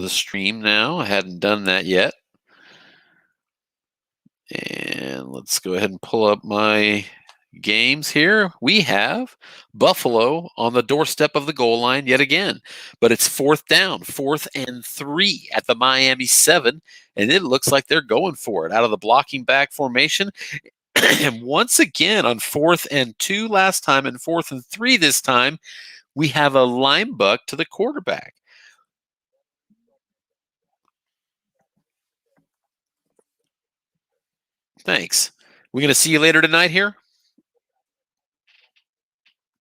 the stream now. I hadn't done that yet. And let's go ahead and pull up my games here. We have Buffalo on the doorstep of the goal line yet again, but it's fourth down, 4th and 3 at the Miami 7, and it looks like they're going for it out of the blocking back formation. And once again on 4th and 2 last time and 4th and 3 this time, we have a line buck to the quarterback. Thanks. We going to see you later tonight here?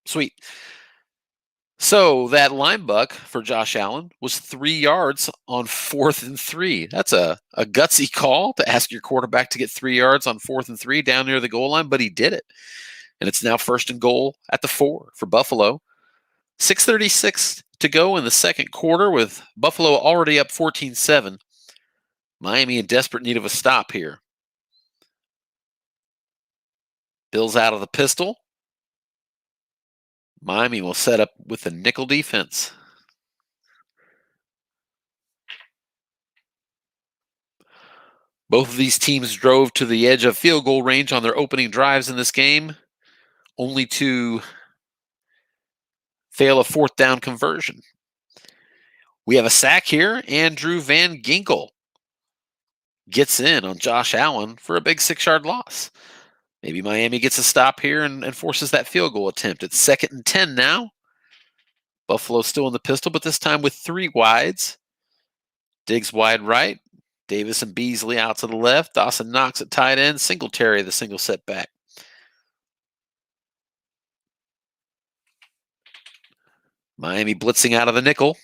Sweet. So that line buck for Josh Allen was 3 yards on 4th and 3. That's a gutsy call to ask your quarterback to get 3 yards on 4th and 3 down near the goal line, but he did it. And it's now 1st and goal at the 4 for Buffalo. 6:36 to go in the second quarter with Buffalo already up 14-7. Miami in desperate need of a stop here. Bills out of the pistol. Miami will set up with the nickel defense. Both of these teams drove to the edge of field goal range on their opening drives in this game, only to fail a 4th down conversion. We have a sack here. Andrew Van Ginkel gets in on Josh Allen for a big 6-yard loss. Maybe Miami gets a stop here and forces that field goal attempt. It's 2nd and 10 now. Buffalo still in the pistol, but this time with 3 wides. Diggs wide right. Davis and Beasley out to the left. Dawson Knox at tight end. Singletary the single setback. Miami blitzing out of the nickel.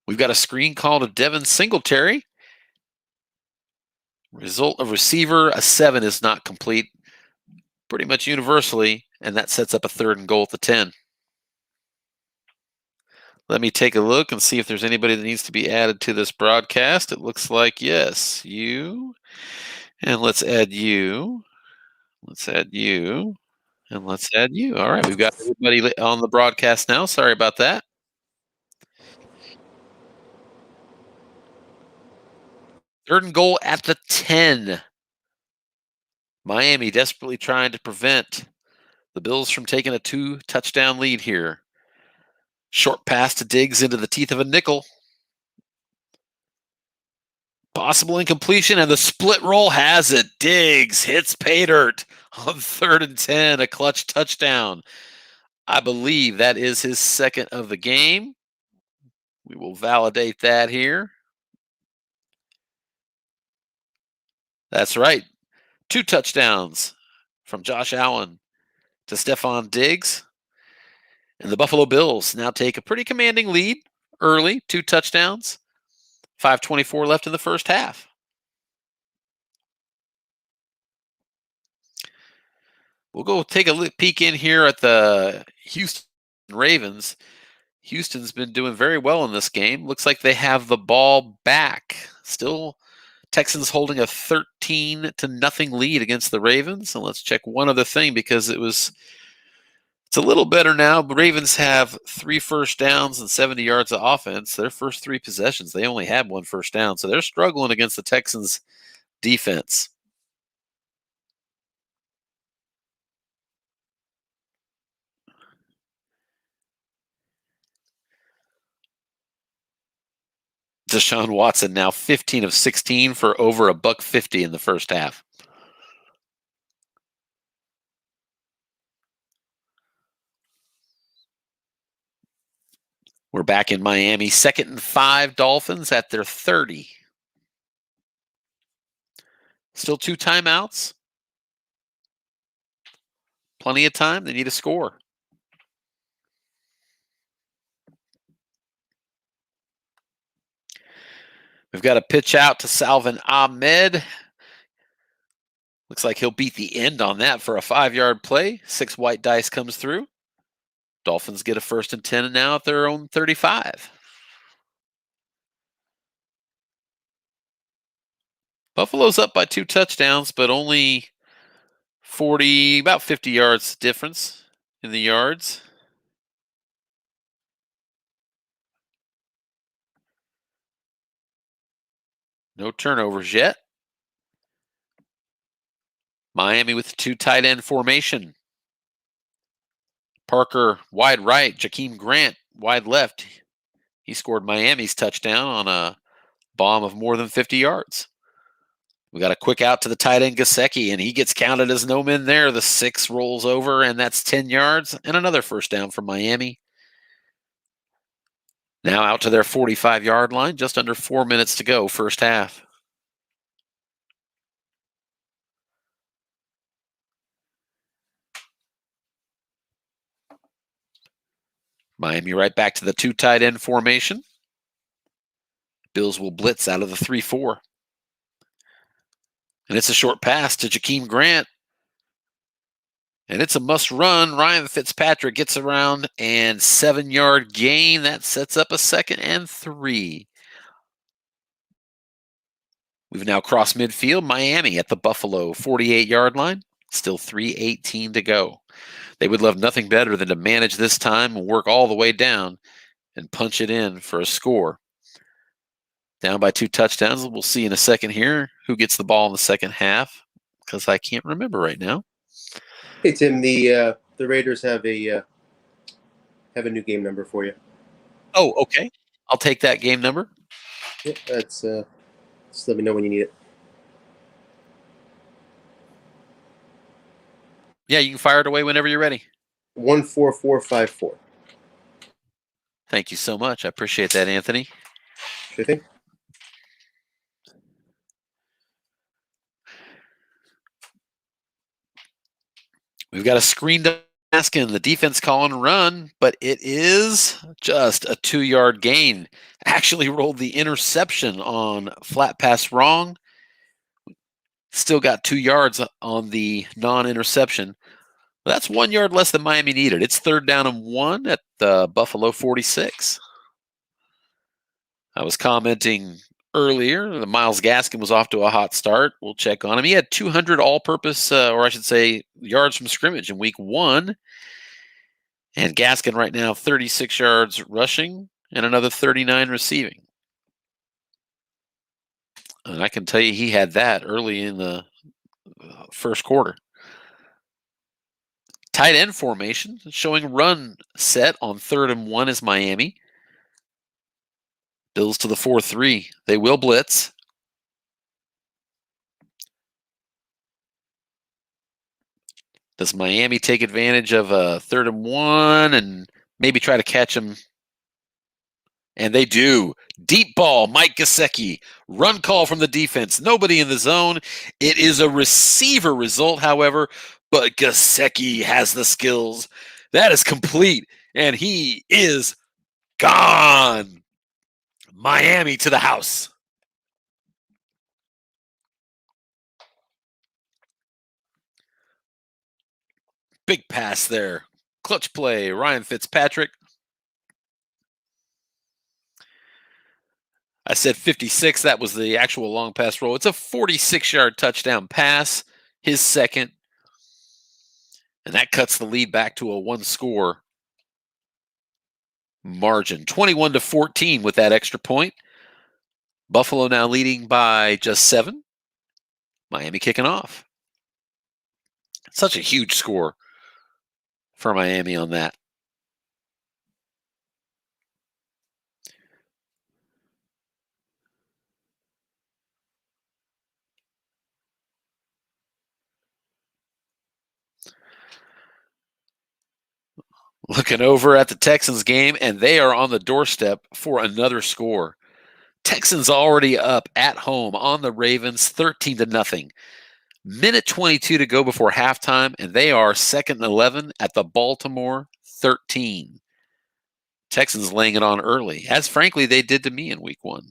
We've got a screen call to Devin Singletary. Result of receiver, a 7 is not complete pretty much universally, and that sets up a 3rd and goal at the 10. Let me take a look and see if there's anybody that needs to be added to this broadcast. It looks like yes, you. And let's add you. Let's add you. And let's add you. All right, we've got everybody on the broadcast now. Sorry about that. 3rd and goal at the 10. Miami desperately trying to prevent the Bills from taking a 2-touchdown lead here. Short pass to Diggs into the teeth of a nickel. Possible incompletion, and the split roll has it. Diggs hits pay dirt on 3rd and 10, a clutch touchdown. I believe that is his 2nd of the game. We will validate that here. That's right. 2 touchdowns from Josh Allen to Stephon Diggs. And the Buffalo Bills now take a pretty commanding lead early, 2 touchdowns, 5:24 left in the first half. We'll go take a peek in here at the Houston Ravens. Houston's been doing very well in this game. Looks like they have the ball back. Still, Texans holding a 13-0 lead against the Ravens. And let's check one other thing because it's a little better now. The Ravens have 3 first downs and 70 yards of offense. Their first 3 possessions, they only had 1 first down. So they're struggling against the Texans defense. Deshaun Watson now 15 of 16 for over $150 in the first half. We're back in Miami. 2nd and 5, Dolphins at their 30. Still 2 timeouts. Plenty of time. They need a score. We've got a pitch out to Salvin Ahmed. Looks like he'll beat the end on that for a 5-yard play. 6 white dice comes through. Dolphins get a 1st and 10 now at their own 35. Buffalo's up by 2 touchdowns, but only about 50 yards difference in the yards. No turnovers yet. Miami with the 2 tight end formation. Parker wide right, Jakeem Grant wide left. He scored Miami's touchdown on a bomb of more than 50 yards. We got a quick out to the tight end Gesicki, and he gets counted as no men there. The 6 rolls over, and that's 10 yards, and another first down for Miami. Now out to their 45-yard line, just under 4 minutes to go, first half. Miami right back to the 2 tight end formation. Bills will blitz out of the 3-4. And it's a short pass to Jakeem Grant. And it's a must run. Ryan Fitzpatrick gets around and 7-yard gain. That sets up a 2nd and 3. We've now crossed midfield. Miami at the Buffalo 48-yard line. Still 3:18 to go. They would love nothing better than to manage this time and work all the way down and punch it in for a score. Down by 2 touchdowns. We'll see in a second here who gets the ball in the second half, because I can't remember right now. Hey Tim, the Raiders have a new game number for you. Oh, okay. I'll take that game number. Yeah, that's just let me know when you need it. Yeah, you can fire it away whenever you're ready. 14454. Thank you so much. I appreciate that, Anthony. Sure thing. We've got a screened mask and the defense calling a run, but it is just a 2-yard gain. Actually rolled the interception on flat pass wrong. Still got 2 yards on the non-interception. That's 1 yard less than Miami needed. It's 3rd down and 1 at the Buffalo 46. I was commenting earlier that Myles Gaskin was off to a hot start. We'll check on him. He had 200 all-purpose, or I should say, yards from scrimmage in week 1. And Gaskin right now, 36 yards rushing and another 39 receiving. And I can tell you he had that early in the first quarter. Tight end formation showing run set on 3rd and 1 is Miami. Bills to the 4-3. They will blitz. Does Miami take advantage of a 3rd and 1 and maybe try to catch him? And they do. Deep ball, Mike Gesicki. Run call from the defense. Nobody in the zone. It is a receiver result, however, but Gesicki has the skills. That is complete, and he is gone. Miami to the house. Big pass there. Clutch play, Ryan Fitzpatrick. I said 56. That was the actual long pass roll. It's a 46-yard touchdown pass, his 2nd. And that cuts the lead back to a 1-score margin. 21-14 with that extra point. Buffalo now leading by just 7. Miami kicking off. Such a huge score for Miami on that. Looking over at the Texans game, and they are on the doorstep for another score. Texans already up at home on the Ravens, 13-0. Minute 22 to go before halftime, and they are 2nd and 11 at the Baltimore 13. Texans laying it on early, as frankly they did to me in week 1.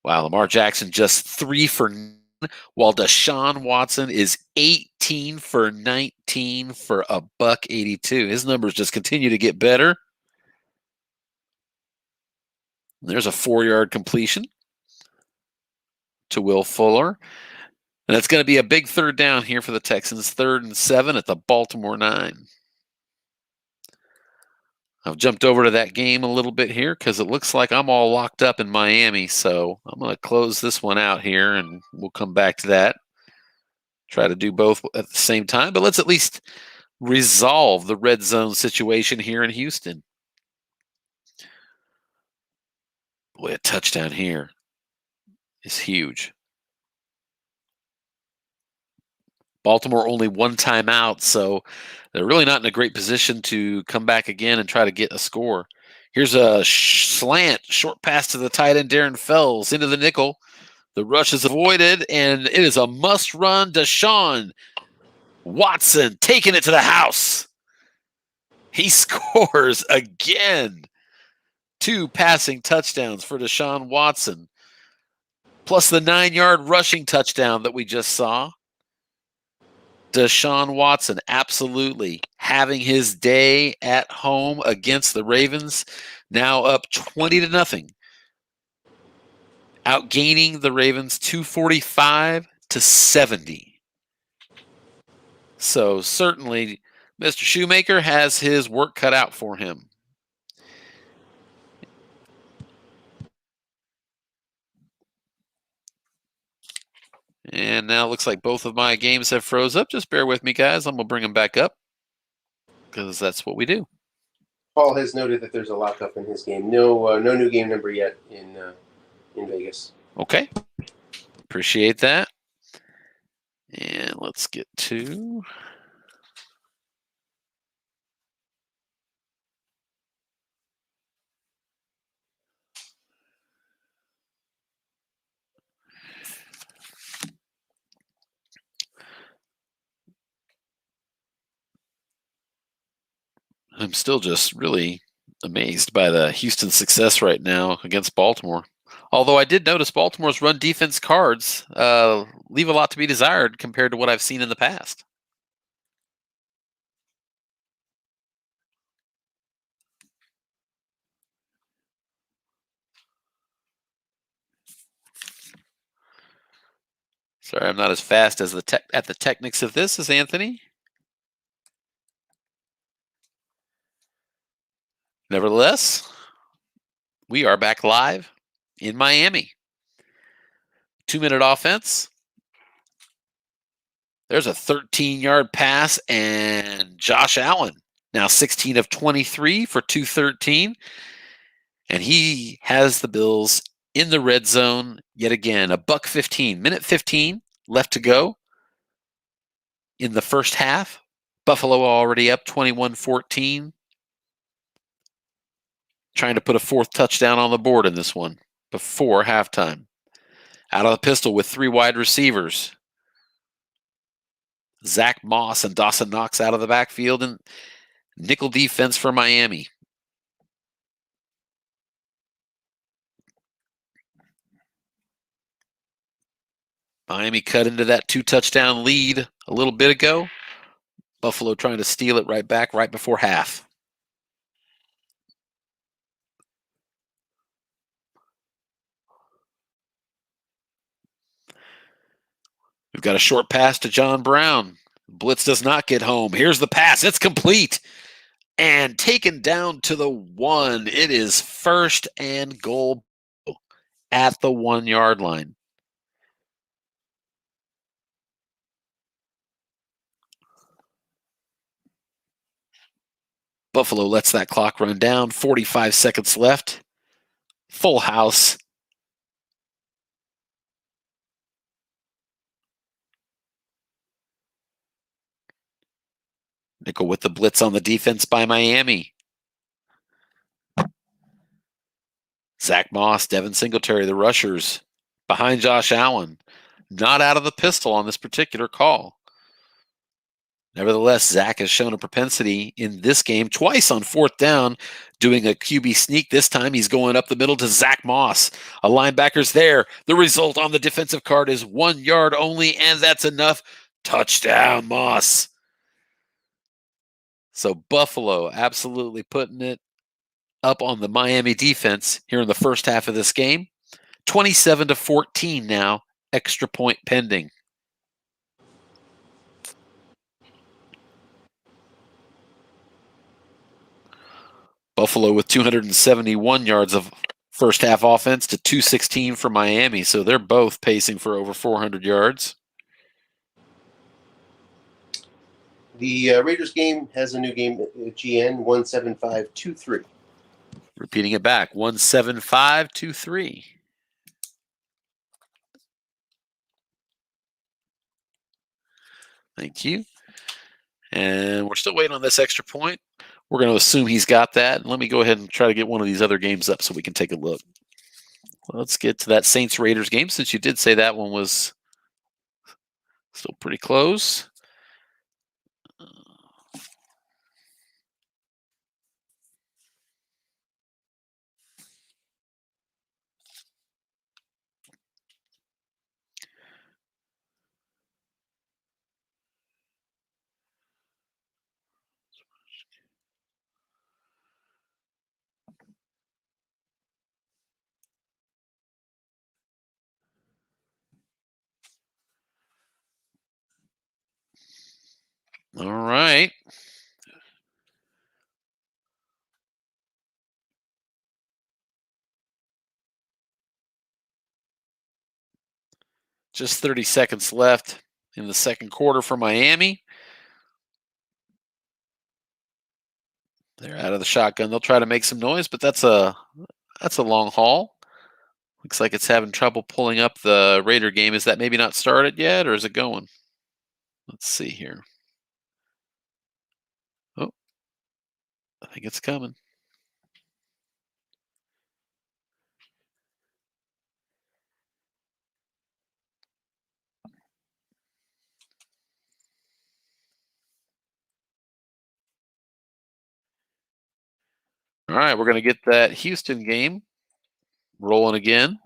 Wow, Lamar Jackson just 3 for 9, while Deshaun Watson is 18 for 19 for a $182. His numbers just continue to get better. There's a 4-yard completion to Will Fuller. And it's going to be a big 3rd down here for the Texans. 3rd and 7 at the Baltimore 9. I've jumped over to that game a little bit here because it looks like I'm all locked up in Miami. So I'm going to close this one out here and we'll come back to that. Try to do both at the same time, but let's at least resolve the red zone situation here in Houston. Boy, a touchdown here is huge. Baltimore only one timeout, so they're really not in a great position to come back again and try to get a score. Here's a slant, short pass to the tight end, Darren Fells, into the nickel. The rush is avoided, and it is a must-run. Deshaun Watson taking it to the house. He scores again. 2 passing touchdowns for Deshaun Watson, plus the 9-yard rushing touchdown that we just saw. Deshaun Watson absolutely having his day at home against the Ravens, now up 20-0. Outgaining the Ravens 245-70. So certainly Mr. Shoemaker has his work cut out for him. And now it looks like both of my games have froze up. Just bear with me, guys. I'm going to bring them back up because that's what we do. Paul has noted that there's a lockup in his game. No new game number yet in Vegas. Okay. Appreciate that. And let's get to... I'm still just really amazed by the Houston success right now against Baltimore. Although I did notice Baltimore's run defense cards leave a lot to be desired compared to what I've seen in the past. Sorry, I'm not as fast as at the techniques of this as Anthony. Nevertheless, we are back live in Miami. 2-minute offense. There's a 13-yard pass, and Josh Allen, now 16 of 23 for 213. And he has the Bills in the red zone yet again. $1:15, minute 15 left to go in the first half. Buffalo already up 21-14. Trying to put a 4th touchdown on the board in this one before halftime. Out of the pistol with 3 wide receivers. Zach Moss and Dawson Knox out of the backfield, and nickel defense for Miami. Miami cut into that 2-touchdown lead a little bit ago. Buffalo trying to steal it right back right before half. We've got a short pass to John Brown. Blitz does not get home. Here's the pass. It's complete. And taken down to the 1. It is 1st and goal at the 1-yard line. Buffalo lets that clock run down. 45 seconds left. Full house. Nickel with the blitz on the defense by Miami. Zach Moss, Devin Singletary, the rushers behind Josh Allen. Not out of the pistol on this particular call. Nevertheless, Zach has shown a propensity in this game twice on 4th down, doing a QB sneak. This time he's going up the middle to Zach Moss. A linebacker's there. The result on the defensive card is 1 yard only, and that's enough. Touchdown, Moss. So Buffalo absolutely putting it up on the Miami defense here in the first half of this game. 27-14 now, extra point pending. Buffalo with 271 yards of first half offense to 216 for Miami. So they're both pacing for over 400 yards. The Raiders game has a new game, GN 17523. Repeating it back, 17523. Thank you. And we're still waiting on this extra point. We're going to assume he's got that. Let me go ahead and try to get one of these other games up so we can take a look. Let's get to that Saints-Raiders game, since you did say that one was still pretty close. All right. Just 30 seconds left in the second quarter for Miami. They're out of the shotgun. They'll try to make some noise, but that's a long haul. Looks like it's having trouble pulling up the Raider game. Is that maybe not started yet, or is it going? Let's see here. Oh, I think it's coming. All right, we're going to get that Houston game rolling again.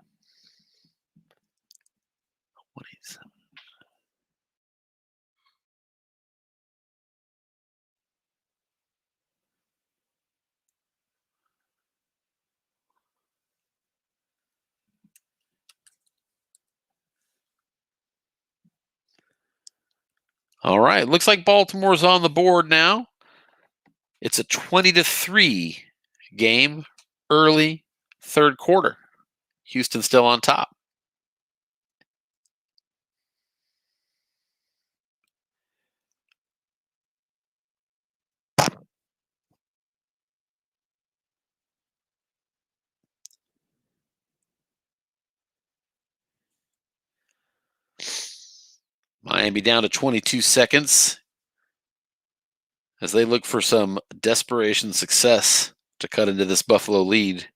All right, looks like Baltimore's on the board now. It's a 20-3 game, early third quarter. Houston still on top. Miami down to 22 seconds as they look for some desperation success to cut into this Buffalo lead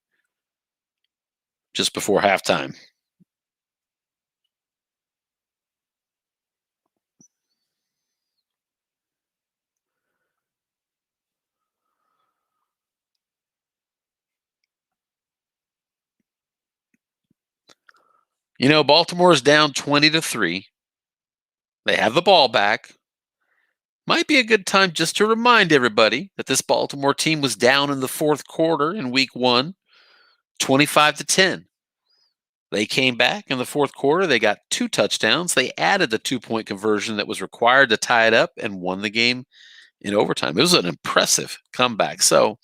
just before halftime. You know, Baltimore's down 20-3. They have the ball back. Might be a good time just to remind everybody that this Baltimore team was down in the fourth quarter in week 1, 25-10. They came back in the fourth quarter. They got 2 touchdowns. They added the 2-point conversion that was required to tie it up and won the game in overtime. It was an impressive comeback. So,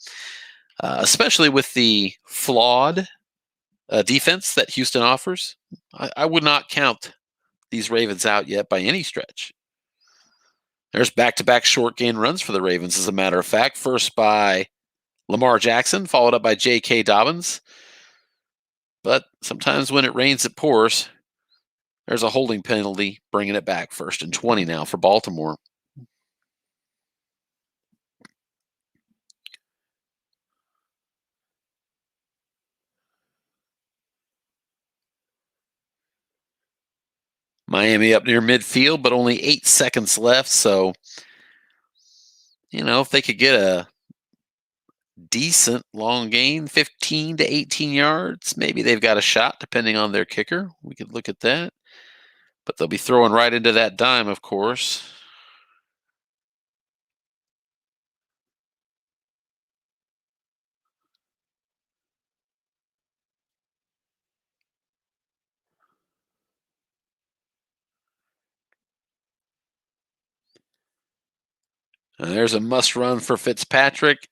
especially with the flawed defense that Houston offers, I would not count these Ravens out yet by any stretch. There's back-to-back short gain runs for the Ravens, as a matter of fact. First by Lamar Jackson, followed up by J.K. Dobbins. But sometimes when it rains, it pours. There's a holding penalty, bringing it back 1st and 20 now for Baltimore. Miami up near midfield, but only 8 seconds left. So, if they could get a decent long gain, 15 to 18 yards, maybe they've got a shot, depending on their kicker. We could look at that. But they'll be throwing right into that dime, of course. There's a must run for Fitzpatrick.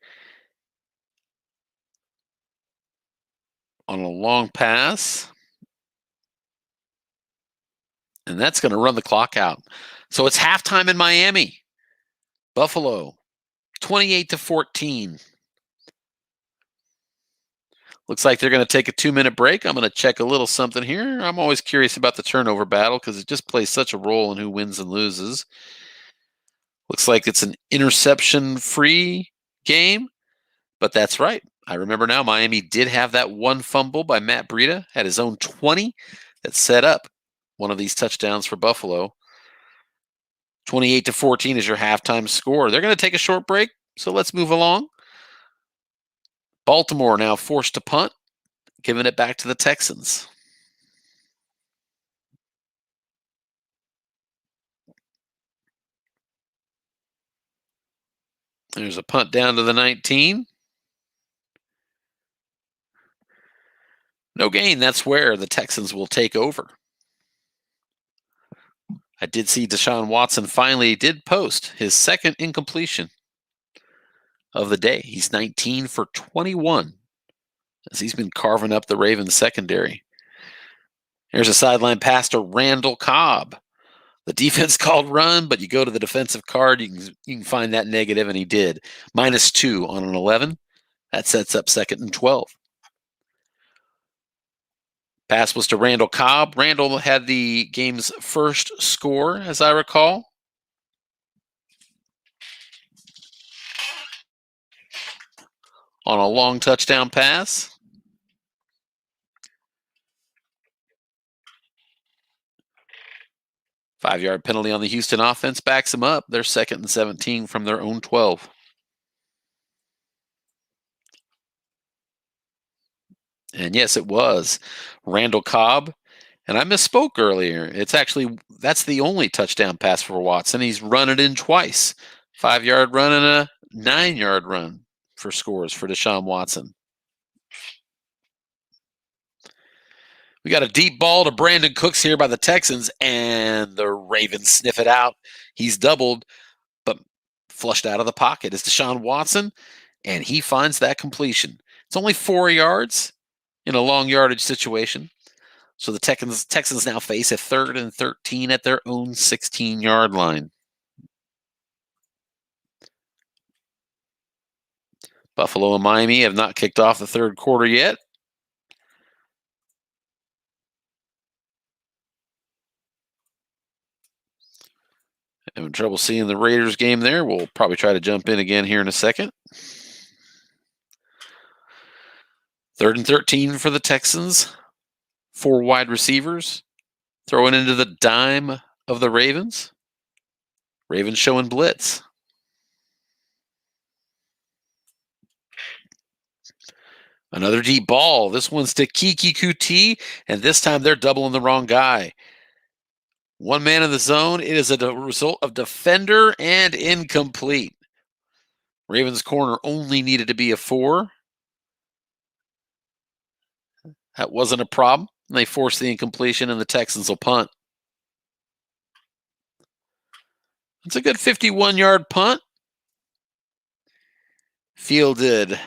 on a long pass. And that's going to run the clock out. So it's halftime in Miami. Buffalo, 28-14. Looks like they're going to take a 2-minute break. I'm going to check a little something here. I'm always curious about the turnover battle because it just plays such a role in who wins and loses. Looks like it's an interception-free game, but that's right. I remember now Miami did have that one fumble by Matt Breida at his own 20 that set up one of these touchdowns for Buffalo. 28-14 is your halftime score. They're going to take a short break, so let's move along. Baltimore now forced to punt, giving it back to the Texans. There's a punt down to the 19. No gain. That's where the Texans will take over. I did see Deshaun Watson finally did post his second incompletion of the day. He's 19 for 21 as he's been carving up the Ravens secondary. Here's a sideline pass to Randall Cobb. The defense called run, but you go to the defensive card, you can find that negative, and he did. -2 on an 11. That sets up 2nd and 12. Pass was to Randall Cobb. Randall had the game's first score, as I recall. On a long touchdown pass. Five-yard penalty on the Houston offense backs them up. They're 2nd and 17 from their own 12. And yes, it was Randall Cobb. And I misspoke earlier. That's the only touchdown pass for Watson. He's run it in twice. 5-yard run and a 9-yard run for scores for Deshaun Watson. We got a deep ball to Brandon Cooks here by the Texans, and the Ravens sniff it out. He's doubled, but flushed out of the pocket is Deshaun Watson, and he finds that completion. It's only 4 yards in a long yardage situation. So the Texans now face a 3rd and 13 at their own 16-yard line. Buffalo and Miami have not kicked off the third quarter yet. Having trouble seeing the Raiders game there. We'll probably try to jump in again here in a second. 3rd and 13 for the Texans. 4 wide receivers. Throwing into the dime of the Ravens. Ravens showing blitz. Another deep ball. This one's to Kiki Kuti, and this time they're doubling the wrong guy. One man in the zone. It is a result of defender and incomplete. Ravens corner only needed to be a 4. That wasn't a problem. They forced the incompletion, and the Texans will punt. It's a good 51-yard punt. Fielded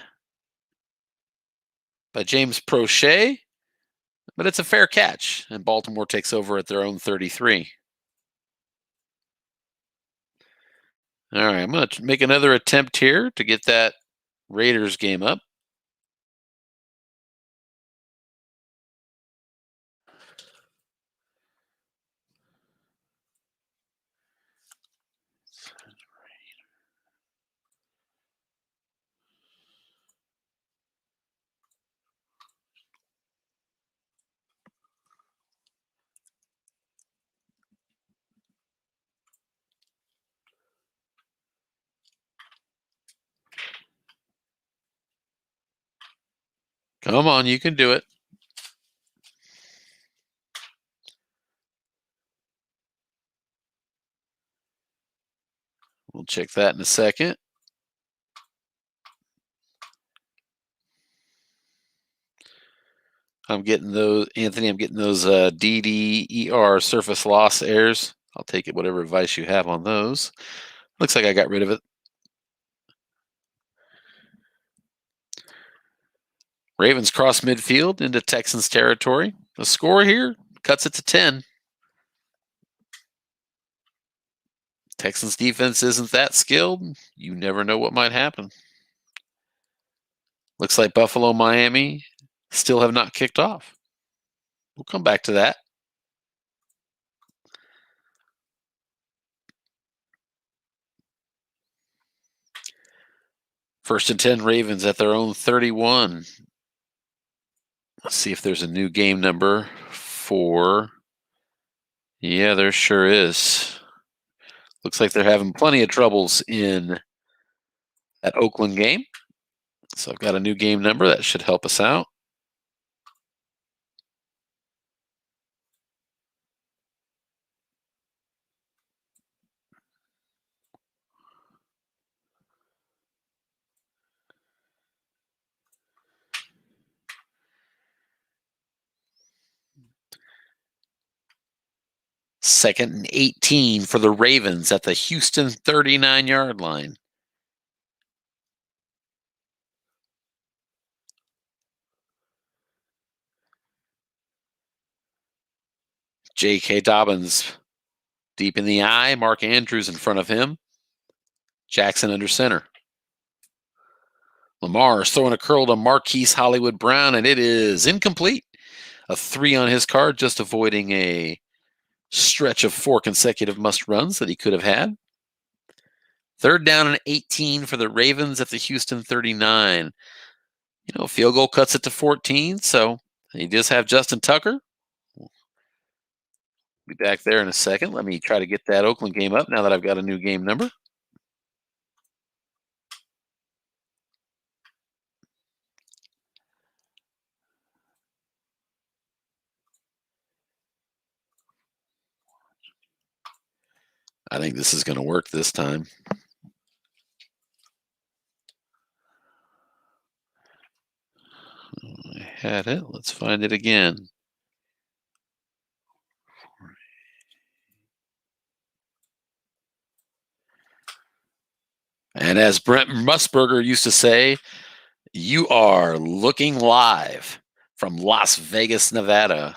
by James Prochet, but it's a fair catch, and Baltimore takes over at their own 33. All right, I'm going to make another attempt here to get that Raiders game up. Come on, you can do it. We'll check that in a second. I'm getting those, Anthony, DDER surface loss errors. I'll take it, whatever advice you have on those. Looks like I got rid of it. Ravens cross midfield into Texans territory. The score here cuts it to 10. Texans defense isn't that skilled. You never know what might happen. Looks like Buffalo, Miami still have not kicked off. We'll come back to that. First and 10 Ravens at their own 31. Let's see if there's a new game number for. Yeah, there sure is. Looks like they're having plenty of troubles in that Oakland game. So I've got a new game number that should help us out. Second and 18 for the Ravens at the Houston 39-yard line. J.K. Dobbins deep in the eye. Mark Andrews in front of him. Jackson under center. Lamar is throwing a curl to Marquise Hollywood Brown, and it is incomplete. A 3 on his card, just avoiding a stretch of 4 consecutive must runs that he could have had. Third down and 18 for the Ravens at the Houston 39. Field goal cuts it to 14, so he does have Justin Tucker. We'll be back there in a second. Let me try to get that Oakland game up now that I've got a new game number. I think this is going to work this time. I had it. Let's find it again. And as Brent Musburger used to say, you are looking live from Las Vegas, Nevada.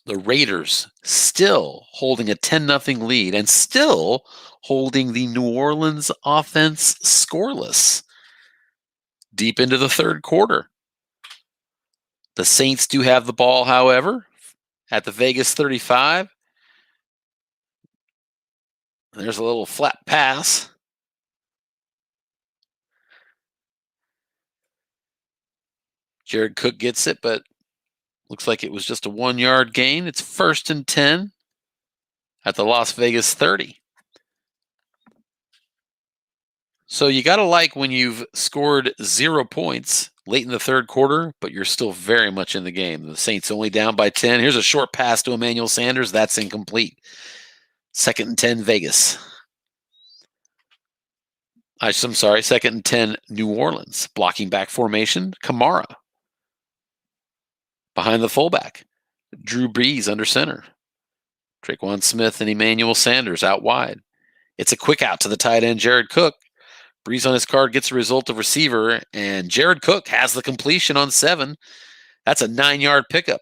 The Raiders still holding a 10-0 lead and still holding the New Orleans offense scoreless deep into the third quarter. The Saints do have the ball, however, at the Vegas 35. There's a little flat pass. Jared Cook gets it, but looks like it was just a 1-yard gain. It's first and 10 at the Las Vegas 30. So you got to like when you've scored 0 points late in the third quarter, but you're still very much in the game. The Saints only down by 10. Here's a short pass to Emmanuel Sanders. That's incomplete. Second and 10 Vegas. I'm sorry, second and 10 New Orleans. Blocking back formation, Kamara. Behind the fullback, Drew Brees under center. Traquan Smith and Emmanuel Sanders out wide. It's a quick out to the tight end, Jared Cook. Brees on his card gets a result of receiver, and Jared Cook has the completion on 7. That's a 9-yard pickup.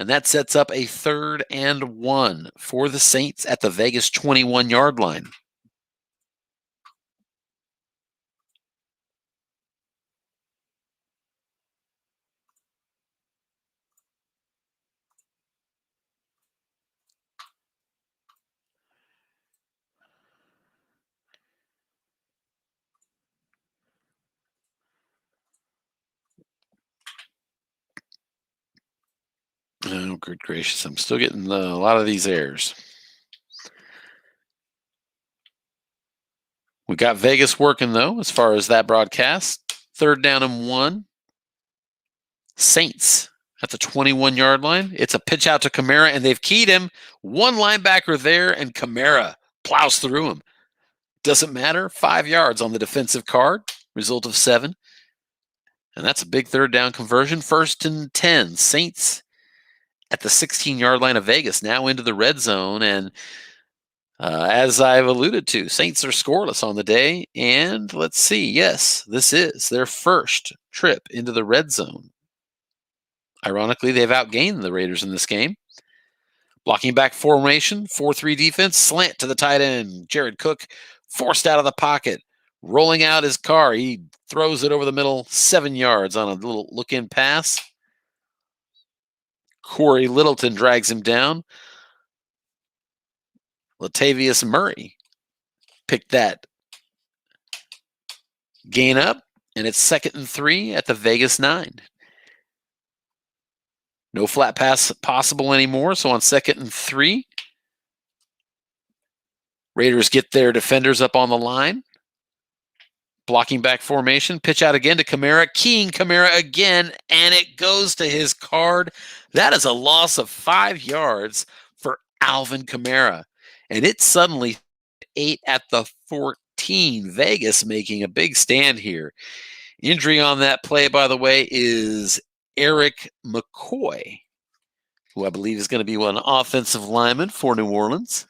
And that sets up a 3rd and 1 for the Saints at the Vegas 21-yard line. Oh, good gracious. I'm still getting a lot of these errors. We got Vegas working, though, as far as that broadcast. 3rd down and 1. Saints at the 21-yard line. It's a pitch out to Kamara, and they've keyed him. One linebacker there, and Kamara plows through him. Doesn't matter. 5 yards on the defensive card. Result of 7. And that's a big 3rd down conversion. 1st and 10. Saints at the 16-yard line of Vegas, now into the red zone. And As I've alluded to, Saints are scoreless on the day, and let's see. Yes, this is their first trip into the red zone. Ironically, they've outgained the Raiders in this game. Blocking back formation, 4-3 defense, slant to the tight end. Jared Cook forced out of the pocket, rolling out his car. He throws it over the middle, 7 yards on a little look-in pass. Corey Littleton drags him down. Latavius Murray picked that gain up, and it's 2nd and 3 at the Vegas 9. No flat pass possible anymore, so on 2nd and 3, Raiders get their defenders up on the line. Blocking back formation, pitch out again to Kamara, keying Kamara again, and it goes to his card. That is a loss of 5 yards for Alvin Kamara, and it's suddenly 8 at the 14. Vegas making a big stand here. Injury on that play, by the way, is Eric McCoy, who I believe is going to be one offensive lineman for New Orleans.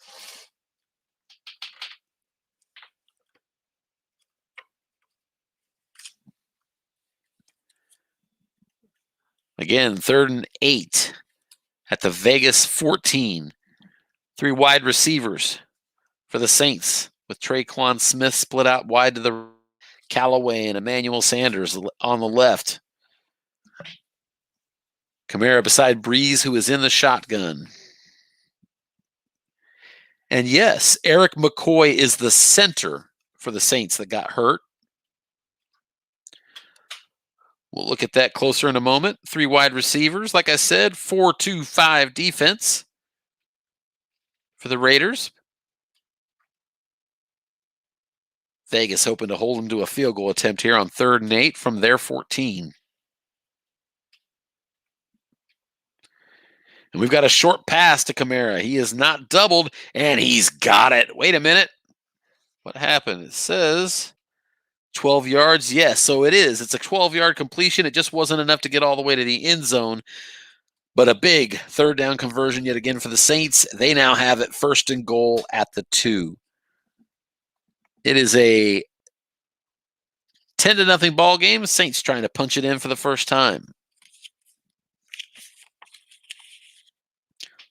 Again, 3rd and 8 at the Vegas 14. 3 wide receivers for the Saints, with Traquan Smith split out wide to the Callaway and Emmanuel Sanders on the left. Kamara beside Breeze, who is in the shotgun. And yes, Eric McCoy is the center for the Saints that got hurt. We'll look at that closer in a moment. 3 wide receivers. Like I said, 4-2-5 defense for the Raiders. Vegas hoping to hold them to a field goal attempt here on 3rd and 8 from their 14. And we've got a short pass to Kamara. He is not doubled, and he's got it. Wait a minute. What happened? It says 12 yards. Yes, so it is. It's a 12-yard completion. It just wasn't enough to get all the way to the end zone. But a big 3rd down conversion yet again for the Saints. They now have it 1st and goal at the 2. It is a 10-0 ball game. Saints trying to punch it in for the first time.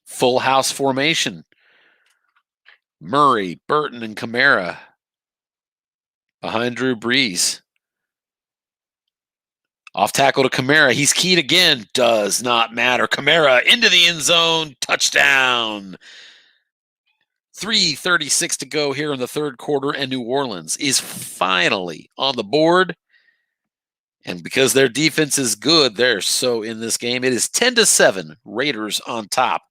Full house formation. Murray, Burton, and Kamara behind Drew Brees. Off tackle to Kamara. He's keyed again. Does not matter. Kamara into the end zone. Touchdown. 3:36 to go here in the 3rd quarter, and New Orleans is finally on the board. And because their defense is good, they're so in this game. It is 10-7. Raiders on top.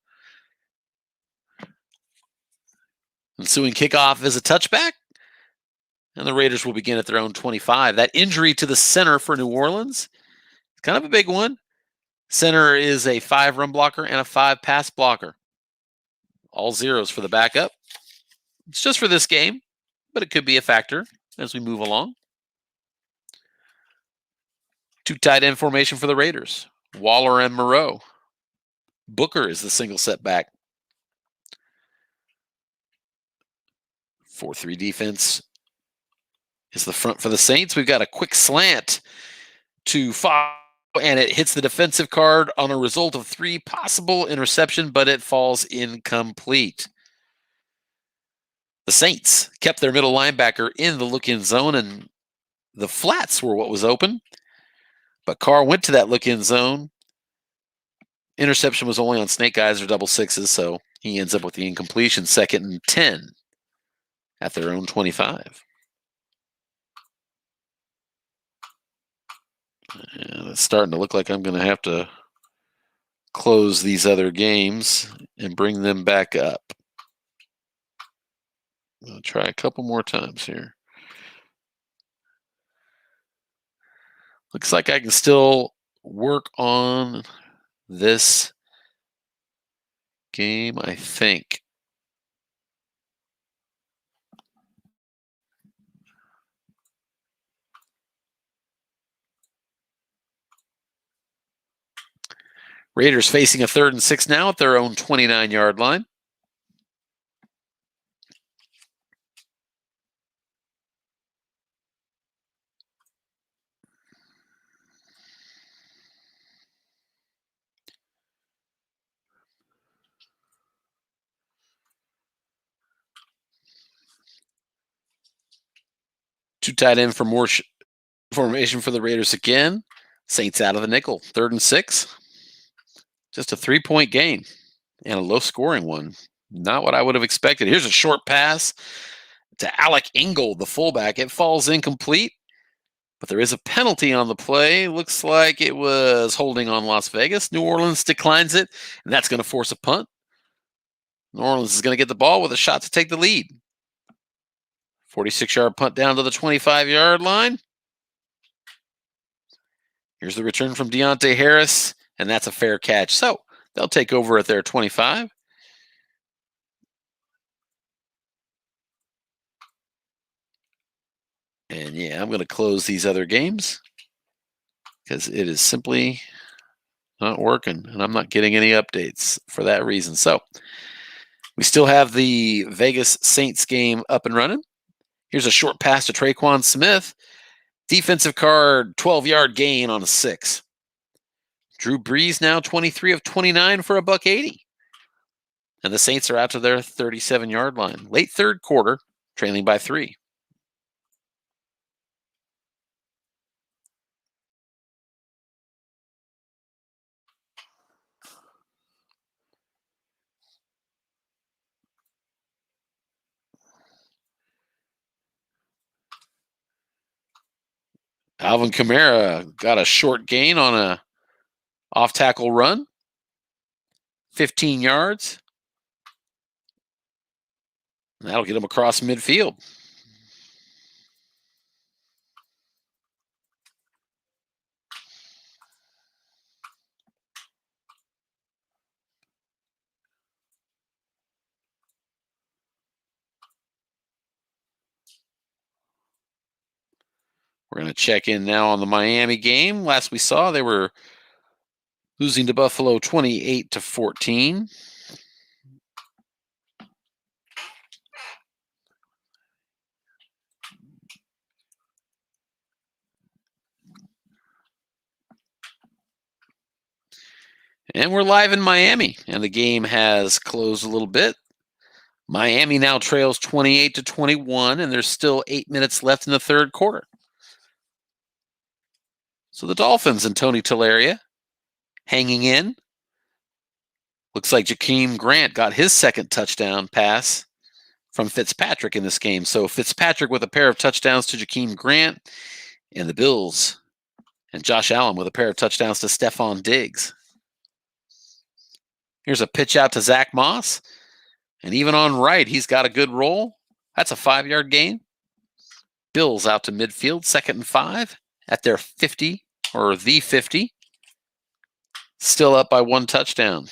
Ensuing kickoff is a touchback, and the Raiders will begin at their own 25. That injury to the center for New Orleans is kind of a big one. Center is a 5 run blocker and a 5 pass blocker. All zeros for the backup. It's just for this game, but it could be a factor as we move along. 2 tight end formation for the Raiders. Waller and Moreau. Booker is the single setback. 4-3 defense is the front for the Saints. We've got a quick slant to Fox, and it hits the defensive card on a result of 3 possible interception, but it falls incomplete. The Saints kept their middle linebacker in the look-in zone, and the flats were what was open. But Carr went to that look-in zone. Interception was only on snake eyes or double sixes, so he ends up with the incompletion. 2nd and 10 at their own 25. And it's starting to look like I'm going to have to close these other games and bring them back up. I'll try a couple more times here. Looks like I can still work on this game, I think. Raiders facing a 3rd and 6 now at their own 29-yard line. Two tight end for more formation for the Raiders again. Saints out of the nickel. 3rd and 6. Just a 3-point gain and a low-scoring one. Not what I would have expected. Here's a short pass to Alec Ingold, the fullback. It falls incomplete, but there is a penalty on the play. Looks like it was holding on Las Vegas. New Orleans declines it, and that's going to force a punt. New Orleans is going to get the ball with a shot to take the lead. 46-yard punt down to the 25-yard line. Here's the return from Deontay Harris, and that's a fair catch. So they'll take over at their 25. And yeah, I'm going to close these other games because it is simply not working, and I'm not getting any updates for that reason. So we still have the Vegas Saints game up and running. Here's a short pass to Traquan Smith. Defensive card, 12-yard gain on a 6. Drew Brees now 23 of 29 for $180. And the Saints are out to their 37-yard line. Late third quarter, trailing by 3. Alvin Kamara got a short gain on a off-tackle run. 15 yards. That'll get him across midfield. We're going to check in now on the Miami game. Last we saw, they were losing to Buffalo 28-14. And we're live in Miami, and the game has closed a little bit. Miami now trails 28-21, and there's still 8 minutes left in the third quarter. So the Dolphins and Tony Tilleria hanging in. Looks like Jakeem Grant got his second touchdown pass from Fitzpatrick in this game. So Fitzpatrick with a pair of touchdowns to Jakeem Grant, and the Bills and Josh Allen with a pair of touchdowns to Stephon Diggs. Here's a pitch out to Zach Moss. And even on right, he's got a good roll. That's a 5-yard gain. Bills out to midfield, 2nd and 5 at their 50 or the 50. Still up by 1 touchdown.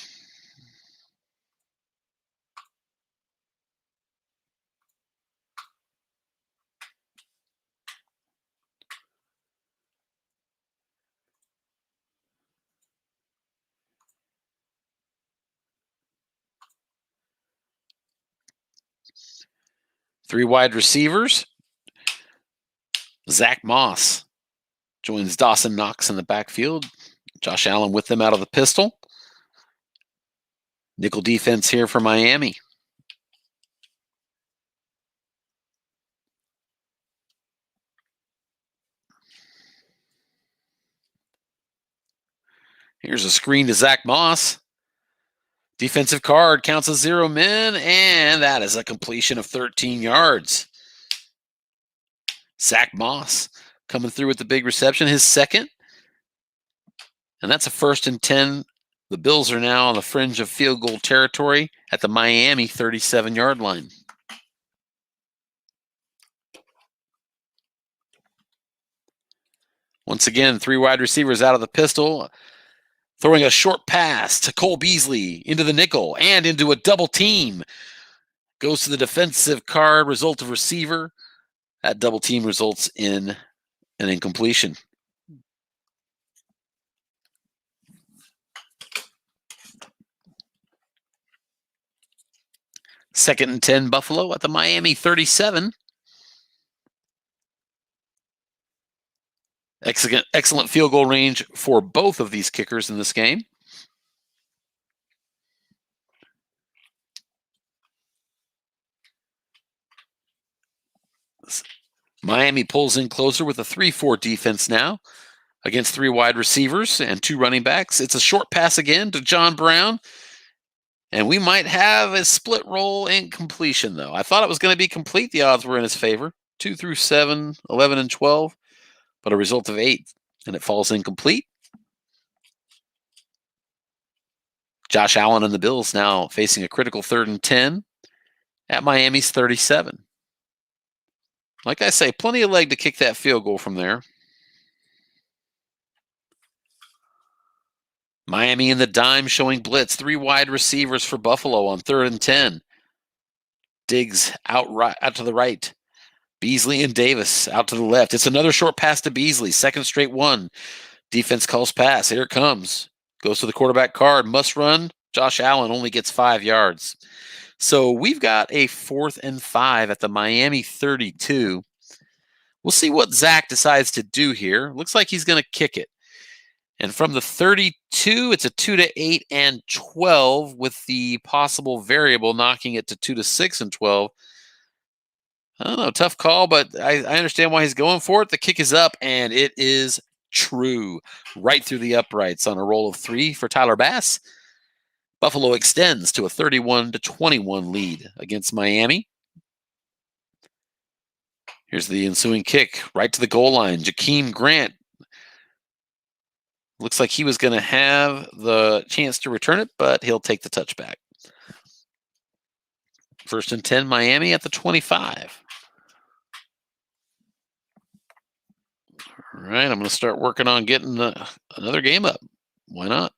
Three wide receivers. Zach Moss joins Dawson Knox in the backfield. Josh Allen with them out of the pistol. Nickel defense here for Miami. Here's a screen to Zach Moss. Defensive card counts as 0 men, and that is a completion of 13 yards. Zach Moss coming through with the big reception, his second. And that's a 1st and 10. The Bills are now on the fringe of field goal territory at the Miami 37-yard line. Once again, 3 wide receivers out of the pistol. Throwing a short pass to Cole Beasley into the nickel and into a double team. Goes to the defensive card, result of receiver. That double team results in an incompletion. Second and 10 Buffalo at the Miami 37. Excellent field goal range for both of these kickers in this game. Miami pulls in closer with a 3-4 defense now against 3 wide receivers and 2 running backs. It's a short pass again to John Brown. And we might have a split roll incompletion, though. I thought it was going to be complete. The odds were in his favor. 2 through 7, 11, and 12, but a result of 8, and it falls incomplete. Josh Allen and the Bills now facing a critical 3rd and 10 at Miami's 37. Like I say, plenty of leg to kick that field goal from there. Miami in the dime showing blitz. 3 wide receivers for Buffalo on 3rd and 10. Diggs out to the right. Beasley and Davis out to the left. It's another short pass to Beasley. 2nd straight one. Defense calls pass. Here it comes. Goes to the quarterback card. Must run. Josh Allen only gets 5 yards. So we've got a 4th and 5 at the Miami 32. We'll see what Zach decides to do here. Looks like he's going to kick it. And from the 32, it's a 2 to 8 and 12 with the possible variable knocking it to 2 to 6 and 12. I don't know, tough call, but I understand why he's going for it. The kick is up, and it is true. Right through the uprights on a roll of 3 for Tyler Bass. Buffalo extends to a 31 to 21 lead against Miami. Here's the ensuing kick right to the goal line. Jakeem Grant. Looks like he was going to have the chance to return it, but he'll take the touchback. 1st and 10, Miami at the 25. All right, I'm going to start working on getting another game up. Why not?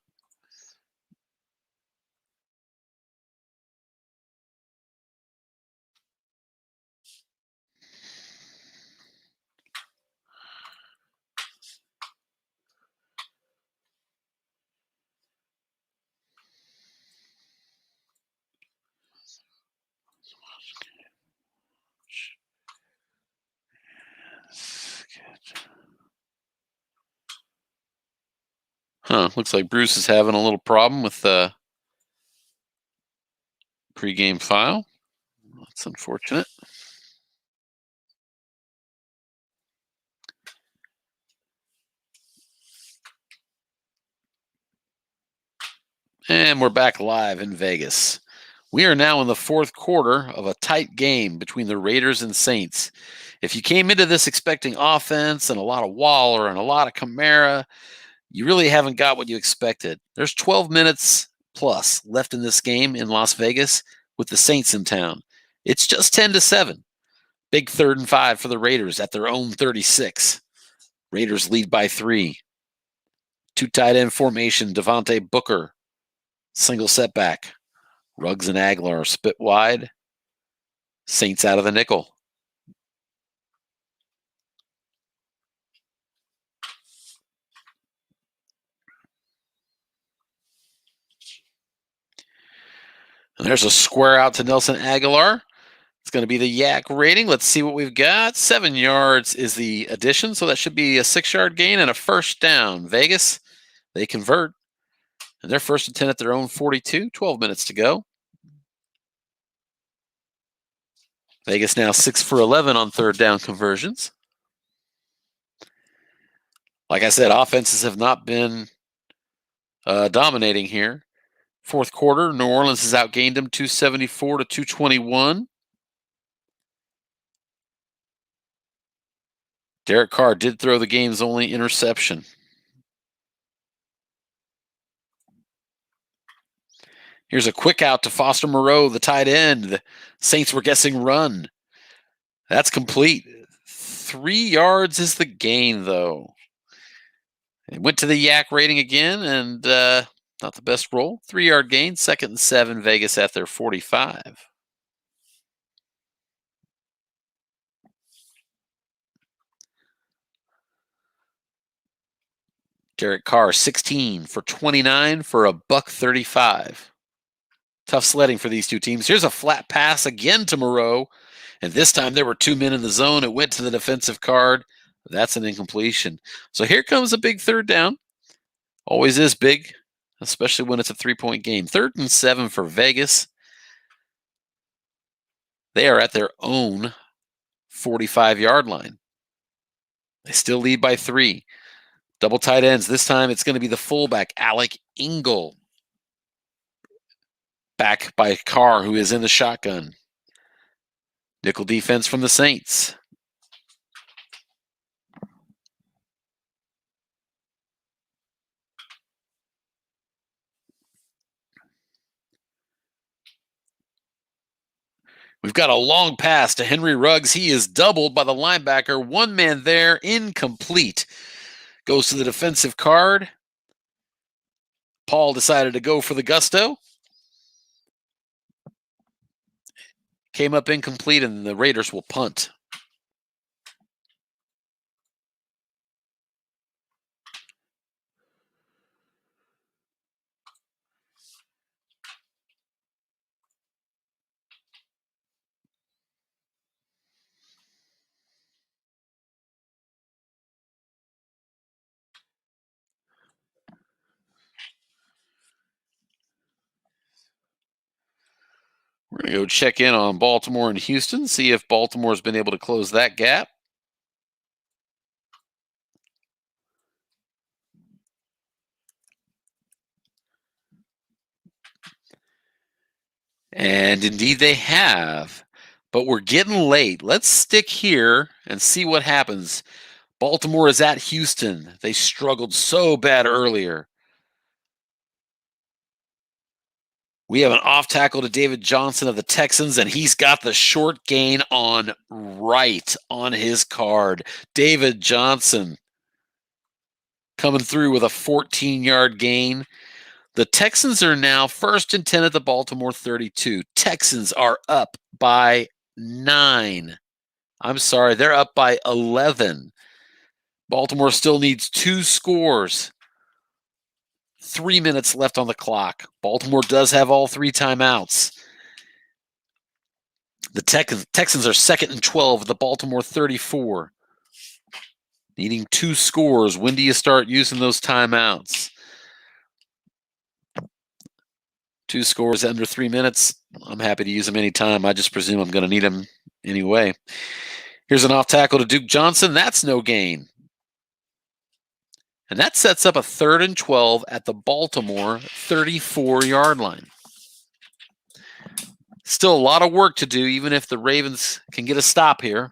Looks like Bruce is having a little problem with the pregame file. That's unfortunate. And we're back live in Vegas. We are now in the 4th quarter of a tight game between the Raiders and Saints. If you came into this expecting offense and a lot of Waller and a lot of Kamara, you really haven't got what you expected. There's 12 minutes plus left in this game in Las Vegas with the Saints in town. It's just 10 to 7. Big 3rd and 5 for the Raiders at their own 36. Raiders lead by 3. 2 tight end formation, Devontae Booker. Single setback. Ruggs and Aguilar spit wide. Saints out of the nickel. And there's a square out to Nelson Aguilar. It's going to be the yak rating. Let's see what we've got. 7 yards is the addition, so that should be a 6-yard gain and a 1st down. Vegas, they convert. And they're 1st and 10 at their own 42. 12 minutes to go. Vegas now 6 for 11 on 3rd down conversions. Like I said, offenses have not been dominating here. 4th quarter, New Orleans has outgained them 274 to 221. Derek Carr did throw the game's only interception. Here's a quick out to Foster Moreau, the tight end. The Saints were guessing run. That's complete. 3 yards is the gain, though. It went to the yak rating again, and not the best roll. 3-yard gain, 2nd and 7, Vegas at their 45. Derek Carr, 16 for 29 for a $135. Tough sledding for these two teams. Here's a flat pass again to Moreau. And this time there were 2 men in the zone. It went to the defensive card. That's an incompletion. So here comes a big 3rd down. Always is big, especially when it's a 3-point game. 3rd and 7 for Vegas. They are at their own 45-yard line. They still lead by 3. Double tight ends. This time it's going to be the fullback, Alec Ingle. Back by Carr, who is in the shotgun. Nickel defense from the Saints. We've got a long pass to Henry Ruggs. He is doubled by the linebacker. One man there, incomplete. Goes to the defensive card. Paul decided to go for the gusto. Came up incomplete, and the Raiders will punt. We're going to go check in on Baltimore and Houston, see if Baltimore's been able to close that gap. And indeed they have. But we're getting late. Let's stick here and see what happens. Baltimore is at Houston. They struggled so bad earlier. We have an off tackle to David Johnson of the Texans, and he's got the short gain on right on his card. David Johnson coming through with a 14-yard gain. The Texans are now 1st and 10 at the Baltimore 32. Texans are up by 9. I'm sorry, they're up by 11. Baltimore still needs 2 scores. 3 minutes left on the clock. Baltimore does have all 3 timeouts. The Texans are 2nd and 12 at the Baltimore 34. Needing 2 scores. When do you start using those timeouts? 2 scores under 3 minutes. I'm happy to use them anytime. I just presume I'm going to need them anyway. Here's an off tackle to Duke Johnson. That's no gain. And that sets up a 3rd and 12 at the Baltimore 34-yard line. Still a lot of work to do, even if the Ravens can get a stop here.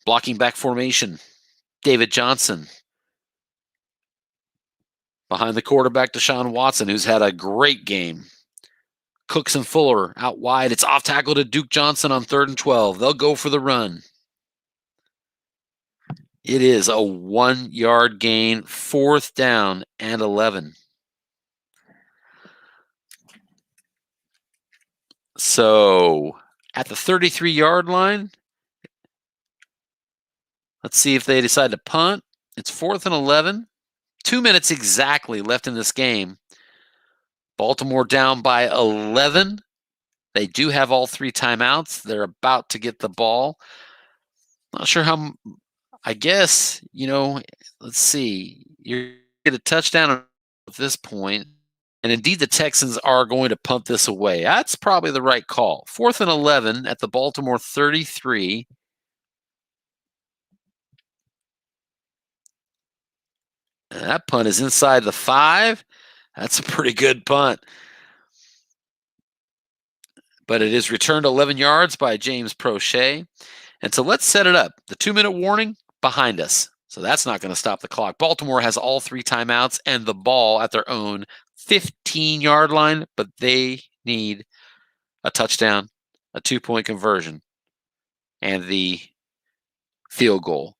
Blocking back formation, David Johnson. Behind the quarterback, Deshaun Watson, who's had a great game. Cooks and Fuller out wide. It's off tackle to Duke Johnson on 3rd and 12. They'll go for the run. It is a 1-yard gain, 4th down and 11. So at the 33-yard line, let's see if they decide to punt. It's 4th and 11. 2 minutes exactly left in this game. Baltimore down by 11. They do have all 3 timeouts. They're about to get the ball. Not sure how. I guess, let's see. You're get a touchdown at this point. And indeed, the Texans are going to punt this away. That's probably the right call. 4th and 11 at the Baltimore 33. And that punt is inside the 5. That's a pretty good punt. But it is returned 11 yards by James Prochet. And so let's set it up. The 2-minute warning behind us. So that's not going to stop the clock. Baltimore has all 3 timeouts and the ball at their own 15-yard line, but they need a touchdown, a 2-point conversion, and the field goal.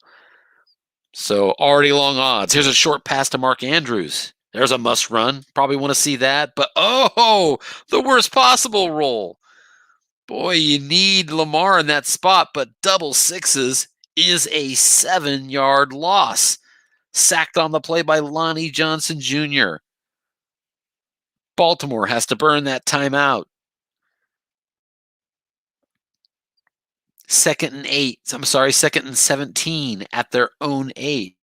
So already long odds. Here's a short pass to Mark Andrews. There's a must run. Probably want to see that. But, the worst possible roll. Boy, you need Lamar in that spot, but double sixes is a 7-yard loss. Sacked on the play by Lonnie Johnson Jr. Baltimore has to burn that timeout. 2nd and 8. I'm sorry, 2nd and 17 at their own 8.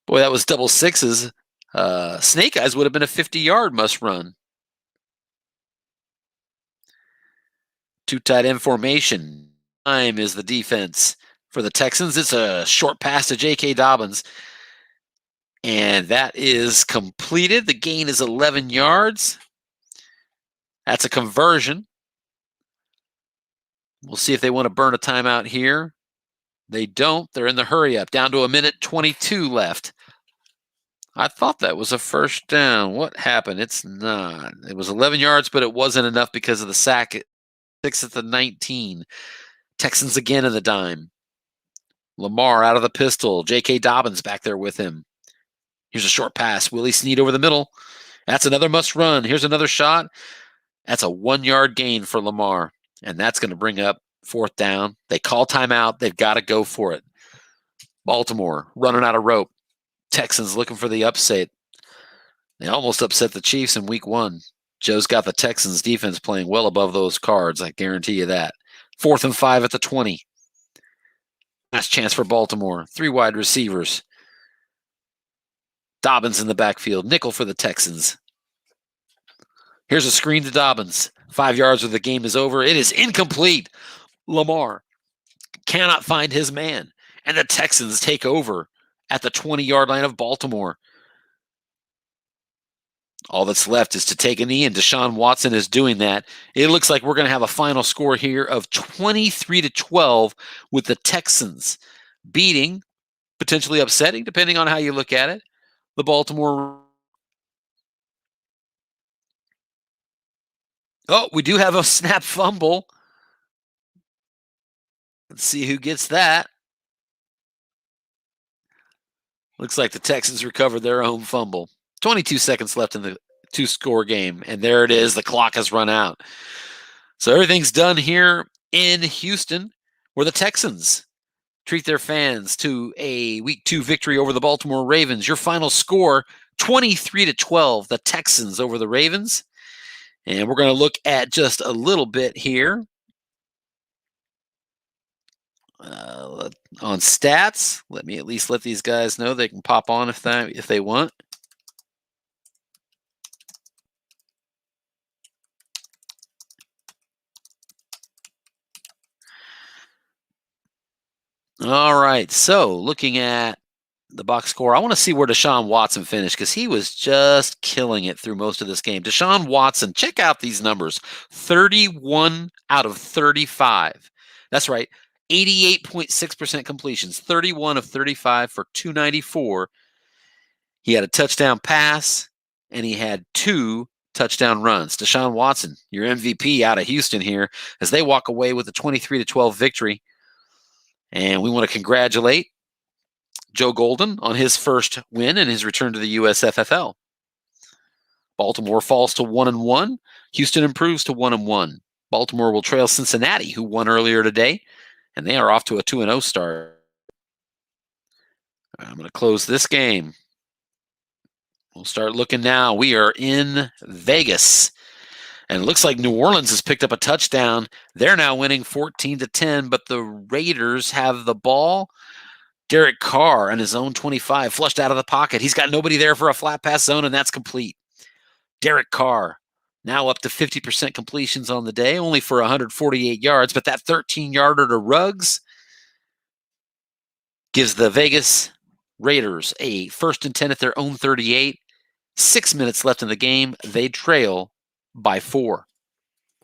Boy, that was double sixes. Snake Eyes would have been a 50-yard must run. Two tight end formation. Time is the defense for the Texans. It's a short pass to J.K. Dobbins. And that is completed. The gain is 11 yards. That's a conversion. We'll see if they want to burn a timeout here. They don't. They're in the hurry up. Down to a minute 22 left. I thought that was a first down. What happened? It's not. It was 11 yards, but it wasn't enough because of the sack. 6 at the 19. Texans again in the dime. Lamar out of the pistol. J.K. Dobbins back there with him. Here's a short pass. Willie Snead over the middle. That's another must run. Here's another shot. That's a 1-yard gain for Lamar. And that's going to bring up fourth down. They call timeout. They've got to go for it. Baltimore running out of rope. Texans looking for the upset. They almost upset the Chiefs in week 1. Joe's got the Texans defense playing well above those Cards. I guarantee you that. 4th and 5 at the 20. Last chance for Baltimore. 3 wide receivers. Dobbins in the backfield. Nickel for the Texans. Here's a screen to Dobbins. 5 yards or the game is over. It is incomplete. Lamar cannot find his man. And the Texans take over at the 20-yard line of Baltimore. All that's left is to take a knee, and Deshaun Watson is doing that. It looks like we're going to have a final score here of 23-12 with the Texans beating, potentially upsetting, depending on how you look at it, the Baltimore. Oh, we do have a snap fumble. Let's see who gets that. Looks like the Texans recovered their own fumble. 22 seconds left in the 2-score game, and there it is. The clock has run out. So everything's done here in Houston, where the Texans treat their fans to a Week 2 victory over the Baltimore Ravens. Your final score, 23-12, the Texans over the Ravens. And we're going to look at just a little bit here on stats. Let me at least let these guys know they can pop on if they want. All right, so looking at the box score, I want to see where Deshaun Watson finished because he was just killing it through most of this game. Deshaun Watson, check out these numbers. 31 out of 35. That's right, 88.6% completions. 31 of 35 for 294. He had a touchdown pass, and he had 2 touchdown runs. Deshaun Watson, your MVP out of Houston here, as they walk away with a 23-12 victory. And we want to congratulate Joe Golden on his first win and his return to the USFFL. Baltimore falls to 1-1. Houston improves to 1-1. Baltimore will trail Cincinnati, who won earlier today, and they are off to a 2-0 start. I'm going to close this game. We'll start looking now. We are in Vegas. And it looks like New Orleans has picked up a touchdown. They're now winning 14-10, but the Raiders have the ball. Derek Carr on his own 25, flushed out of the pocket. He's got nobody there for a flat pass zone, and that's complete. Derek Carr now up to 50% completions on the day, only for 148 yards, but that 13-yarder to Ruggs gives the Vegas Raiders a 1st and 10 at their own 38. 6 minutes left in the game. They trail by 4.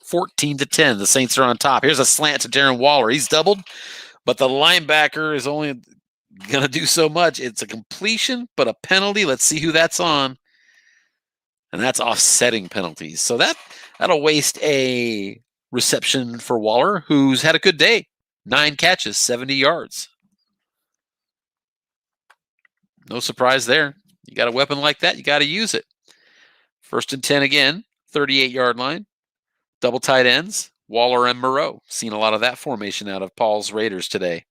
14-10. The Saints are on top. Here's a slant to Darren Waller. He's doubled, but the linebacker is only going to do so much. It's a completion, but a penalty. Let's see who that's on. And that's offsetting penalties. So that'll waste a reception for Waller, who's had a good day. 9 catches, 70 yards. No surprise there. You got a weapon like that, you got to use it. 1st and 10 again, 38-yard line. Double tight ends, Waller and Moreau. Seen a lot of that formation out of Paul's Raiders today.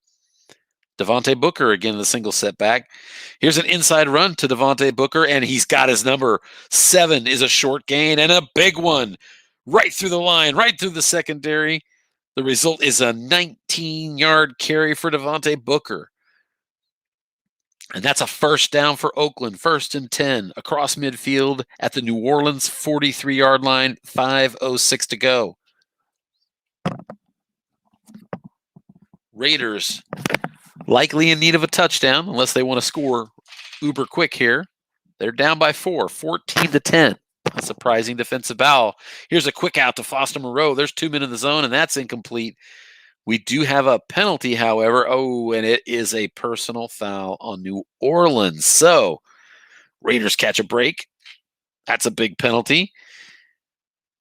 Devontae Booker again, the single setback. Here's an inside run to Devontae Booker, and he's got his number. 7 is a short gain and a big one. Right through the line, right through the secondary. The result is a 19-yard carry for Devontae Booker. And that's a first down for Oakland, 1st and 10 across midfield at the New Orleans 43-yard line, 5:06 to go. Raiders likely in need of a touchdown unless they want to score uber quick here. They're down by 4, 14 to 10. A surprising defensive foul. Here's a quick out to Foster Moreau. There's 2 men in the zone, and that's incomplete. We do have a penalty, however. Oh, and it is a personal foul on New Orleans. So Raiders catch a break. That's a big penalty.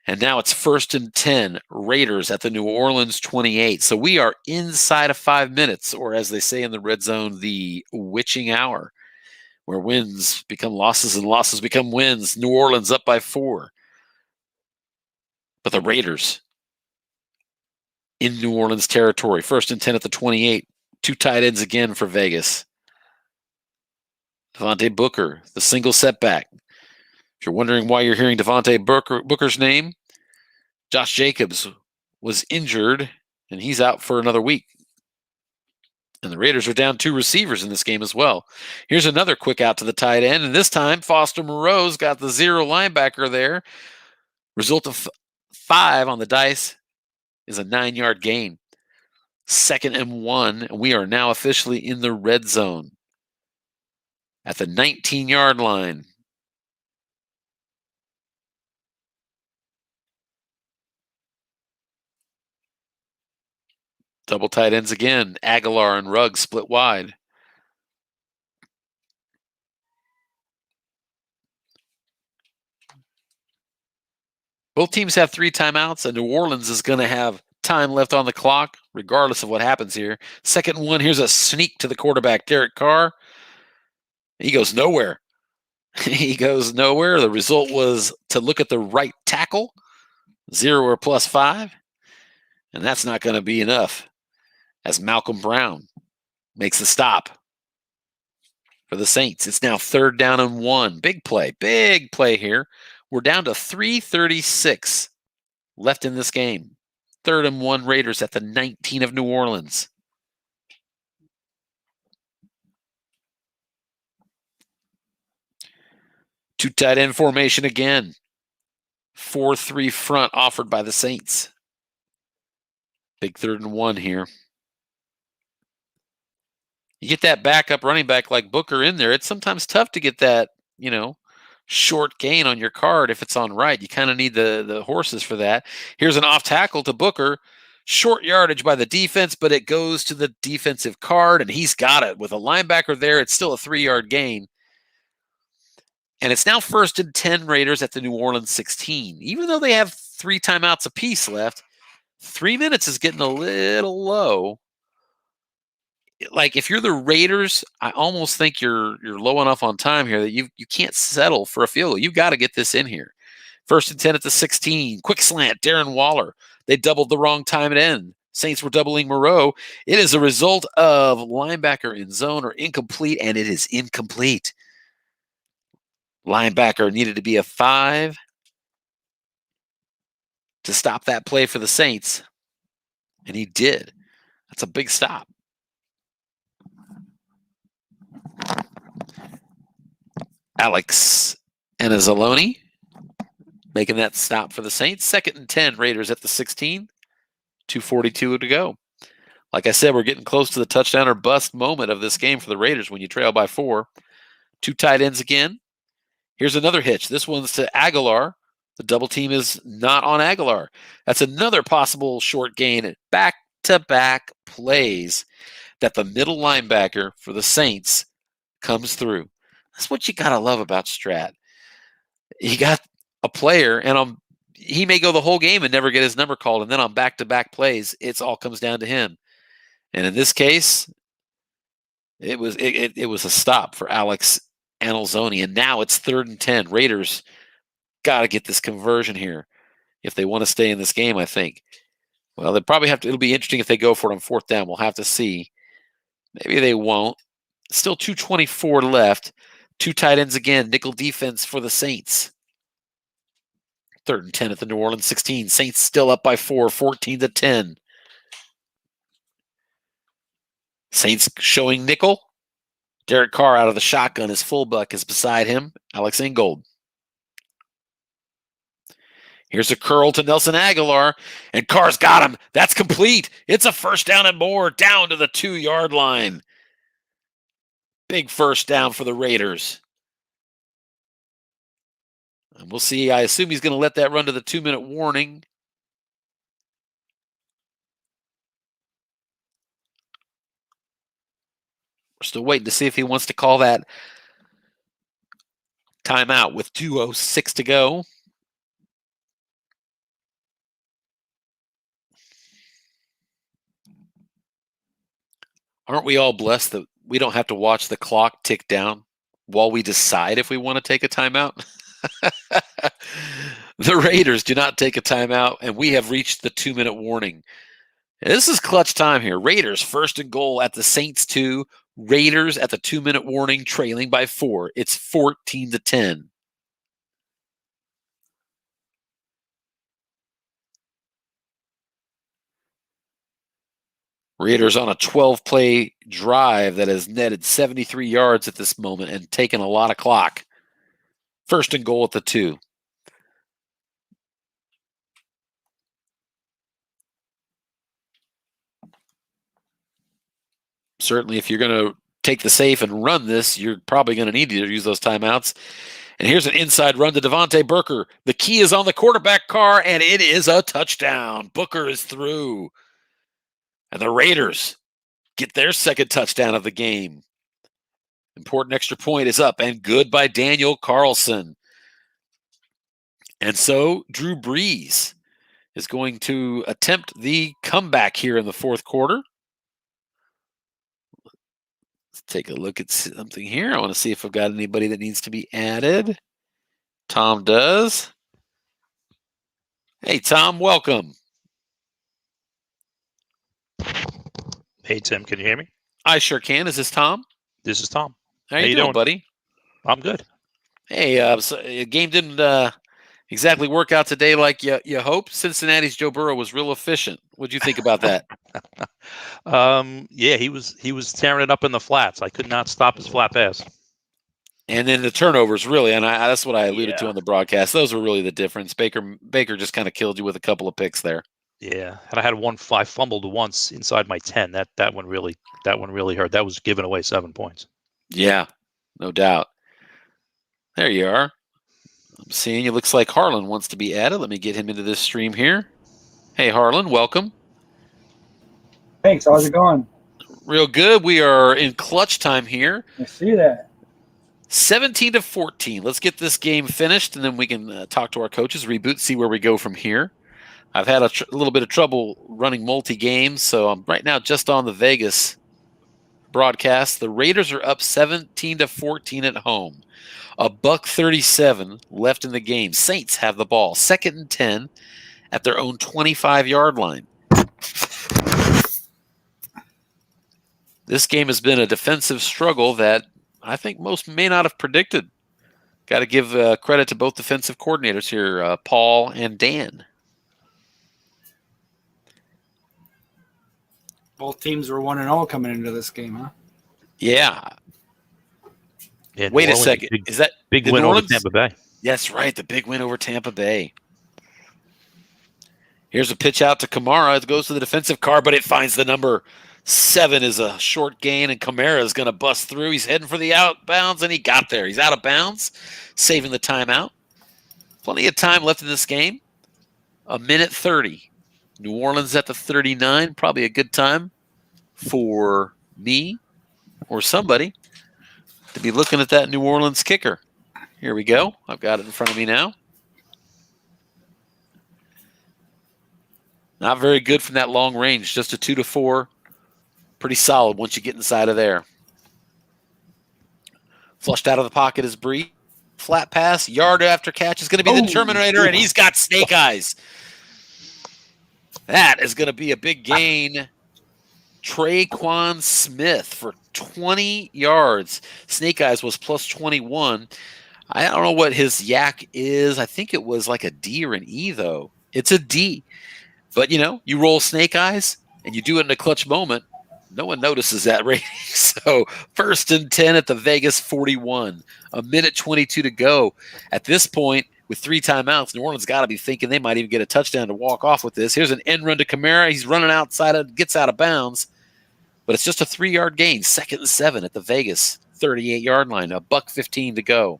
And now it's 1st and 10, Raiders at the New Orleans 28. So we are inside of 5 minutes, or as they say in the red zone, the witching hour, where wins become losses and losses become wins. New Orleans up by 4. But the Raiders in New Orleans territory, 1st and 10 at the 28. 2 tight ends again for Vegas. Devontae Booker, the single setback. If you're wondering why you're hearing Devontae Booker's name, Josh Jacobs was injured, and he's out for another week. And the Raiders are down 2 receivers in this game as well. Here's another quick out to the tight end, and this time Foster Moreau's got the 0 linebacker there. Result of 5 on the dice is a 9-yard gain. 2nd and 1, and we are now officially in the red zone at the 19-yard line. Double tight ends again. Aguilar and Ruggs split wide. Both teams have 3 timeouts, and New Orleans is going to have time left on the clock, regardless of what happens here. 2nd and 1, here's a sneak to the quarterback, Derek Carr. He goes nowhere. He goes nowhere. The result was to look at the right tackle, 0 or +5, and that's not going to be enough, as Malcolm Brown makes the stop for the Saints. It's now 3rd down and 1. Big play here. We're down to 3:36 left in this game. 3rd and 1, Raiders at the 19 of New Orleans. Two tight end formation again. 4-3 front offered by the Saints. Big 3rd and 1 here. You get that backup running back like Booker in there, it's sometimes tough to get that, short gain on your card if it's on right. You kind of need the horses for that. Here's an off tackle to Booker. Short yardage by the defense, but it goes to the defensive card, and he's got it. With a linebacker there, it's still a 3-yard gain. And it's now 1st and 10 Raiders at the New Orleans 16. Even though they have 3 timeouts apiece left, 3 minutes is getting a little low. Like, if you're the Raiders, I almost think you're low enough on time here that you can't settle for a field goal. You've got to get this in here. 1st and 10 at the 16. Quick slant, Darren Waller. They doubled the wrong time at end. Saints were doubling Moreau. It is a result of linebacker in zone or incomplete, and it is incomplete. Linebacker needed to be a 5 to stop that play for the Saints, and he did. That's a big stop. Alex Anzalone making that stop for the Saints. 2nd and 10, Raiders at the 16. 2:42 to go. Like I said, we're getting close to the touchdown or bust moment of this game for the Raiders when you trail by 4. 2 tight ends again. Here's another hitch. This one's to Aguilar. The double team is not on Aguilar. That's another possible short gain. Back-to-back plays that the middle linebacker for the Saints comes through. That's what you got to love about Strat. He got a player, and he may go the whole game and never get his number called, and then on back-to-back plays, it all comes down to him. And in this case, it was a stop for Alex Anzalone, and now it's 3rd and 10. Raiders got to get this conversion here if they want to stay in this game, I think. Well, they probably have to. It'll be interesting if they go for it on 4th down. We'll have to see. Maybe they won't. Still 2:24 left. 2 tight ends again. Nickel defense for the Saints. 3rd and 10 at the New Orleans 16. Saints still up by 4, 14 to 10. Saints showing nickel. Derek Carr out of the shotgun. His fullback is beside him, Alex Ingold. Here's a curl to Nelson Aguilar, and Carr's got him. That's complete. It's a first down and more, down to the 2-yard line. Big first down for the Raiders. And we'll see. I assume he's going to let that run to the 2-minute warning. We're still waiting to see if he wants to call that timeout with 2:06 to go. Aren't we all blessed that we don't have to watch the clock tick down while we decide if we want to take a timeout? The Raiders do not take a timeout, and we have reached the 2-minute warning. This is clutch time here. Raiders first and goal at the Saints 2. Raiders at the 2-minute warning, trailing by 4. It's 14-10. Raiders on a 12-play drive that has netted 73 yards at this moment and taken a lot of clock. First and goal at the 2. Certainly, if you're going to take the safe and run this, you're probably going to need to use those timeouts. And here's an inside run to Devontae Booker. The key is on the quarterback car, and it is a touchdown. Booker is through. And the Raiders get their second touchdown of the game. Important extra point is up, and good by Daniel Carlson. And so Drew Brees is going to attempt the comeback here in the fourth quarter. Let's take a look at something here. I want to see if I've got anybody that needs to be added. Tom does. Hey, Tom, welcome. Hey, Tim, can you hear me? I sure can. Is this Tom? This is Tom. How you doing, buddy? I'm good. Hey, so the game didn't exactly work out today like you hoped. Cincinnati's Joe Burrow was real efficient. What'd you think about that? Yeah, he was tearing it up in the flats. I could not stop his flat pass. And then the turnovers, really, and that's what I alluded to on the broadcast. Those were really the difference. Baker just kind of killed you with a couple of picks there. Yeah, and I had I fumbled once inside my 10. That one really hurt. That was giving away 7 points. Yeah, no doubt. There you are. I'm seeing it looks like Harlan wants to be added. Let me get him into this stream here. Hey, Harlan, welcome. Thanks. How's it going? Real good. We are in clutch time here. I see that. 17-14. Let's get this game finished, and then we can talk to our coaches, reboot, see where we go from here. I've had a little bit of trouble running multi-games, so I'm right now just on the Vegas broadcast. The Raiders are up 17-14 at home. $1:37 left in the game. Saints have the ball. 2nd and 10 at their own 25-yard line. This game has been a defensive struggle that I think most may not have predicted. Got to give credit to both defensive coordinators here, Paul and Dan. Both teams were 1-0 coming into this game, huh? Yeah. Yeah, Wait a second. Is that big win over Tampa Bay? That's right. The big win over Tampa Bay. Here's a pitch out to Kamara. It goes to the defensive car, but it finds the number 7 is a short gain, and Kamara is going to bust through. He's heading for the outbounds, and he got there. He's out of bounds, saving the timeout. Plenty of time left in this game. 1:30. New Orleans at the 39. Probably a good time for me or somebody to be looking at that New Orleans kicker. Here we go. I've got it in front of me now. Not very good from that long range. Just a 2-4. Pretty solid once you get inside of there. Flushed out of the pocket is Bree. Flat pass. Yard after catch is going to be the Terminator, and he's got snake eyes. That is going to be a big gain. Traquan Smith for 20 yards. Snake Eyes was plus 21. I don't know what his yak is. I think it was like a D or an E, though. It's a D. But, you roll Snake Eyes, and you do it in a clutch moment. No one notices that rating. So 1st and 10 at the Vegas 41. A minute 22 to go. At this point, with 3 timeouts, New Orleans got to be thinking they might even get a touchdown to walk off with this. Here's an end run to Kamara. He's running outside, gets out of bounds. But it's just a 3-yard gain. 2nd and 7 at the Vegas 38-yard line. A $1:15 to go.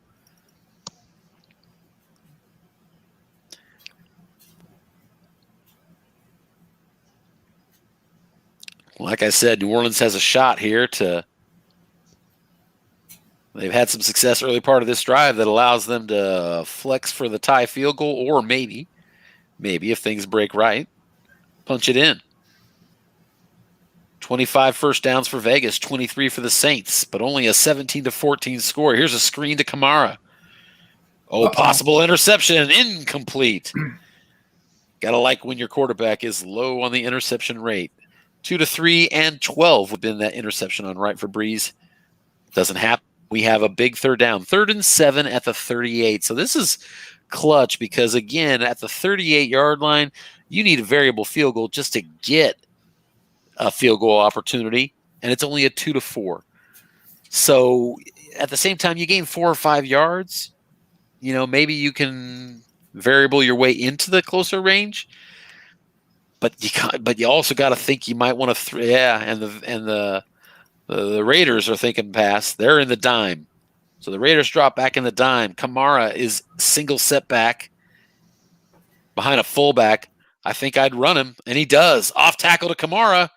Like I said, New Orleans has a shot here to. They've had some success early part of this drive that allows them to flex for the tie field goal, or maybe if things break right, punch it in. 25 first downs for Vegas, 23 for the Saints, but only a 17-14 score. Here's a screen to Kamara. Possible interception, incomplete. Gotta like when your quarterback is low on the interception rate. 2 to 3 and 12 would have been that interception on right for Breeze. Doesn't happen. We have a big 3rd down. 3rd and 7 at the 38. So this is clutch because, again, at the 38-yard line, you need a variable field goal just to get a field goal opportunity, and it's only a 2 to 4. So at the same time, you gain 4 or 5 yards. Maybe you can variable your way into the closer range. But you also got to think you might want to and the Raiders are thinking pass. They're in the dime. So the Raiders drop back in the dime. Kamara is single setback behind a fullback. I think I'd run him, and he does. Off tackle to Kamara.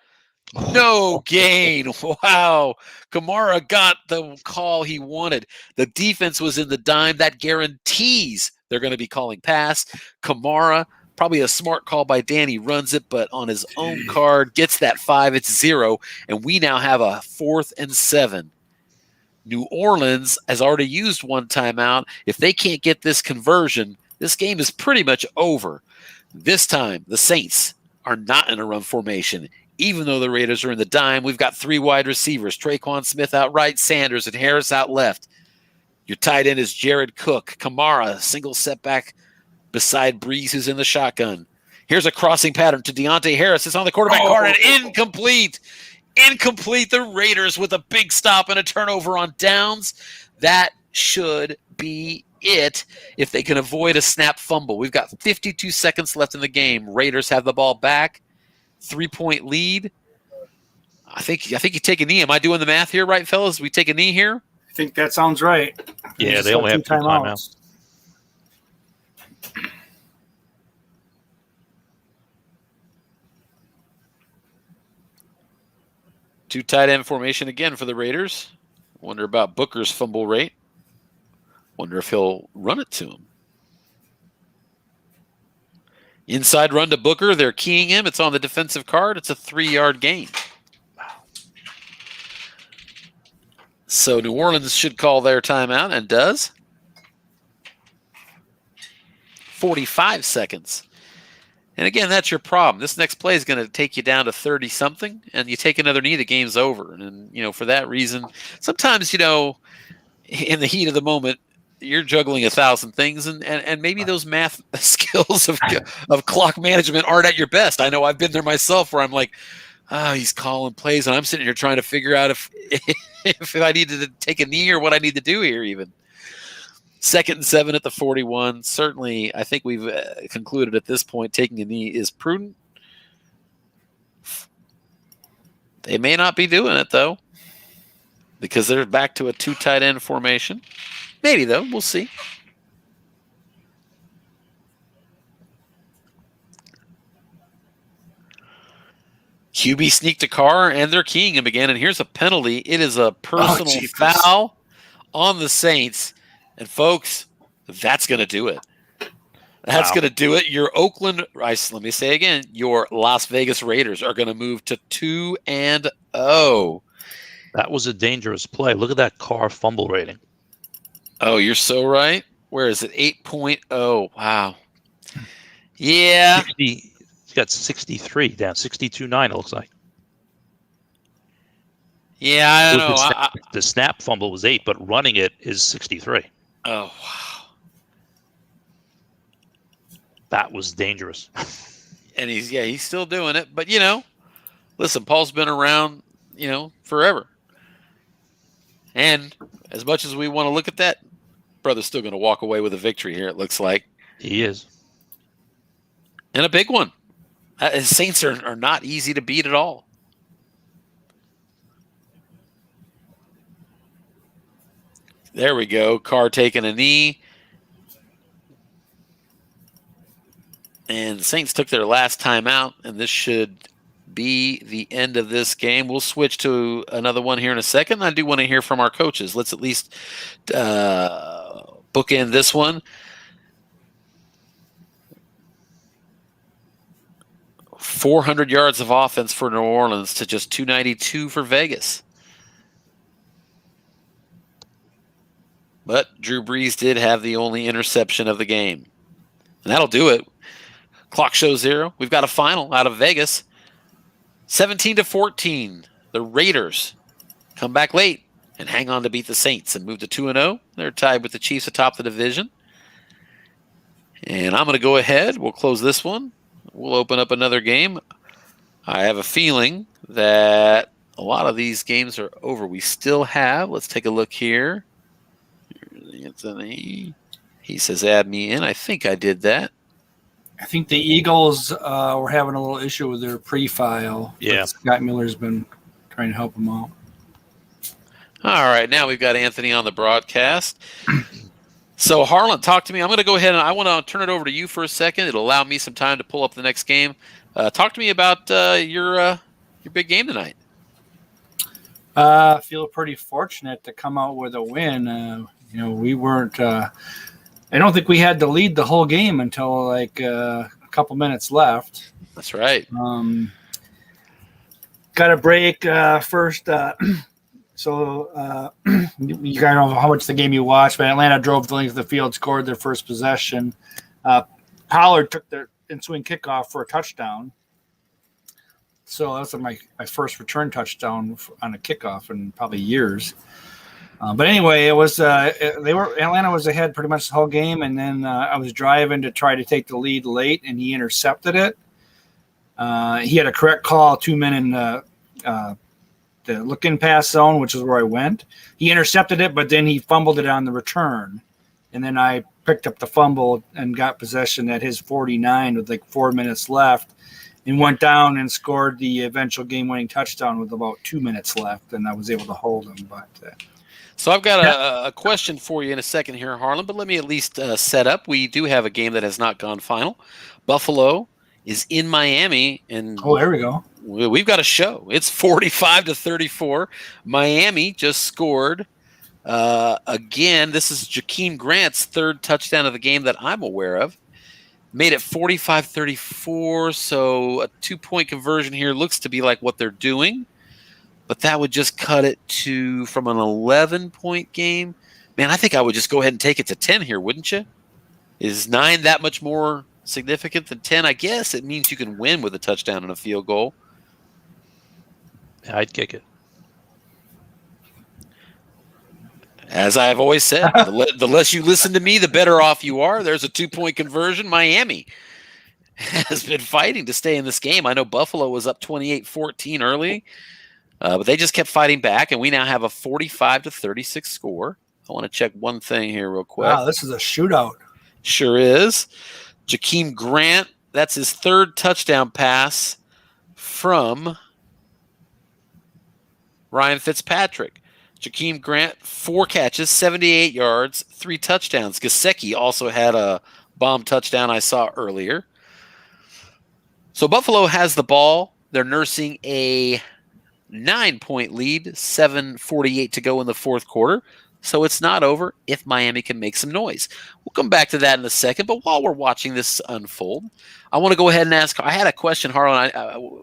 No gain. Wow. Kamara got the call he wanted. The defense was in the dime. That guarantees they're going to be calling pass. Kamara, probably a smart call by Danny, runs it, but on his own card, gets that 5. It's 0, and we now have a 4th and 7. New Orleans has already used 1 timeout. If they can't get this conversion, this game is pretty much over. This time, the Saints are not in a run formation. Even though the Raiders are in the dime, we've got 3 wide receivers. Traquan Smith out right, Sanders and Harris out left. Your tight end is Jared Cook. Kamara, single setback beside Breeze, who's in the shotgun. Here's a crossing pattern to Deontay Harris. It's on the quarterback card and incomplete. Incomplete. The Raiders with a big stop and a turnover on downs. That should be it if they can avoid a snap fumble. We've got 52 seconds left in the game. Raiders have the ball back. 3-point lead. I think you take a knee. Am I doing the math here right, fellas? We take a knee here? I think that sounds right. Yeah, they only have 2 timeouts. Two tight end formation again for the Raiders. Wonder about Booker's fumble rate. Wonder if he'll run it to him. Inside run to Booker. They're keying him. It's on the defensive card. It's a 3-yard gain. So New Orleans should call their timeout and does. 45 seconds. And again, that's your problem. This next play is going to take you down to 30-something, and you take another knee, the game's over. And for that reason, sometimes, in the heat of the moment, you're juggling 1,000 things, and maybe those math skills of clock management aren't at your best. I know I've been there myself where I'm like, he's calling plays, and I'm sitting here trying to figure out if I need to take a knee or what I need to do here even. 2nd and 7 at the 41. Certainly, I think we've concluded at this point taking a knee is prudent. They may not be doing it, though, because they're back to a 2 tight end formation. Maybe, though. We'll see. QB sneaked a car, and they're keying him again. And here's a penalty. It is a personal foul on the Saints. And, folks, that's going to do it. That's going to do it. Your let me say again, your Las Vegas Raiders are going to move to 2-0. That was a dangerous play. Look at that Carr fumble rating. Oh, you're so right. Where is it? 8.0. Wow. Yeah. He's got 63 down, 62.9 it looks like. Yeah, I don't know. The snap fumble was 8, but running it is 63. Oh, wow. That was dangerous. And he's still doing it. But, listen, Paul's been around. forever. And as much as we want to look at that, brother's still going to walk away with a victory here, it looks like. He is. And a big one. Saints are not easy to beat at all. There we go. Carr taking a knee. And the Saints took their last timeout, and this should be the end of this game. We'll switch to another one here in a second. I do want to hear from our coaches. Let's at least bookend this one. 400 yards of offense for New Orleans to just 292 for Vegas. But Drew Brees did have the only interception of the game. And that'll do it. Clock shows 0. We've got a final out of Vegas. 17-14. The Raiders come back late and hang on to beat the Saints and move to 2-0. They're tied with the Chiefs atop the division. And I'm going to go ahead. We'll close this one. We'll open up another game. I have a feeling that a lot of these games are over. We still have, let's take a look here. Anthony, he says add me in. I think I did that. I think the Eagles were having a little issue with their pre-file. Yeah. Scott Miller's been trying to help them out. All right, now we've got Anthony on the broadcast. So, Harlan, talk to me. I'm going to go ahead and I want to turn it over to you for a second. It'll allow me some time to pull up the next game. Talk to me about your big game tonight. I feel pretty fortunate to come out with a win. We weren't. I don't think we had to lead the whole game until like a couple minutes left. That's right. Got a break first. So you guys know how much the game you watched, but Atlanta drove the length of the field, scored their first possession. Pollard took their in-swing kickoff for a touchdown. So that's my first return touchdown on a kickoff in probably years. But anyway, it was Atlanta was ahead pretty much the whole game, and then I was driving to try to take the lead late, and he intercepted it. He had a correct call, 2 men in the look-in pass zone, which is where I went. He intercepted it, but then he fumbled it on the return, and then I picked up the fumble and got possession at his 49 with like 4 minutes left, and went down and scored the eventual game-winning touchdown with about 2 minutes left, and I was able to hold him, but. So I've got a question for you in a second here, Harlan, but let me at least set up. We do have a game that has not gone final. Buffalo is in Miami, and there we go. We've got a show. It's 45-34. Miami just scored again. This is Jakeem Grant's third touchdown of the game that I'm aware of. Made it 45-34, so a 2-point conversion here looks to be like what they're doing. But that would just cut it to from an 11-point game. Man, I think I would just go ahead and take it to 10 here, wouldn't you? Is 9 that much more significant than 10? I guess it means you can win with a touchdown and a field goal. I'd kick it. As I've always said, the less you listen to me, the better off you are. There's a 2-point conversion. Miami has been fighting to stay in this game. I know Buffalo was up 28-14 early. But they just kept fighting back, and we now have a 45-36 score. I want to check one thing here real quick. Wow, this is a shootout. Sure is. Jakeem Grant, that's his third touchdown pass from Ryan Fitzpatrick. Jakeem Grant, 4 catches, 78 yards, 3 touchdowns. Gesicki also had a bomb touchdown I saw earlier. So Buffalo has the ball. They're nursing a 9-point lead, 7:48 to go in the fourth quarter. So it's not over if Miami can make some noise. We'll come back to that in a second. But while we're watching this unfold, I want to go ahead and ask. I had a question, Harlan.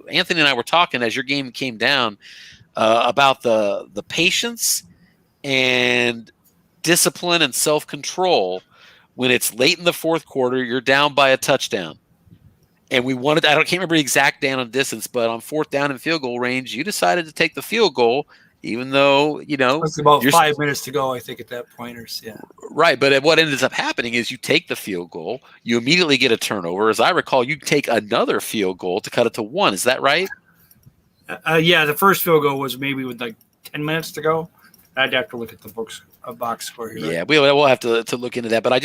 Anthony and I were talking as your game came down about the patience and discipline and self-control when it's late in the fourth quarter. You're down by a touchdown. And we wanted, I can't remember the exact down and distance, but on 4th down and field goal range, you decided to take the field goal, even though, it's about 5 minutes to go, I think, at that point. Yeah. Right. But what ends up happening is you take the field goal, you immediately get a turnover. As I recall, you take another field goal to cut it to 1. Is that right? Yeah, the first field goal was maybe with like 10 minutes to go. I'd have to look at the box score here. Yeah, we'll have to look into that. But I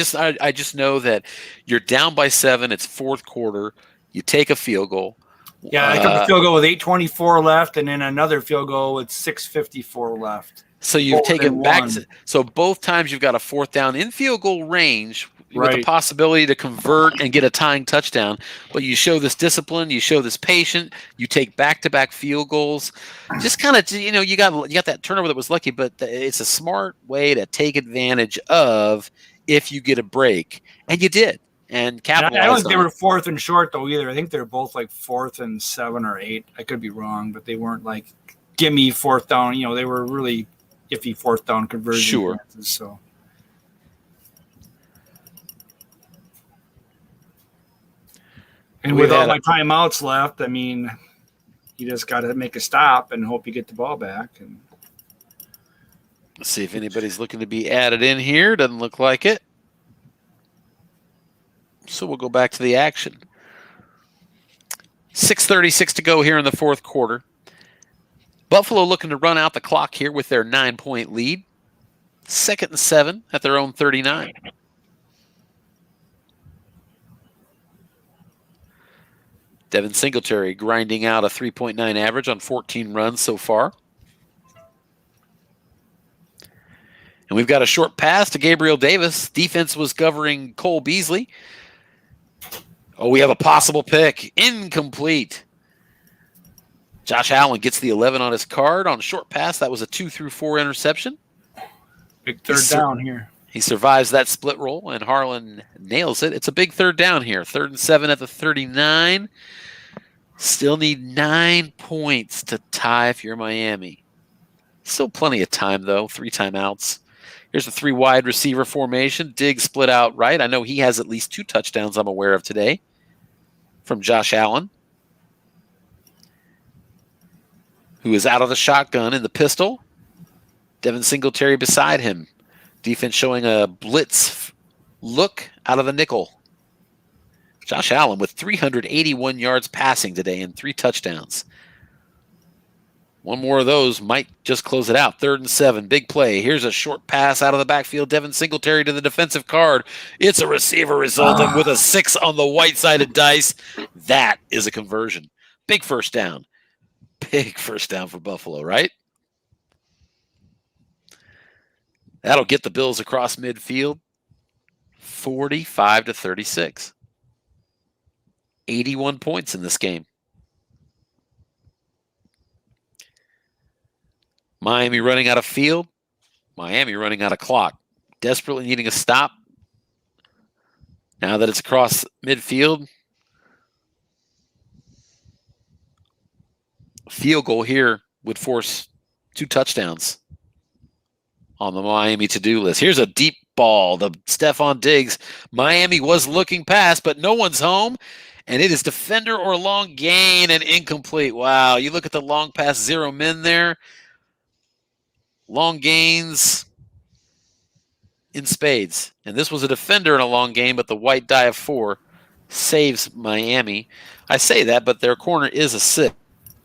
just know that you're down by 7. It's fourth quarter. You take a field goal. Yeah, I took a field goal with 8:24 left, and then another field goal with 6:54 left. So you've taken back. One. So both times you've got a fourth down in field goal range with the Right. possibility to convert and get a tying touchdown. But you show this discipline, you show this patience, you take back-to-back field goals. Just kind of, you got that turnover that was lucky, but it's a smart way to take advantage of if you get a break, and you did, and capitalized. I don't think they on were it. fourth and short though either. I think they're both like 4th and 7 or 8. I could be wrong, but they weren't like gimme fourth down. They were really iffy fourth down conversion Sure. chances. So. And with all my timeouts left, I mean, you just got to make a stop and hope you get the ball back. And let's see if anybody's looking to be added in here. Doesn't look like it. So we'll go back to the action. 6:36 to go here in the fourth quarter. Buffalo looking to run out the clock here with their 9-point lead. 2nd and 7 at their own 39. Devin Singletary grinding out a 3.9 average on 14 runs so far. And we've got a short pass to Gabriel Davis. Defense was covering Cole Beasley. Oh, we have a possible pick. Incomplete. Josh Allen gets the 11 on his card on a short pass. That was a 2-4 interception. Big third down here. He survives that split roll, and Harlan nails it. It's a big third down here. 3rd and 7 at the 39. Still need 9 points to tie if you're Miami. Still plenty of time, though. 3 timeouts. Here's the 3 wide receiver formation. Diggs split out right. I know he has at least 2 touchdowns I'm aware of today from Josh Allen, who is out of the shotgun in the pistol. Devin Singletary beside him. Defense showing a blitz look out of the nickel. Josh Allen with 381 yards passing today and 3 touchdowns. One more of those might just close it out. 3rd and 7, big play. Here's a short pass out of the backfield. Devin Singletary to the defensive card. It's a receiver resulting with a 6 on the white-sided dice. That is a conversion. Big first down. Big first down for Buffalo, right? That'll get the Bills across midfield. 45-36. 81 points in this game. Miami running out of field. Miami running out of clock. Desperately needing a stop. Now that it's across midfield. Field goal here would force 2 touchdowns on the Miami to-do list. Here's a deep ball. The Stephon Diggs. Miami was looking past, but no one's home. And it is defender or long gain and incomplete. Wow, you look at the long pass, 0 men there. Long gains in spades. And this was a defender in a long game, but the white die of 4 saves Miami. I say that, but their corner is a 6.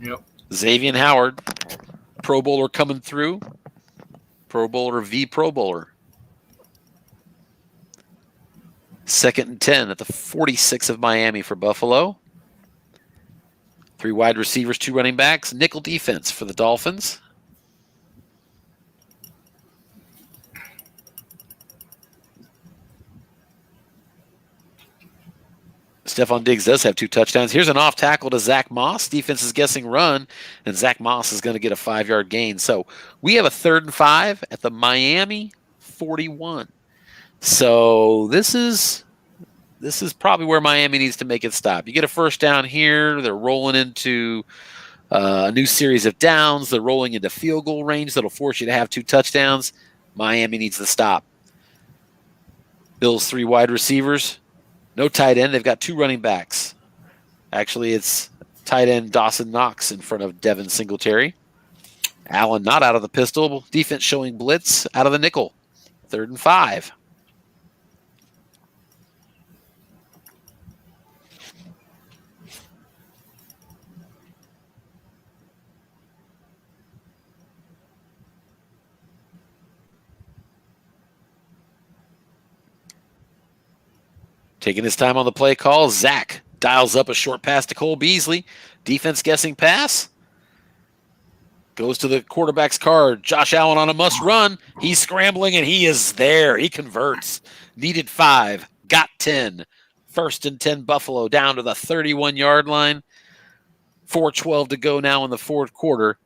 Yep. Xavier Howard, Pro Bowler coming through. Pro Bowler v. Pro Bowler. 2nd and 10 at the 46 of Miami for Buffalo. 3 wide receivers, 2 running backs. Nickel defense for the Dolphins. Stephon Diggs does have 2 touchdowns. Here's an off tackle to Zach Moss. Defense is guessing run, and Zach Moss is going to get a 5-yard gain. So we have a 3rd and 5 at the Miami 41. So this is probably where Miami needs to make it stop. You get a first down here. They're rolling into a new series of downs. They're rolling into field goal range that'll force you to have 2 touchdowns. Miami needs to stop. Bills 3 wide receivers. No tight end. They've got 2 running backs. Actually, it's tight end Dawson Knox in front of Devin Singletary. Allen not out of the pistol. Defense showing blitz out of the nickel. 3rd and 5. Taking his time on the play call, Zach dials up a short pass to Cole Beasley. Defense guessing pass. Goes to the quarterback's card. Josh Allen on a must run. He's scrambling, and he is there. He converts. Needed 5. Got 10. 1st and 10 Buffalo down to the 31-yard line. 4:12 to go now in the fourth quarter.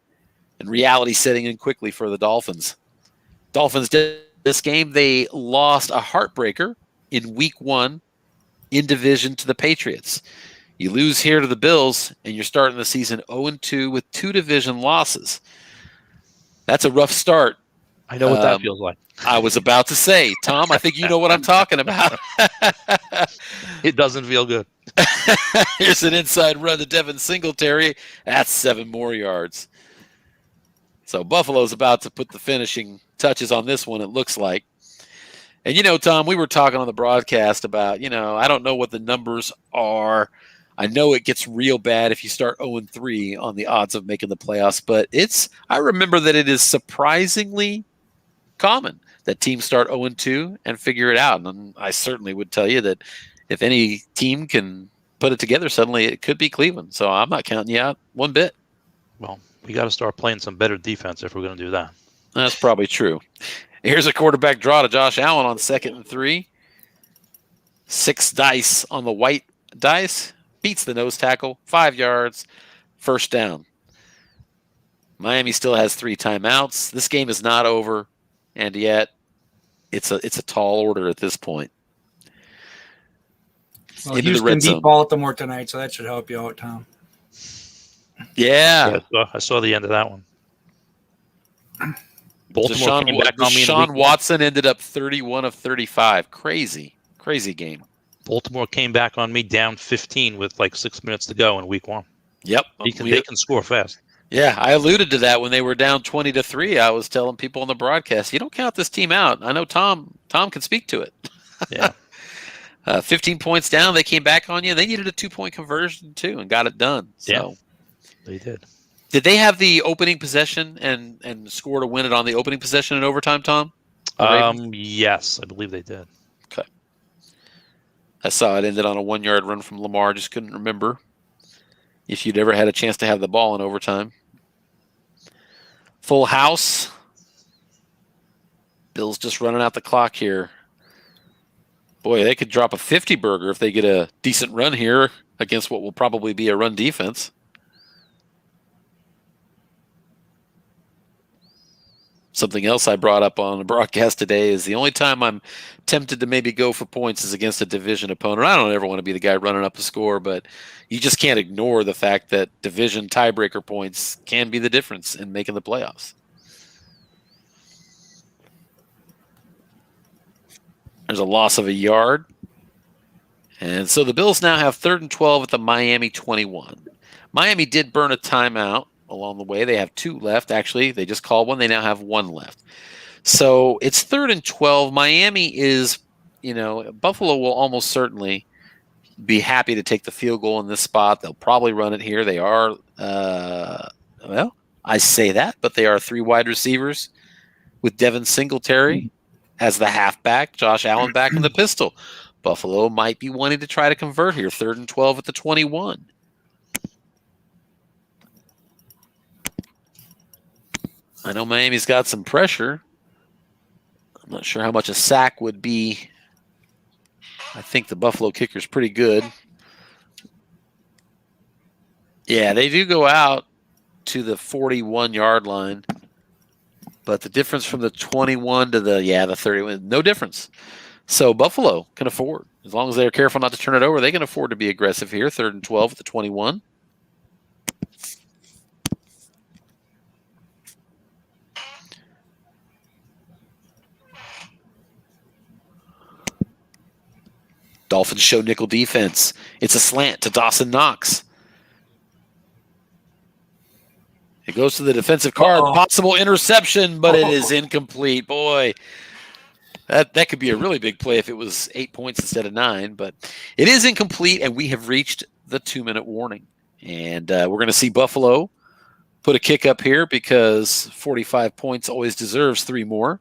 And reality setting in quickly for the Dolphins. Dolphins did this game. They lost a heartbreaker in week 1 in division to the Patriots. You lose here to the Bills, and you're starting the season 0-2 with 2 division losses. That's a rough start. I know what that feels like. I was about to say, Tom, I think you know what I'm talking about. It doesn't feel good. Here's an inside run to Devin Singletary. That's 7 more yards. So Buffalo's about to put the finishing touches on this one, it looks like. And, Tom, we were talking on the broadcast about, I don't know what the numbers are. I know it gets real bad if you start 0-3 on the odds of making the playoffs, but I remember that it is surprisingly common that teams start 0-2 and figure it out. And I certainly would tell you that if any team can put it together, suddenly it could be Cleveland. So I'm not counting you out one bit. Well, we got to start playing some better defense if we're going to do that. That's probably true. Here's a quarterback draw to Josh Allen on 2nd and 3. 6 dice on the white dice. Beats the nose tackle. 5 yards. 1st down. Miami still has 3 timeouts. This game is not over, and yet it's a tall order at this point. Well, Houston beat Baltimore tonight, so that should help you out, Tom. Yeah. I saw the end of that one. Baltimore came back on me. Deshaun Watson ended up 31 of 35. Crazy game. Baltimore came back on me down 15 with like 6 minutes to go in week 1. Yep. They can score fast. Yeah, I alluded to that when they were down 20-3. I was telling people on the broadcast, you don't count this team out. I know Tom can speak to it. Yeah. 15 points down, they came back on you. They needed a 2-point conversion too and got it done. So. Yeah, they did. Did they have the opening possession and score to win it on the opening possession in overtime, Tom? Yes, I believe they did. Okay. I saw it ended on a 1-yard run from Lamar. Just couldn't remember if you'd ever had a chance to have the ball in overtime. Full house. Bills just running out the clock here. Boy, they could drop a 50 burger if they get a decent run here against what will probably be a run defense. Something else I brought up on the broadcast today is the only time I'm tempted to maybe go for points is against a division opponent. I don't ever want to be the guy running up the score, but you just can't ignore the fact that division tiebreaker points can be the difference in making the playoffs. There's a loss of a yard. And so the Bills now have 3rd and 12 at the Miami 21. Miami did burn a timeout along the way. They have 2 left. Actually, they just called one. They now have 1 left. So it's 3rd and 12. Miami is, Buffalo will almost certainly be happy to take the field goal in this spot. They'll probably run it here. They are, I say that, but they are 3 wide receivers with Devin Singletary as the halfback, Josh Allen back in the pistol. Buffalo might be wanting to try to convert here. 3rd and 12 at the 21. I know Miami's got some pressure. I'm not sure how much a sack would be. I think the Buffalo kicker's pretty good. Yeah, they do go out to the 41-yard line. But the difference from the 21 to the 31, no difference. So Buffalo can afford, as long as they're careful not to turn it over, they can afford to be aggressive here. 3rd and 12 at the 21. Dolphins show nickel defense. It's a slant to Dawson Knox. It goes to the defensive card. Possible interception, but it is incomplete. Boy, that could be a really big play if it was 8 points instead of 9. But it is incomplete, and we have reached the 2-minute warning. And we're going to see Buffalo put a kick up here because 45 points always deserves 3 more.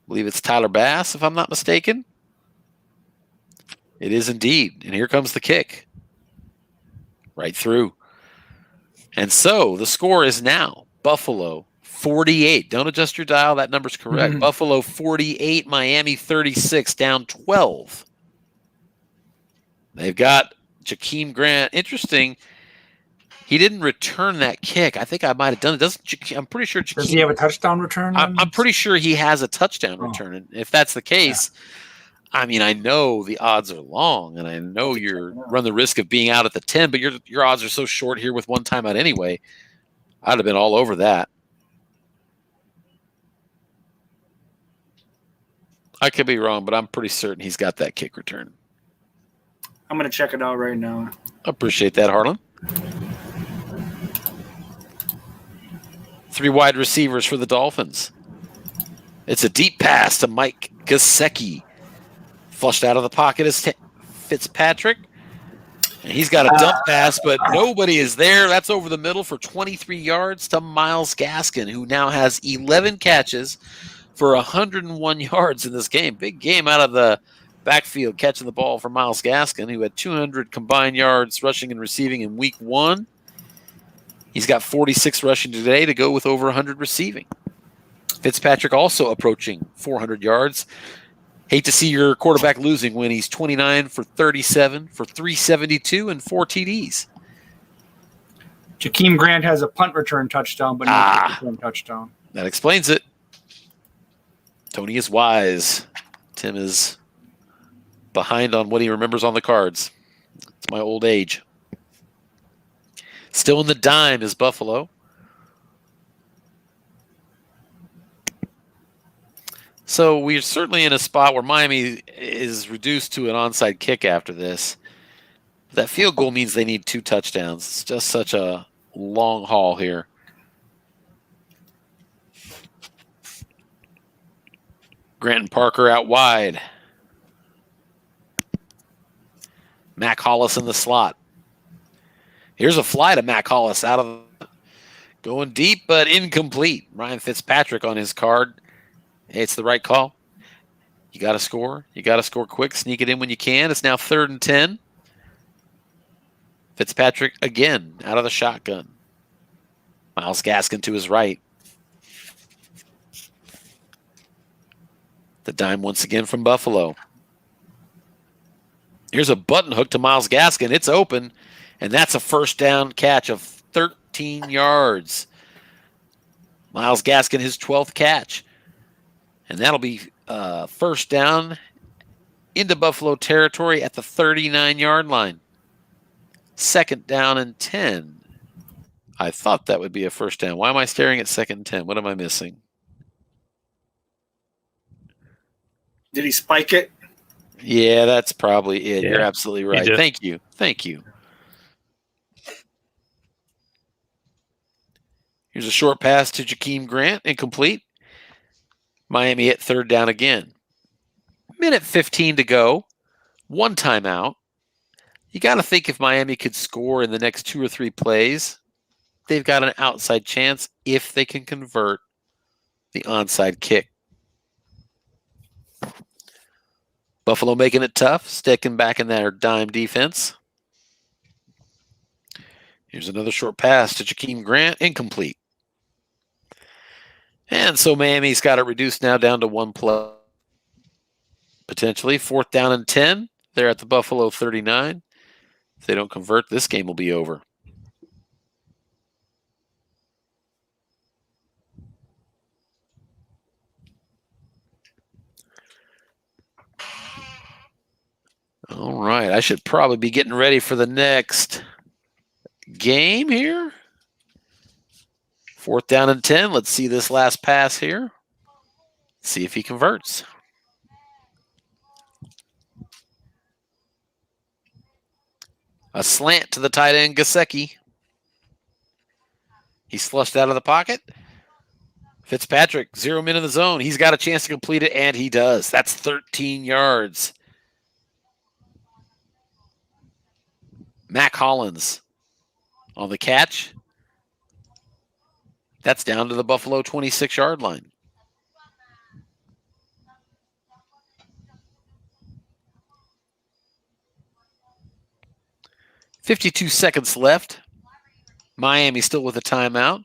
I believe it's Tyler Bass, if I'm not mistaken. It is indeed. And here comes the kick. Right through. And so the score is now Buffalo 48. Don't adjust your dial. That number's correct. Mhm. Buffalo 48, Miami 36, down 12. They've got Jakeem Grant. Interesting. He didn't return that kick. I think I might have done it. I'm pretty sure Jakeem. Does he have a touchdown return? I'm pretty sure he has a touchdown return. And if that's the case, I mean, I know the odds are long, and I know you run the risk of being out at the 10, but your odds are so short here with one timeout anyway. I'd have been all over that. I could be wrong, but I'm pretty certain he's got that kick return. I'm going to check it out right now. I appreciate that, Harlan. 3 wide receivers for the Dolphins. It's a deep pass to Mike Gesicki. Flushed out of the pocket is Fitzpatrick. And he's got a dump pass, but nobody is there. That's over the middle for 23 yards to Myles Gaskin, who now has 11 catches for 101 yards in this game. Big game out of the backfield catching the ball for Myles Gaskin, who had 200 combined yards rushing and receiving in week 1. He's got 46 rushing today to go with over 100 receiving. Fitzpatrick also approaching 400 yards. Hate to see your quarterback losing when he's 29 for 37 for 372 and 4 TDs. Jakeem Grant has a punt return touchdown, but no kick return touchdown. That explains it. Tony is wise. Tim is behind on what he remembers on the cards. It's my old age. Still in the dime is Buffalo. So we're certainly in a spot where Miami is reduced to an onside kick after this. That field goal means they need 2 touchdowns. It's just such a long haul here. Grant and Parker out wide. Mac Hollis in the slot. Here's a fly to Mac Hollis out of going deep, but incomplete. Ryan Fitzpatrick on his card. Hey, it's the right call. You got to score. You got to score quick. Sneak it in when you can. It's now 3rd and 10. Fitzpatrick again out of the shotgun. Myles Gaskin to his right. The dime once again from Buffalo. Here's a button hook to Myles Gaskin. It's open, and that's a first down catch of 13 yards. Myles Gaskin, his 12th catch. And that'll be first down into Buffalo territory at the 39-yard line. 2nd down and 10. I thought that would be a first down. Why am I staring at 2nd and 10? What am I missing? Did he spike it? Yeah, that's probably it. Yeah, You're absolutely right. did. Thank you. Thank you. Here's a short pass to Jakeem Grant, incomplete. Miami at 3rd down again. Minute 15 to go. 1 timeout. You got to think if Miami could score in the next 2 or 3 plays, they've got an outside chance if they can convert the onside kick. Buffalo making it tough, sticking back in their dime defense. Here's another short pass to Jakeem Grant, incomplete. And so Miami's got it reduced now down to 1 play. Potentially 4th down and 10. They're at the Buffalo 39. If they don't convert, this game will be over. All right, I should probably be getting ready for the next game here. 4th down and 10. Let's see this last pass here. See if he converts. A slant to the tight end, Gesicki. He's flushed out of the pocket. Fitzpatrick, 0 men in the zone. He's got a chance to complete it, and he does. That's 13 yards. Mac Hollins on the catch. That's down to the Buffalo 26-yard line. 52 seconds left. Miami still with a timeout.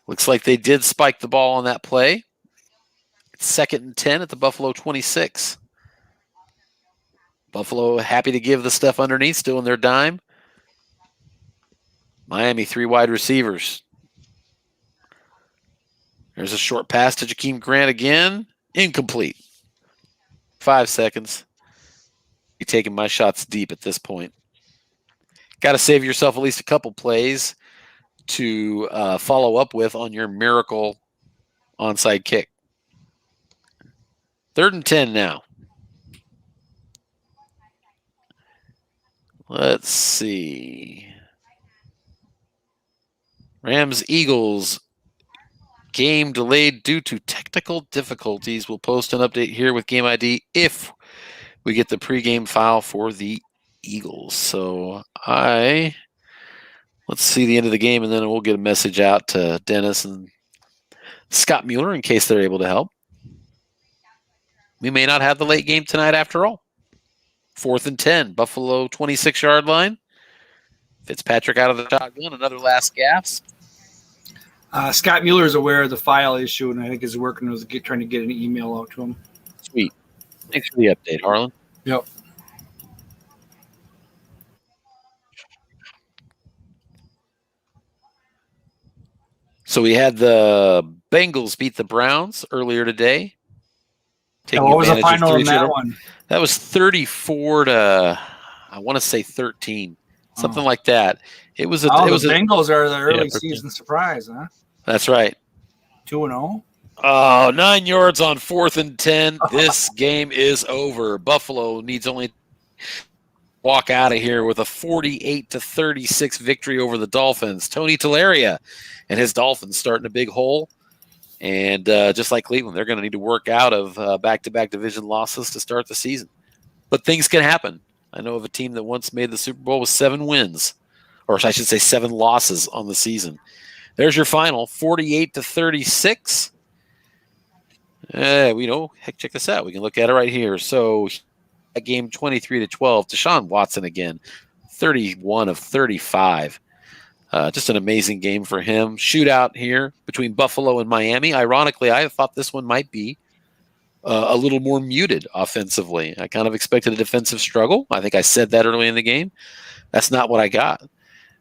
Looks like they did spike the ball on that play. 2nd and 10 at the Buffalo 26. Buffalo happy to give the stuff underneath, still in their dime. Miami 3 wide receivers. There's a short pass to Jakeem Grant again. Incomplete. 5 seconds. You're taking my shots deep at this point. Got to save yourself at least a couple plays to follow up with on your miracle onside kick. 3rd and 10 now. Let's see. Rams-Eagles. Game delayed due to technical difficulties. We'll post an update here with game ID if we get the pregame file for the Eagles. So let's see the end of the game, and then we'll get a message out to Dennis and Scott Mueller in case they're able to help. We may not have the late game tonight after all. 4th and 10, Buffalo 26-yard line. Fitzpatrick out of the shotgun, another last gasp. Scott Mueller is aware of the file issue, and I think is working with trying to get an email out to him. Sweet. Thanks for the update, Harlan. Yep. So we had the Bengals beat the Browns earlier today. What was the final in that one? That was 34 to, I want to say 13, something like that. It was. Bengals are the early season surprise, huh? That's right. 2-0. Oh, 9 yards on 4th and 10. This game is over. Buffalo needs only walk out of here with a 48-36 victory over the Dolphins. Tony Talaria and his Dolphins starting a big hole. And just like Cleveland, they're going to need to work out of back-to-back division losses to start the season. But things can happen. I know of a team that once made the Super Bowl with 7 wins, or I should say 7 losses on the season. There's your final, 48-36. Heck, check this out. We can look at it right here. So that game 23-12. Deshaun Watson again, 31 of 35. Just an amazing game for him. Shootout here between Buffalo and Miami. Ironically, I thought this one might be a little more muted offensively. I kind of expected a defensive struggle. I think I said that early in the game. That's not what I got. Of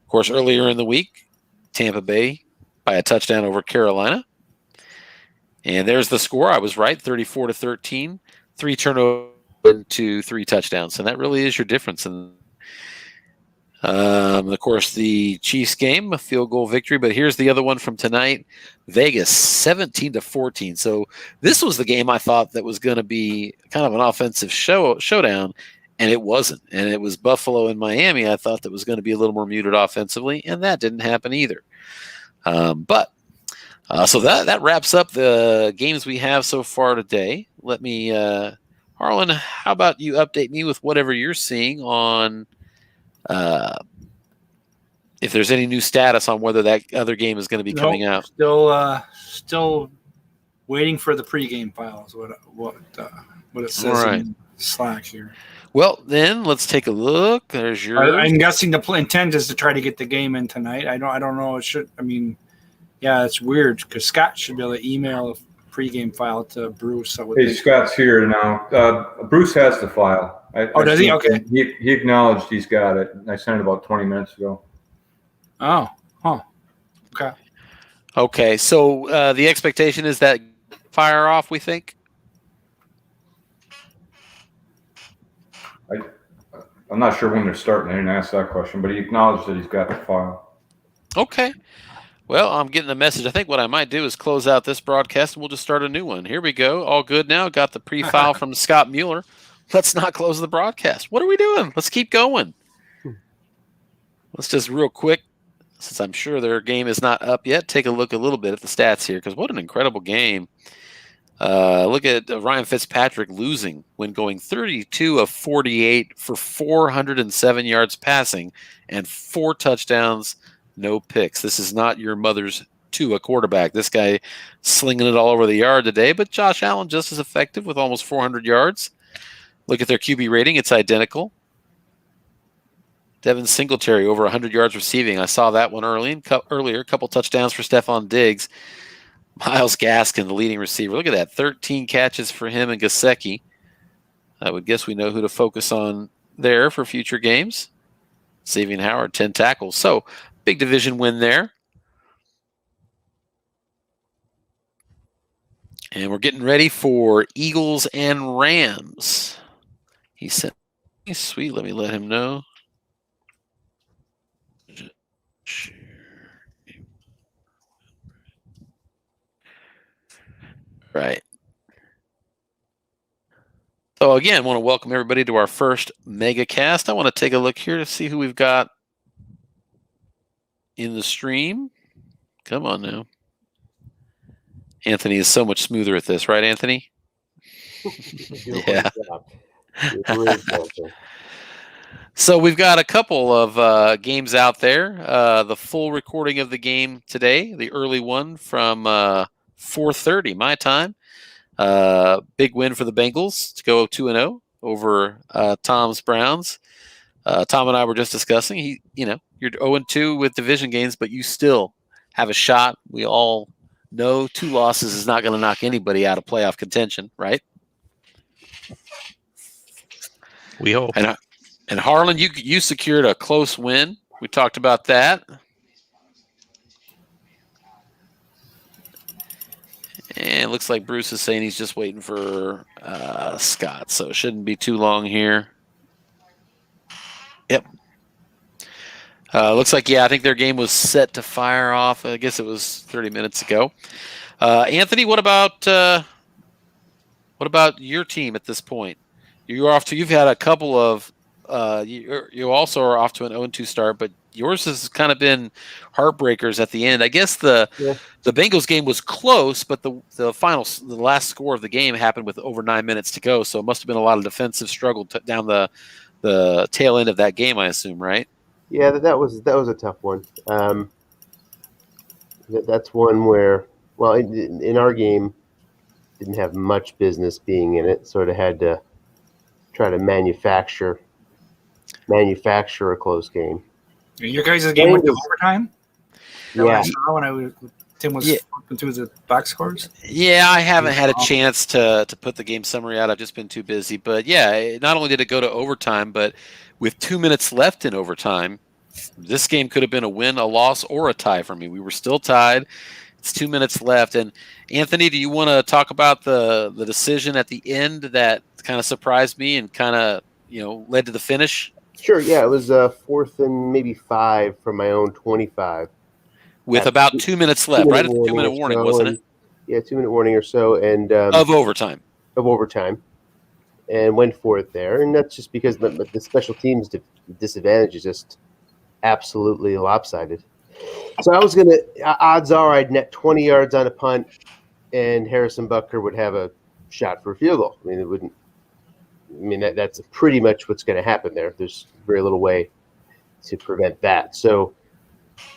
course, earlier in the week, Tampa Bay by a touchdown over Carolina. And there's the score. I was right, 34-13. 3 turnovers to 3 touchdowns. And that really is your difference. And of course, the Chiefs game, a field goal victory. But here's the other one from tonight. Vegas, 17-14. So this was the game I thought that was going to be kind of an offensive showdown. And it wasn't. And it was Buffalo and Miami. I thought that was going to be a little more muted offensively. And that didn't happen either. So that wraps up the games we have so far today. Let me, Harlan, how about you update me with whatever you're seeing on if there's any new status on whether that other game is going to be coming out. Still waiting for the pregame files. What it says in Slack here. Well, then let's take a look. There's your. I'm guessing the intent is to try to get the game in tonight. I don't know. It should. I mean, yeah, it's weird because Scott should be able to email a pregame file to Bruce. Scott's here now. Bruce has the file. Does he? Okay. He acknowledged he's got it. I sent it about 20 minutes ago. Oh, huh. Okay. Okay, so the expectation is that fire off, we think? I'm not sure when they're starting. I didn't ask that question, but he acknowledged that he's got the file. Okay. Well, I'm getting a message. I think what I might do is close out this broadcast and we'll just start a new one. Here we go. All good now. Got the pre-file from Scott Mueller. Let's not close the broadcast. What are we doing? Let's keep going. Let's just real quick, since I'm sure their game is not up yet, take a look a little bit at the stats here because what an incredible game. Look at Ryan Fitzpatrick losing when going 32 of 48 for 407 yards passing and 4 touchdowns, no picks. This is not your mother's Tua quarterback. This guy slinging it all over the yard today, but Josh Allen just as effective with almost 400 yards. Look at their QB rating. It's identical. Devin Singletary over 100 yards receiving. I saw that one earlier. A couple touchdowns for Stephon Diggs. Myles Gaskin, the leading receiver. Look at that. 13 catches for him and Gesicki. I would guess we know who to focus on there for future games. Xavier Howard, 10 tackles. So, big division win there. And we're getting ready for Eagles and Rams. He sent me, sweet. Let me let him know. Right. So again, I want to welcome everybody to our first Megacast. I want to take a look here to see who we've got in the stream. Come on now. Anthony is so much smoother at this, right, Anthony? Yeah. So we've got a couple of games out there. The full recording of the game today, the early one from 4:30 my time. Big win for the Bengals to go 2-0 over Tom's Browns. Tom and I were just discussing. You're 0-2 with division games, but you still have a shot. We all know 2 losses is not going to knock anybody out of playoff contention, right? We hope. And Harlan, you secured a close win. We talked about that. And it looks like Bruce is saying he's just waiting for Scott, so it shouldn't be too long here. Yep. Looks like, I think their game was set to fire off. I guess it was 30 minutes ago. Anthony, what about your team at this point? You've had a couple of you also are off to an 0-2 start, but yours has kind of been heartbreakers at the end. I guess the Bengals game was close, but the last score of the game happened with over 9 minutes to go, so it must have been a lot of defensive struggle down the tail end of that game, I assume, right? Yeah, that was a tough one. That's one where, well, in our game, didn't have much business being in it. Sort of had to try to manufacture a close game. Your guys' game went to overtime? Yeah. When Tim was flipping through the box scores? Yeah, I haven't had a chance to put the game summary out. I've just been too busy. But yeah, not only did it go to overtime, but with 2 minutes left in overtime, this game could have been a win, a loss, or a tie for me. We were still tied. It's 2 minutes left. And Anthony, do you want to talk about the decision at the end that kind of surprised me and kind of led to the finish? Sure. Yeah, it was 4th and maybe 5 from my own 25. With about 2 minutes left, right at the 2-minute warning, wasn't it? Yeah, 2-minute warning or so, and of overtime. And went for it there, and that's just because the special teams disadvantage is just absolutely lopsided. So I was odds are I'd net 20 yards on a punt, and Harrison Butker would have a shot for a field goal. That's pretty much what's going to happen there. There's very little way to prevent that. So,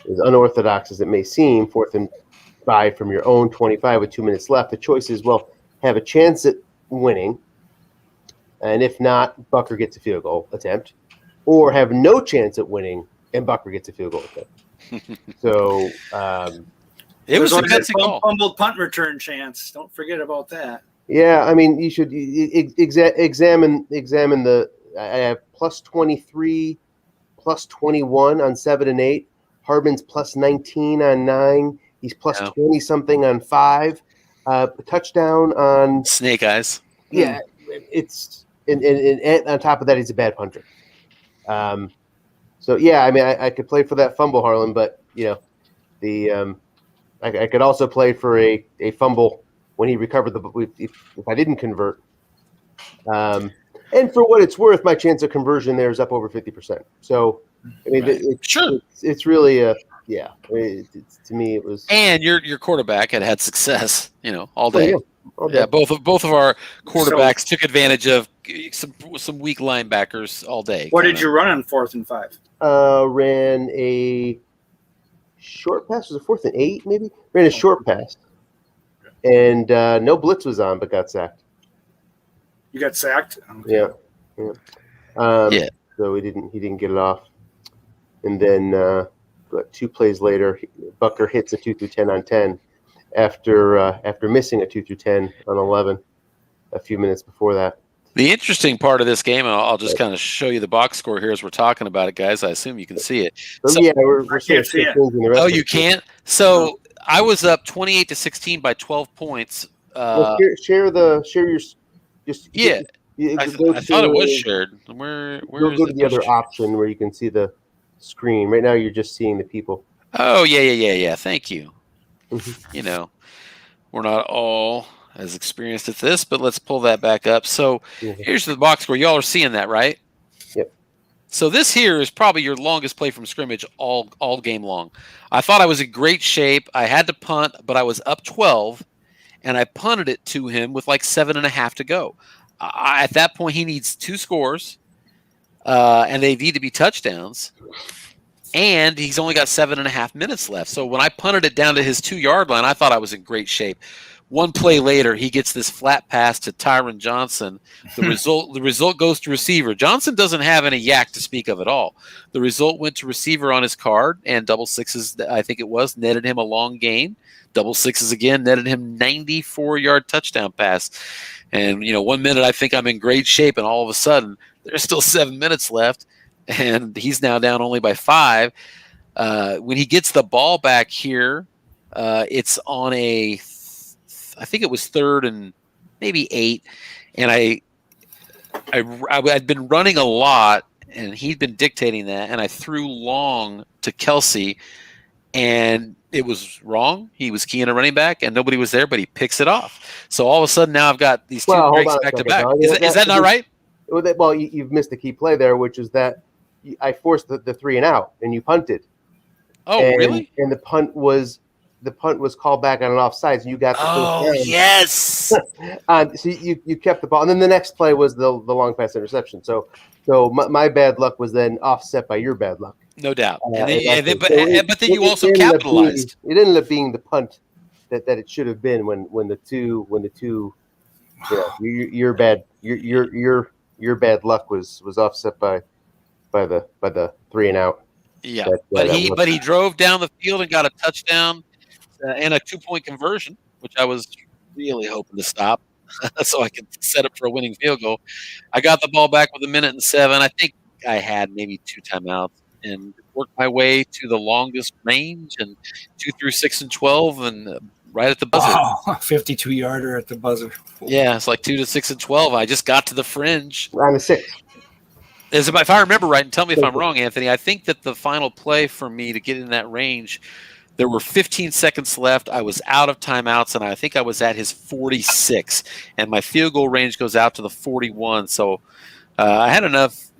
as unorthodox as it may seem, 4th and 5 from your own 25 with 2 minutes left, the choice is, well, have a chance at winning, and if not, Butker gets a field goal attempt, or have no chance at winning, and Butker gets a field goal attempt. So it was a gutsy call. Fumbled punt return chance. Don't forget about that. Yeah, you should examine the. I have plus 23, plus 21 on 7 and 8. Harbin's plus 19 on 9. He's plus 20 something on 5. Touchdown on Snake Eyes. Yeah, it's and on top of that, he's a bad punter. So yeah, I could play for that fumble, Harlan, but I could also play for a fumble when he recovered if I didn't convert. And for what it's worth, my chance of conversion there is up over 50%. So it's really to me it was. And your quarterback had success, all day. Oh, yeah. Both of our quarterbacks took advantage of some weak linebackers all day. What did you run on 4th and 5? Ran a short pass. Was it 4th and 8 maybe? Ran a short pass, and no blitz was on, but got sacked. You got sacked? Okay. Yeah. So he didn't get it off. and then 2 plays later, Bucker hits a 2 through 10 on 10 after missing a 2 through 10 on 11 a few minutes before that. The interesting part of this game, and I'll just kind of show you the box score here as we're talking about it, guys. I assume you can see it. So, So, yeah, we're sort of can't see it. changing the rest oh, of you it. can't? So I was up 28-16 by 12 points. Well, share your just Yeah, I thought it was shared. Where is go to it? the other option where you can see the screen. Right now, you're just seeing the people. Oh, yeah. Thank you. Mhm. You know, we're not all as experienced at this, but let's pull that back up. So here's the box score. Y'all are seeing that, right? Yep. So this here is probably your longest play from scrimmage all game long. I thought I was in great shape. I had to punt, but I was up 12, and I punted it to him with like 7.5 to go. At that point, he needs 2 scores, and they need to be touchdowns. And he's only got 7.5 minutes left. So when I punted it down to his 2-yard line, I thought I was in great shape. One play later, he gets this flat pass to Tyron Johnson. The result goes to receiver. Johnson doesn't have any yak to speak of at all. The result went to receiver on his card, and double sixes, I think it was, netted him a long gain. Double sixes again netted him 94-yard touchdown pass. And 1 minute I think I'm in great shape, and all of a sudden there's still 7 minutes left, and he's now down only by 5. When he gets the ball back here, it's on I think it was 3rd and maybe 8, and I'd been running a lot, and he'd been dictating that, and I threw long to Kelsey, and it was wrong. He was keying a running back, and nobody was there, but he picks it off. So all of a sudden, now I've got these 2 breaks back to back. Is that not right? Well, you've missed the key play there, which is that I forced the 3 and out, and you punted. Oh, really? And the punt was called back on an offsides, and you got the first down. Yes. So you kept the ball, and then the next play was the long pass interception. So my bad luck was then offset by your bad luck. No doubt. But then you also capitalized. It ended up being the punt that it should have been when the two your bad luck was offset by the 3 and out. Yeah, but he drove down the field and got a touchdown and a 2-point conversion, which I was really hoping to stop so I could set up for a winning field goal. I got the ball back with 1 minute and 7. I think I had maybe 2 timeouts and worked my way to the longest range and 2 through 6 and 12 and right at the buzzer. Oh, 52-yarder at the buzzer. Yeah, it's like 2 to 6 and 12. I just got to the fringe. On the 6. If I remember right, and tell me if I'm wrong, Anthony, I think that the final play for me to get in that range, there were 15 seconds left. I was out of timeouts, and I think I was at his 46, and my field goal range goes out to the 41. So I had enough,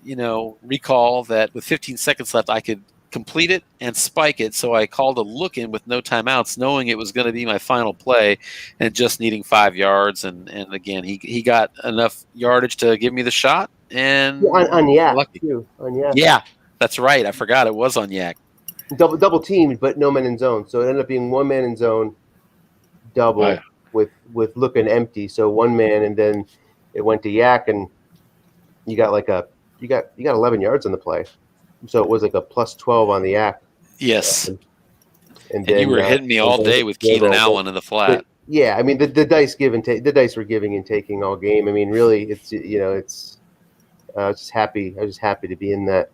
recall that with 15 seconds left, I could complete it and spike it. So I called a look in with no timeouts, knowing it was going to be my final play and just needing 5 yards. And again, he got enough yardage to give me the shot. And on Yak too. On Yak. Yeah, that's right. I forgot it was on Yak. Double teamed, but no man in zone. So it ended up being 1 man in zone, double with looking empty. So 1 man, and then it went to Yak, and you got 11 yards on the play. So it was like a plus 12 on the Yak. Yes. And then, you were hitting me all day with Keenan Allen in the flat. But, yeah, I mean the dice give and take. The dice were giving and taking all game. I mean, really, it's. I was just happy to be in that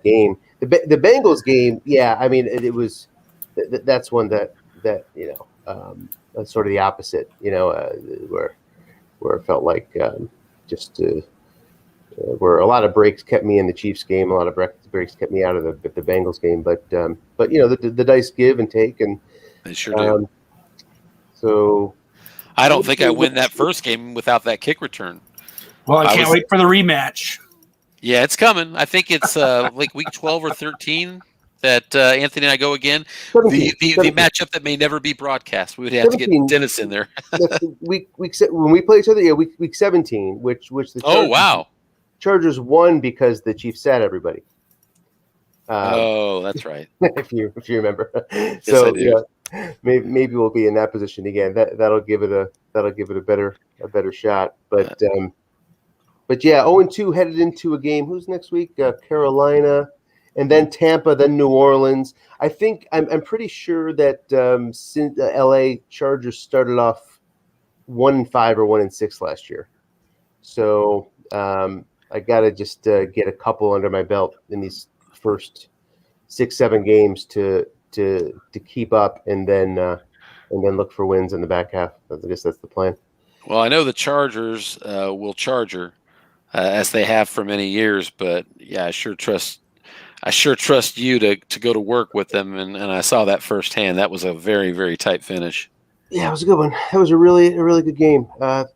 game. The Bengals game, yeah. I mean, it was that's one that that's sort of the opposite. Where it felt like where a lot of breaks kept me in the Chiefs game, a lot of breaks kept me out of the Bengals game. But the dice give and take, and they sure do. So I don't think I win that first game without that kick return. Well, I can't wait for the rematch. Yeah, it's coming. I think it's like week 12 or 13 that Anthony and I go again. 17. The matchup that may never be broadcast. We would have 17. To get Dennis in there. week when we play each other, week 17, which the Chargers won because the Chiefs sat everybody. That's right. if you remember. Yes, I do. Maybe we'll be in that position again. That'll give it a better shot. But yeah, 0-2 headed into a game. Who's next week? Carolina, and then Tampa, then New Orleans. I think I'm pretty sure that since the LA Chargers started off 1-5 or 1-6 last year. So I got to just get a couple under my belt in these first 6-7 games to keep up, and then look for wins in the back half. I guess that's the plan. Well, I know the Chargers will charger as they have for many years, but yeah, I sure trust you to go to work with them, and I saw that firsthand. That was a very, very tight finish. Yeah, it was a good one. That was a really good game. That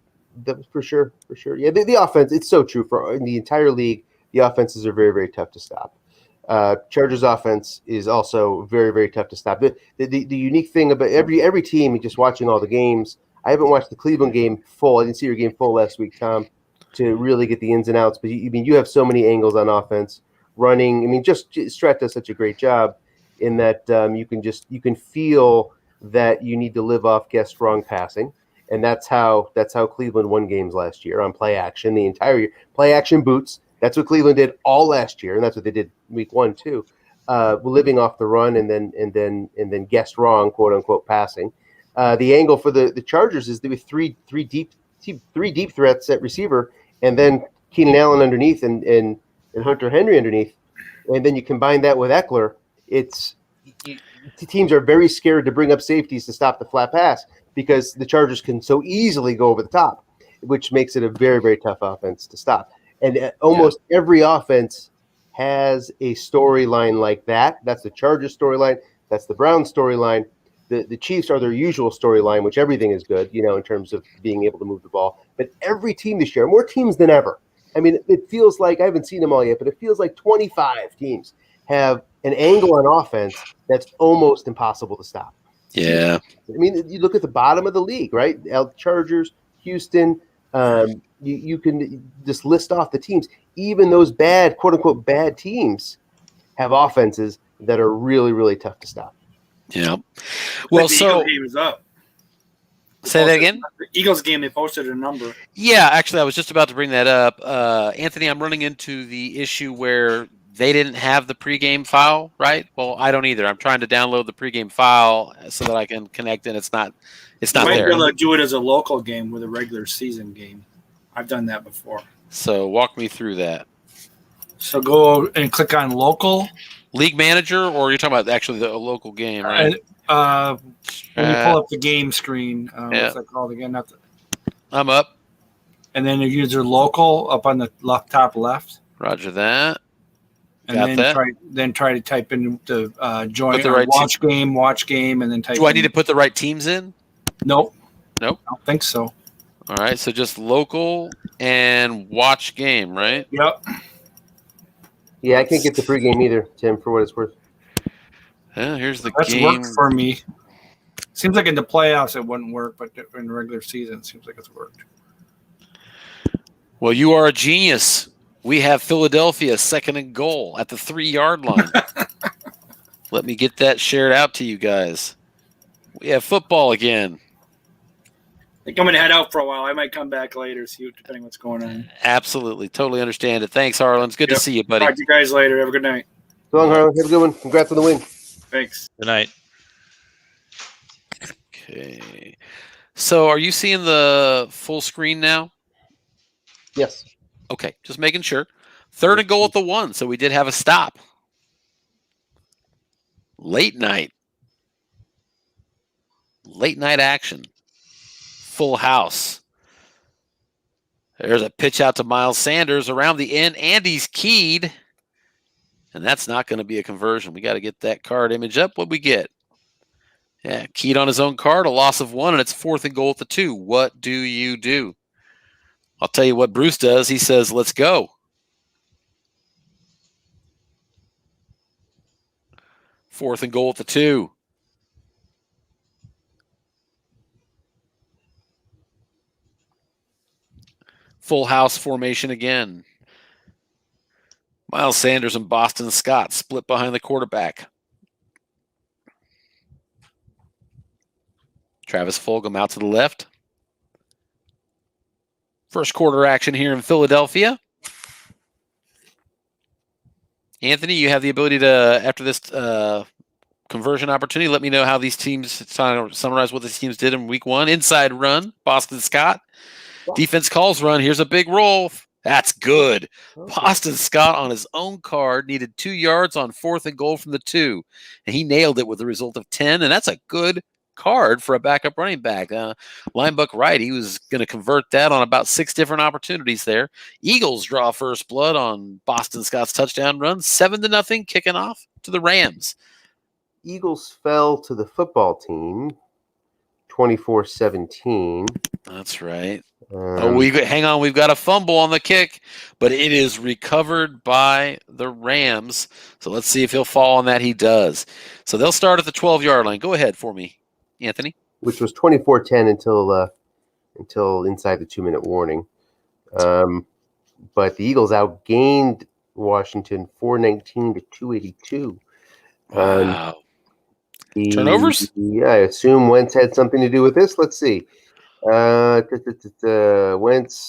was for sure. Yeah, the offense. It's so true for in the entire league. The offenses are very, very tough to stop. Chargers offense is also very, very tough to stop. The unique thing about every team, just watching all the games. I haven't watched the Cleveland game full. I didn't see your game full last week, Tom, to really get the ins and outs. But you have so many angles on offense, running. I mean, just Strat does such a great job in that you can feel that you need to live off guess strong passing, and that's how Cleveland won games last year on play action. The entire year, play action boots. That's what Cleveland did all last year, and that's what they did week 1 too. Living off the run and then guess wrong, quote unquote, passing. The angle for the Chargers is there were three deep threats at receiver, and then Keenan Allen underneath and Hunter Henry underneath, and then you combine that with Eckler. The teams are very scared to bring up safeties to stop the flat pass because the Chargers can so easily go over the top, which makes it a very, very tough offense to stop. And almost every offense has a storyline like that. That's the Chargers storyline. That's the Browns storyline. The Chiefs are their usual storyline, which everything is good, in terms of being able to move the ball. But every team this year, more teams than ever. I mean, it feels like, I haven't seen them all yet, but it feels like 25 teams have an angle on offense that's almost impossible to stop. Yeah. I mean, you look at the bottom of the league, right? Chargers, Houston. You can just list off the teams. Even those bad, quote unquote, bad teams have offenses that are really, really tough to stop. Yeah. Well, the so Eagles game is up. say that again. The Eagles game, they posted a number. Yeah, actually, I was just about to bring that up. Anthony, I'm running into the issue where they didn't have the pregame file, right? Well, I don't either. I'm trying to download the pregame file so that I can connect, and it's not You might there. be able to do it as a local game with a regular season game. I've done that before. So walk me through that. So go and click on local. League manager, or you're talking about actually the local game, right? When you pull up the game screen, what's that called again? I'm up. And then you use your local up on the top left. Roger that. And Got then that. try to type in the join Put the right watch game, and then type. Do I need to put the right teams in? Nope. I don't think so. All right, so just local and watch game, right? Yep. Yeah, I can't get the pregame either, Tim, for what it's worth. Yeah, here's the That's game. worked for me. Seems like in the playoffs it wouldn't work, but in the regular season it seems like it's worked. Well, you are a genius. We have Philadelphia 2nd and goal at the 3-yard line. Let me get that shared out to you guys. We have football again. I think I'm going to head out for a while. I might come back later, see depending what's going on. Absolutely. Totally understand it. Thanks, Harlan. It's good to see you, buddy. Talk to you guys later. Have a good night. So long, Harlan. Have a good one. Congrats on the win. Thanks. Good night. Okay. So are you seeing the full screen now? Yes. Okay, just making sure. 3rd and goal at the 1, so we did have a stop. Late night action. Full house. There's a pitch out to Miles Sanders around the end. Andy's keyed. And that's not going to be a conversion. We got to get that card image up. What'd we get? Yeah, keyed on his own card, a loss of 1, and it's 4th and goal at the 2. What do you do? I'll tell you what Bruce does. He says, let's go. 4th and goal at the 2. Full house formation again. Miles Sanders and Boston Scott split behind the quarterback. Travis Fulgham out to the left. First quarter action here in Philadelphia. Anthony, you have the ability to, after this conversion opportunity, let me know how these teams, summarize what these teams did in week 1. Inside run, Boston Scott. Defense calls run. Here's a big roll. That's good. Okay. Boston Scott on his own card needed 2 yards on 4th and goal from the 2. And he nailed it with a result of 10. And that's a good card for a backup running back. Linebuck Wright, he was going to convert that on about 6 different opportunities there. Eagles draw first blood on Boston Scott's touchdown run, 7-0, kicking off to the Rams. Eagles fell to the football team 24-17. That's right. Hang on. We've got a fumble on the kick, but it is recovered by the Rams. So let's see if he'll fall on that. He does. So they'll start at the 12-yard line. Go ahead for me, Anthony. Which was 24-10 until inside the 2-minute warning. But the Eagles outgained Washington 419-282. Wow. Turnovers? Yeah, I assume Wentz had something to do with this. Let's see. Wentz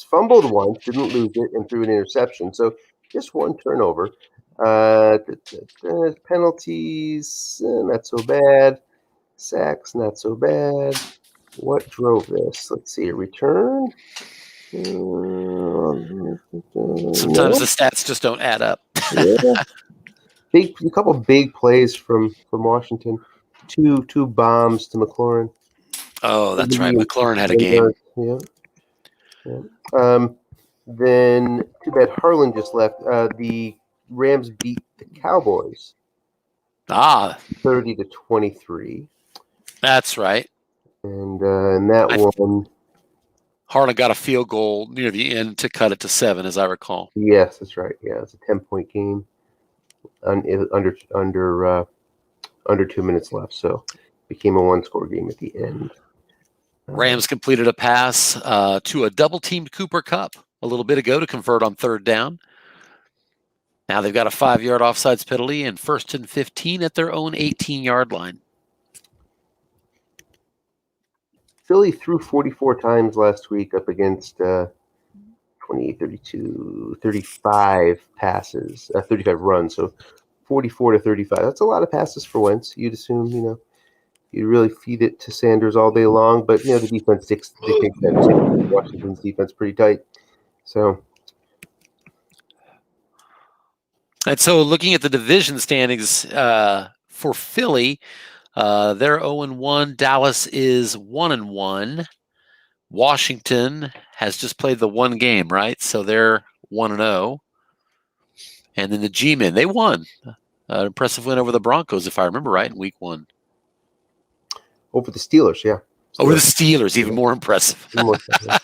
fumbled once, didn't lose it, and threw an interception. So just one turnover. Penalties, not so bad. Sacks, not so bad. What drove this? Let's see. A return. Sometimes the stats just don't add up. Yeah. A couple big plays from Washington. Two bombs to McLaurin. Oh, that's right. McLaurin had a game. Yeah. Then too bad Harlan just left. The Rams beat the Cowboys 30-23. That's right. And in that one, Harlan got a field goal near the end to cut it to 7, as I recall. yes, that's right. Yeah, it's a 10-point game. Under 2 minutes left, so it became a 1-score game at the end. Rams completed a pass to a double-teamed Cooper Kupp a little bit ago to convert on 3rd down. Now they've got a 5-yard offsides penalty and 1st and 15 at their own 18-yard line. Philly threw 44 times last week up against 28, 32, 35 passes, 35 runs. So 44-35. That's a lot of passes for Wentz. You'd assume, you really feed it to Sanders all day long, but the defense dictates that too. Washington's defense pretty tight. So. And so looking at the division standings for Philly, they're 0-1. Dallas is 1-1. Washington has just played the one game, right? So they're 1-0. And then the G-Men, they won. An impressive win over the Broncos, if I remember right, in week 1. Over the Steelers, yeah. Over the Steelers, even more impressive. Even more, yeah.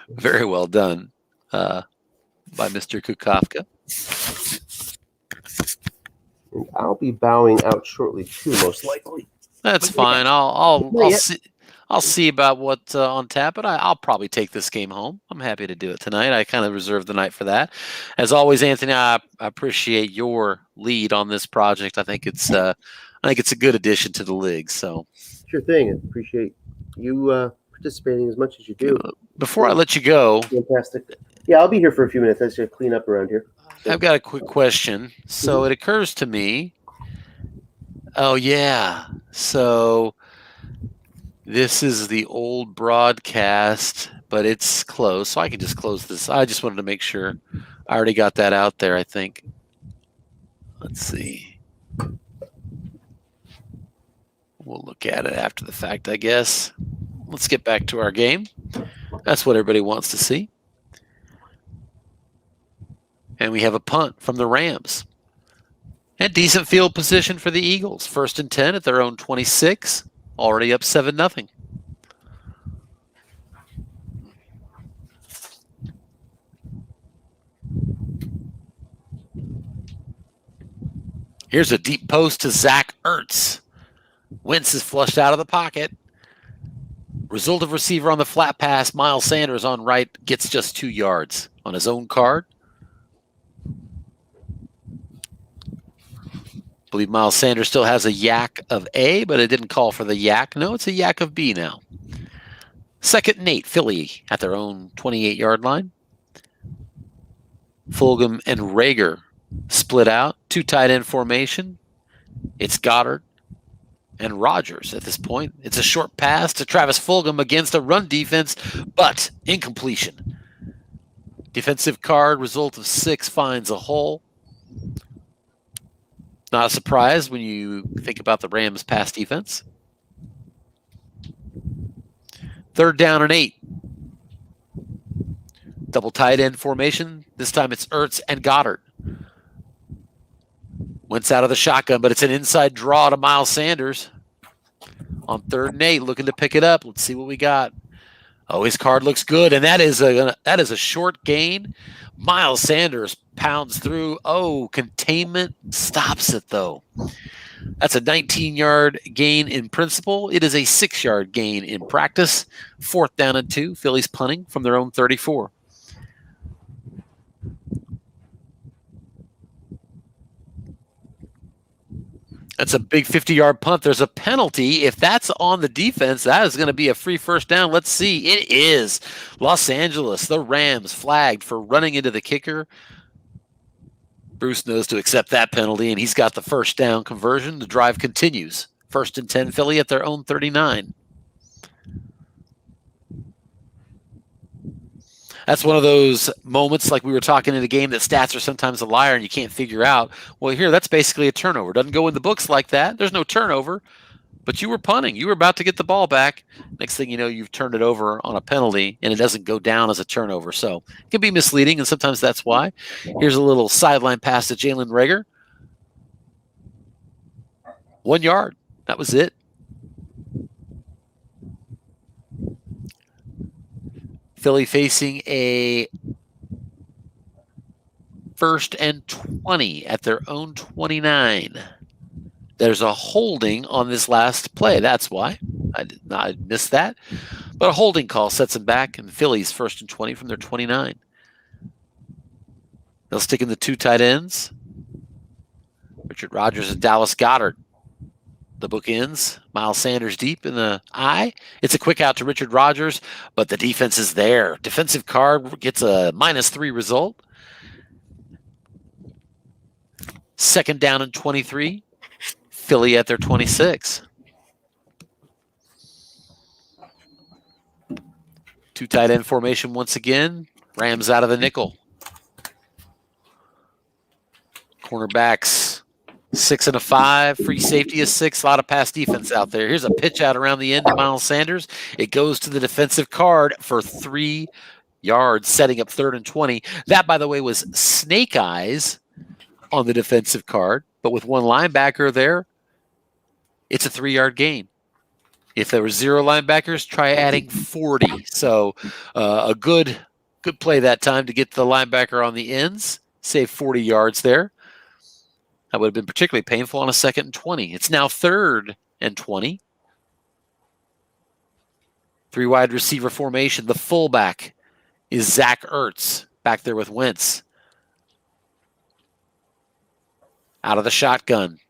Very well done by Mr. Kukafka. And I'll be bowing out shortly too, most likely. That's fine. I'll see about what's on tap, but I'll probably take this game home. I'm happy to do it tonight. I kind of reserved the night for that. As always, Anthony, I appreciate your lead on this project. I think it's a good addition to the league. So sure thing. I appreciate you participating as much as you do. Before I let you go, fantastic. Yeah, I'll be here for a few minutes. I just gotta clean up around here. I've got a quick question. So it occurs to me. Oh yeah. So this is the old broadcast, but it's closed, so I can just close this. I just wanted to make sure. I already got that out there, I think. Let's see. We'll look at it after the fact, I guess. Let's get back to our game. That's what everybody wants to see. And we have a punt from the Rams. And decent field position for the Eagles. 1st and 10 at their own 26. Already up 7-0. Here's a deep post to Zach Ertz. Wentz is flushed out of the pocket. Result of receiver on the flat pass. Miles Sanders on right gets just 2 yards on his own card. I believe Miles Sanders still has a yak of A, but it didn't call for the yak. No, it's a yak of B now. 2nd and 8, Philly at their own 28-yard line. Fulgham and Rager split out, 2 tight end formation. It's Goddard and Rogers at this point. It's a short pass to Travis Fulgham against a run defense, but incompletion. Defensive card, result of 6 finds a hole. Not a surprise when you think about the Rams' pass defense. 3rd down and 8. Double tight end formation. This time it's Ertz and Goddard. Wentz out of the shotgun, but it's an inside draw to Miles Sanders. On 3rd and 8, looking to pick it up. Let's see what we got. Oh, his card looks good, and that is a short gain. Miles Sanders pounds through. Oh, containment stops it, though. That's a 19-yard gain in principle. It is a 6-yard gain in practice. 4th down and 2. Phillies punting from their own 34. That's a big 50-yard punt. There's a penalty. If that's on the defense, that is going to be a free first down. Let's see. It is. Los Angeles, the Rams, flagged for running into the kicker. Bruce knows to accept that penalty, and he's got the first down conversion. The drive continues. 1st and 10, Philly at their own 39. That's one of those moments like we were talking in the game that stats are sometimes a liar and you can't figure out. Well, here, that's basically a turnover. Doesn't go in the books like that. There's no turnover, but you were punting. You were about to get the ball back. Next thing you know, you've turned it over on a penalty, and it doesn't go down as a turnover. So it can be misleading, and sometimes that's why. Here's a little sideline pass to Jalen Reagor. 1 yard. That was it. Philly facing a 1st and 20 at their own 29. There's a holding on this last play. That's why I missed that. But a holding call sets them back, and Philly's 1st and 20 from their 29. They'll stick in the 2 tight ends. Richard Rogers and Dallas Goddard. The bookends. Miles Sanders deep in the eye. It's a quick out to Richard Rogers, but the defense is there. Defensive card gets a -3 result. 2nd down and 23. Philly at their 26. 2 tight end formation once again. Rams out of the nickel. Cornerbacks 6 and a 5, free safety is 6. A lot of pass defense out there. Here's a pitch out around the end to Miles Sanders. It goes to the defensive card for 3 yards, setting up 3rd and 20. That, by the way, was snake eyes on the defensive card, but with 1 linebacker there, it's a 3-yard gain. If there were 0 linebackers, try adding 40. So a good play that time to get the linebacker on the ends, save 40 yards there. That would have been particularly painful on a 2nd and 20. It's now 3rd and 20. 3 wide receiver formation. The fullback is Zach Ertz back there with Wentz. Out of the shotgun.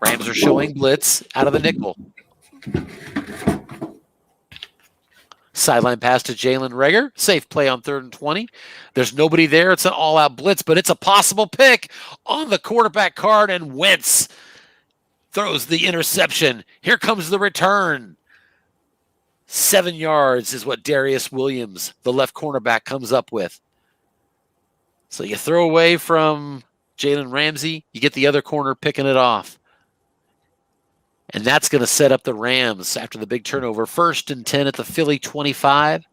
Rams are showing blitz out of the nickel. Sideline pass to Jalen Reagor. Safe play on 3rd and 20. There's nobody there. It's an all-out blitz, but it's a possible pick on the quarterback card, and Wentz throws the interception. Here comes the return. 7 yards is what Darius Williams, the left cornerback, comes up with. So you throw away from Jalen Ramsey, you get the other corner picking it off. And that's going to set up the Rams after the big turnover. 1st and 10 at the Philly 25.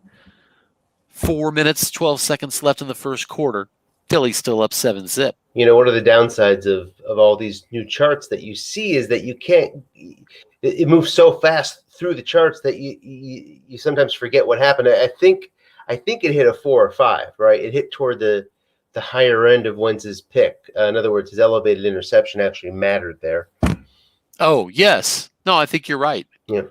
4 minutes, 12 seconds left in the first quarter. Philly still up 7-zip. You know, one of the downsides of all these new charts that you see is that you can't – it moves so fast through the charts that you sometimes forget what happened. I think it hit a 4 or 5, right? It hit toward the higher end of Wentz's pick. In other words, his elevated interception actually mattered there. Oh, yes. No, I think you're right. Yeah.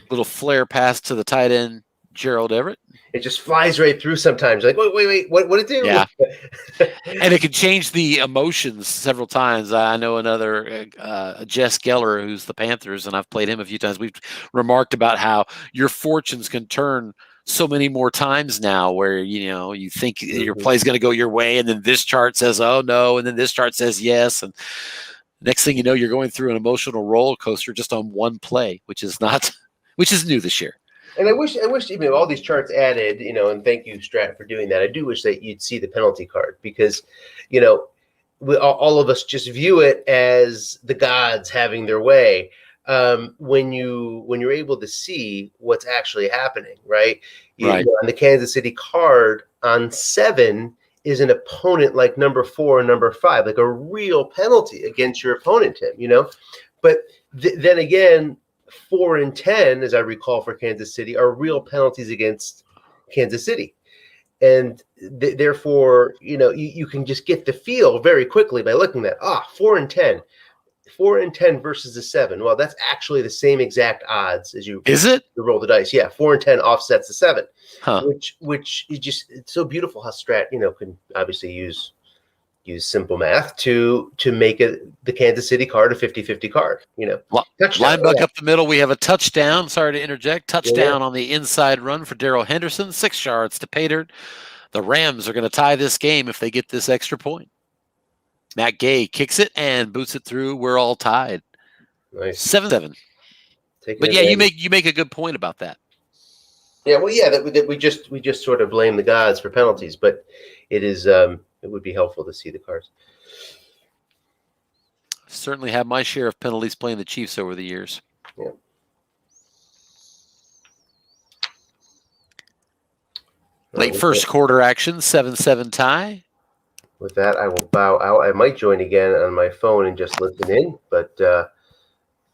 Little flare pass to the tight end, Gerald Everett. It just flies right through sometimes. Like, wait, what did it do? Yeah. And it can change the emotions several times. I know another Jess Geller, who's the Panthers, and I've played him a few times. We've remarked about how your fortunes can turn so many more times now where, you think your play's going to go your way, and then this chart says, oh no, and then this chart says yes. And next thing you know, you're going through an emotional roller coaster just on one play, which is new this year. And I wish all these charts added, and thank you, Strat, for doing that. I do wish that you'd see the penalty card because, all of us just view it as the gods having their way. When you're able to see what's actually happening, right? Right. On the Kansas City card on 7 is an opponent like number 4 and number 5, like a real penalty against your opponent, Tim. But then again, 4 and 10, as I recall, for Kansas City are real penalties against Kansas City. And therefore, you can just get the feel very quickly by looking at 4 and 10. 4 and 10 versus the 7. Well, that's actually the same exact odds as you. Is it? You roll the dice. Yeah, 4 and 10 offsets the 7. Huh. Which is just, it's so beautiful how Strat, can obviously use simple math to make the Kansas City card a 50-50 card. Line buck up the middle. We have a touchdown. Sorry to interject. Touchdown on the inside run for Darrell Henderson. 6 yards to Pater. The Rams are going to tie this game if they get this extra point. Matt Gay kicks it and boots it through. We're all tied. Nice. 7-7. But yeah, you make a good point about that. Yeah, well, yeah, that we just sort of blame the gods for penalties, but it is it would be helpful to see the cards. Certainly have my share of penalties playing the Chiefs over the years. Yeah. Late first quarter action, 7-7 tie. With that, I will bow out. I might join again on my phone and just listen in, but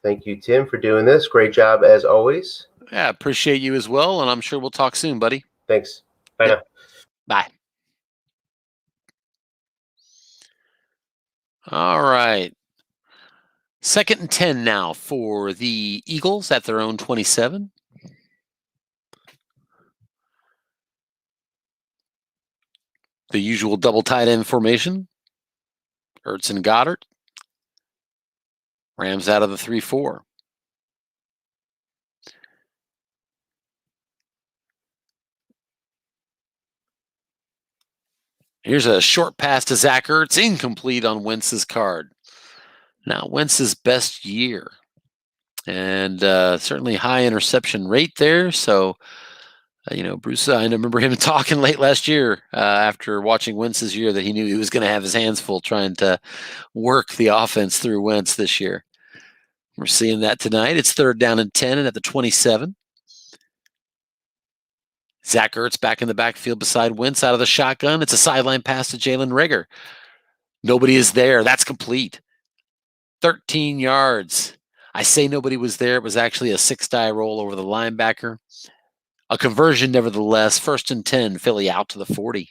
thank you, Tim, for doing this. Great job as always. Yeah, appreciate you as well, and I'm sure we'll talk soon, buddy. Thanks. Bye now. Bye. All right. 2nd and 10 now for the Eagles at their own 27. The usual double tight end formation. Ertz and Goddard. Rams out of the 3-4. Here's a short pass to Zach Ertz, incomplete on Wentz's card. Now, Wentz's best year. And certainly high interception rate there. So, Bruce, I remember him talking late last year after watching Wentz's year that he knew he was going to have his hands full trying to work the offense through Wentz this year. We're seeing that tonight. It's 3rd down and 10 and at the 27. Zach Ertz back in the backfield beside Wentz out of the shotgun. It's a sideline pass to Jalen Reagor. Nobody is there. That's complete. 13 yards. I say nobody was there. It was actually a 6-die roll over the linebacker. A conversion, nevertheless. 1st and 10, Philly out to the 40.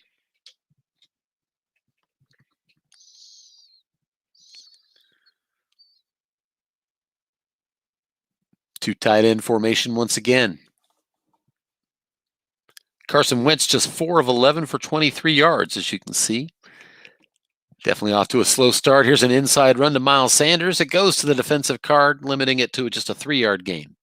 Two tight end formation once again. Carson Wentz just 4 of 11 for 23 yards, as you can see. Definitely off to a slow start. Here's an inside run to Miles Sanders. It goes to the defensive card, limiting it to just a 3-yard gain.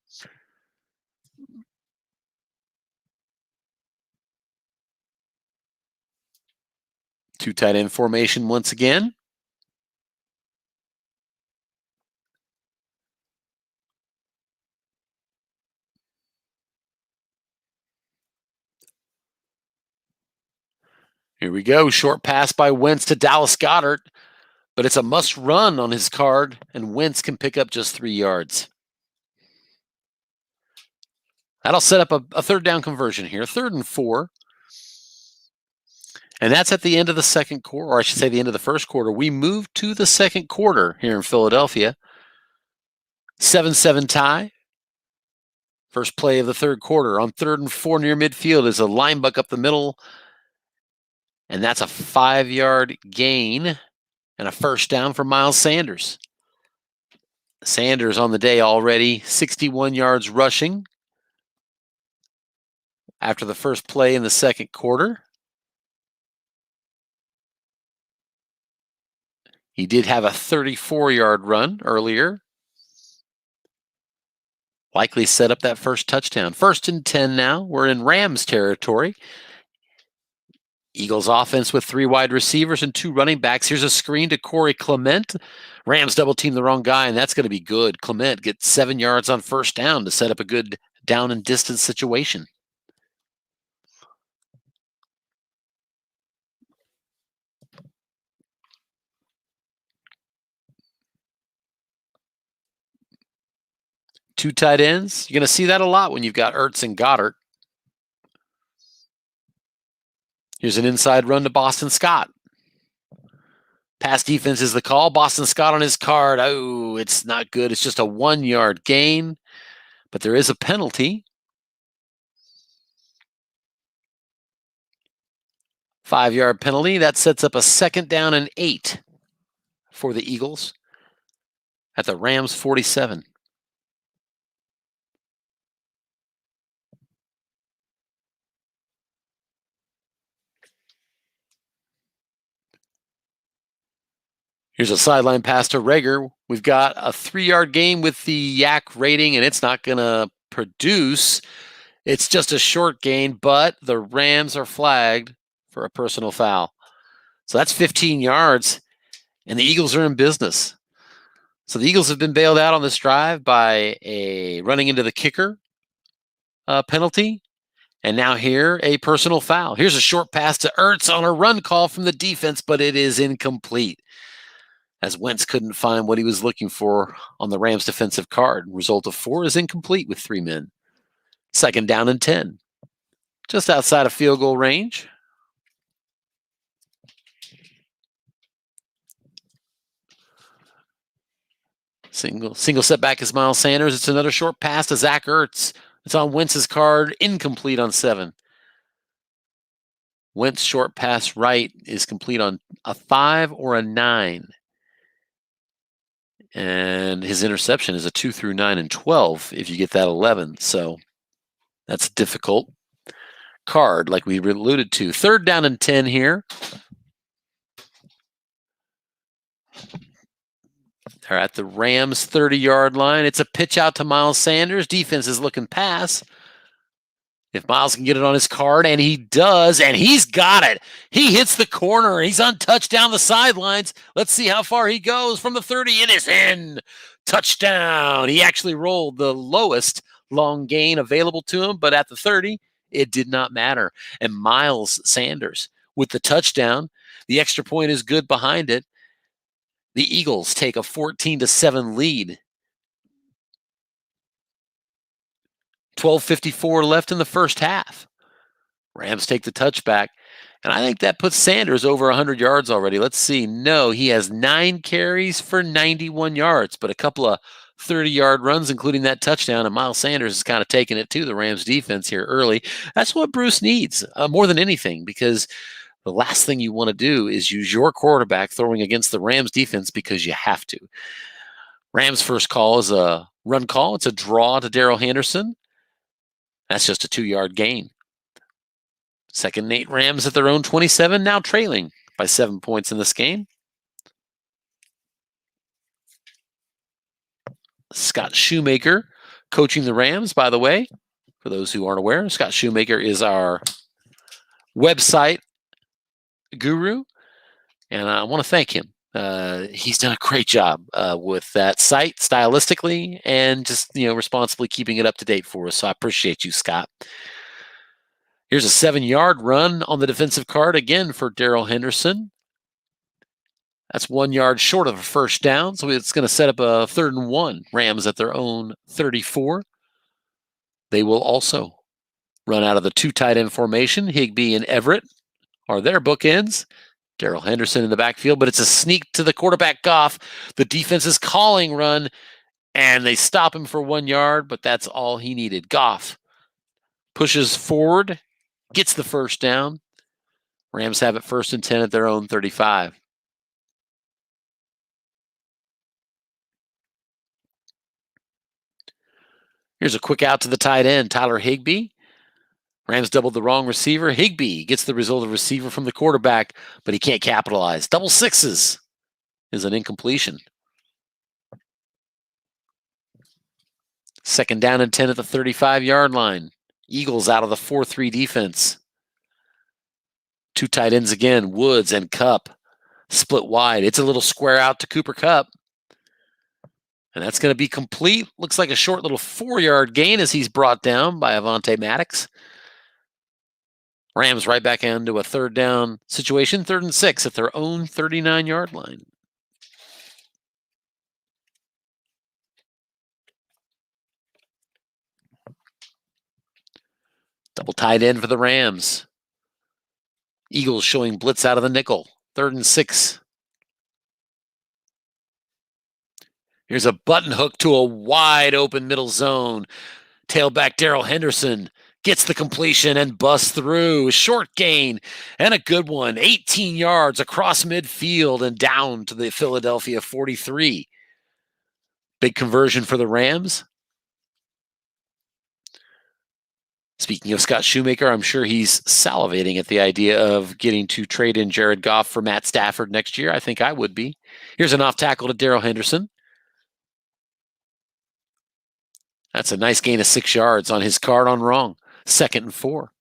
Two tight end formation once again. Here we go. Short pass by Wentz to Dallas Goedert, but it's a must run on his card, and Wentz can pick up just 3 yards. That'll set up a 3rd down conversion here. 3rd and 4. And that's at the end of the second quarter, or I should say the end of the first quarter. We move to the second quarter here in Philadelphia. 7-7 tie. First play of the third quarter. On 3rd and 4 near midfield is a line buck up the middle. And that's a 5-yard gain and a 1st down for Miles Sanders. Sanders on the day already, 61 yards rushing after the first play in the second quarter. He did have a 34-yard run earlier. likely set up that first touchdown. 1st and 10 now. We're in Rams territory. Eagles offense with 3 wide receivers and 2 running backs. Here's a screen to Corey Clement. Rams double team the wrong guy, and that's going to be good. Clement gets 7 yards on 1st down to set up a good down and distance situation. Two tight ends. You're going to see that a lot when you've got Ertz and Goddard. Here's an inside run to Boston Scott. Pass defense is the call. Boston Scott on his card. Oh, it's not good. It's just a 1-yard gain, but there is a penalty. 5-yard penalty. That sets up a 2nd down and 8 for the Eagles at the Rams 47. Here's a sideline pass to Rager. We've got a 3-yard gain with the Yak rating, and it's not going to produce. It's just a short gain, but the Rams are flagged for a personal foul. So that's 15 yards, and the Eagles are in business. So the Eagles have been bailed out on this drive by a running into the kicker penalty, and now here, a personal foul. Here's a short pass to Ertz on a run call from the defense, but it is incomplete, as Wentz couldn't find what he was looking for on the Rams defensive card. Result of 4 is incomplete with 3 men. 2nd down and 10. Just outside of field goal range. Single setback is Miles Sanders. It's another short pass to Zach Ertz. It's on Wentz's card. Incomplete on 7. Wentz short pass right is complete on a 5 or a 9. And his interception is a 2 through 9 and 12 if you get that 11. So that's a difficult card, like we alluded to. 3rd down and 10 here. They're at the Rams 30-yard line. It's a pitch out to Miles Sanders. Defense is looking pass. If Miles can get it on his card, and he does, and he's got it. He hits the corner. He's untouched down the sidelines. Let's see how far he goes from the 30. It is in. Touchdown. He actually rolled the lowest long gain available to him, but at the 30, it did not matter. And Miles Sanders with the touchdown. The extra point is good behind it. The Eagles take a 14-7 lead. 12:54 left in the first half. Rams take the touchback, and I think that puts Sanders over 100 yards already. Let's see. No, he has 9 carries for 91 yards, but a couple of 30-yard runs, including that touchdown, and Miles Sanders is kind of taking it to the Rams defense here early. That's what Bruce needs more than anything, because the last thing you want to do is use your quarterback throwing against the Rams defense because you have to. Rams' first call is a run call. It's a draw to Darrell Henderson. That's just a 2-yard gain. 2nd and 8 Rams at their own 27, now trailing by 7 points in this game. Scott Shoemaker coaching the Rams, by the way. For those who aren't aware, Scott Shoemaker is our website guru, and I want to thank him. He's done a great job with that site stylistically and just, responsibly keeping it up to date for us. So I appreciate you, Scott. Here's a 7-yard run on the defensive card again for Darrell Henderson. That's 1 yard short of a first down. So it's going to set up a 3rd and 1. Rams at their own 34. They will also run out of the 2 tight end formation. Higbee and Everett are their bookends. Darrell Henderson in the backfield, but it's a sneak to the quarterback, Goff. The defense is calling run, and they stop him for 1 yard, but that's all he needed. Goff pushes forward, gets the first down. Rams have it 1st and 10 at their own 35. Here's a quick out to the tight end, Tyler Higbee. Rams doubled the wrong receiver. Higbee gets the result of receiver from the quarterback, but he can't capitalize. Double sixes is an incompletion. Second down and 10 at the 35-yard line. Eagles out of the 4-3 defense. Two tight ends again, Woods and Cup. Split wide. It's a little square out to Cooper Kupp. And that's going to be complete. Looks like a short little 4-yard gain as he's brought down by Avonte Maddox. Rams right back into a third down situation, 3rd and 6 at their own 39-yard line. Double tight end for the Rams. Eagles showing blitz out of the nickel, 3rd and 6. Here's a button hook to a wide open middle zone. Tailback Darrell Henderson gets the completion and busts through. Short gain and a good one. 18 yards across midfield and down to the Philadelphia 43. Big conversion for the Rams. Speaking of Scott Shoemaker, I'm sure he's salivating at the idea of getting to trade in Jared Goff for Matt Stafford next year. I think I would be. Here's an off tackle to Darrell Henderson. That's a nice gain of 6 yards on his card on wrong. 2nd and 4.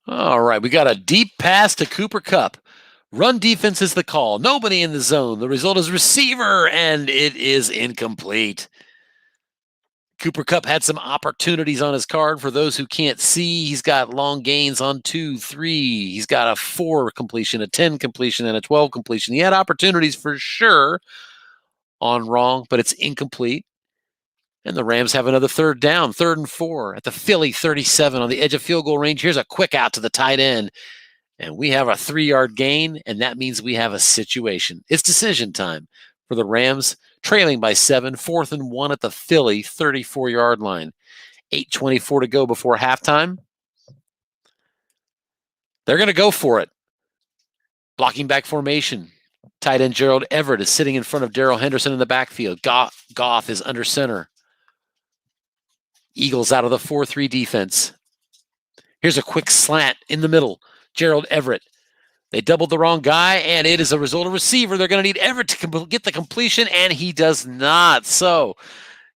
All right, we got a deep pass to Cooper Kupp. Run defense is the call. Nobody in the zone. The result is receiver, and it is incomplete. Cooper Kupp had some opportunities on his card. For those who can't see, he's got long gains on 2, 3. He's got a 4 completion, a 10 completion, and a 12 completion. He had opportunities for sure on wrong, but it's incomplete. And the Rams have another third down, 3rd and 4 at the Philly 37 on the edge of field goal range. Here's a quick out to the tight end. And we have a 3-yard gain, and that means we have a situation. It's decision time for the Rams, trailing by 7, 4th and 1 at the Philly 34-yard line. 8:24 to go before halftime. They're going to go for it. Blocking back formation. Tight end Gerald Everett is sitting in front of Darrell Henderson in the backfield. Goff is under center. Eagles out of the 4-3 defense. Here's a quick slant in the middle. Gerald Everett. They doubled the wrong guy, and it is a result of receiver. They're going to need Everett to get the completion, and he does not. So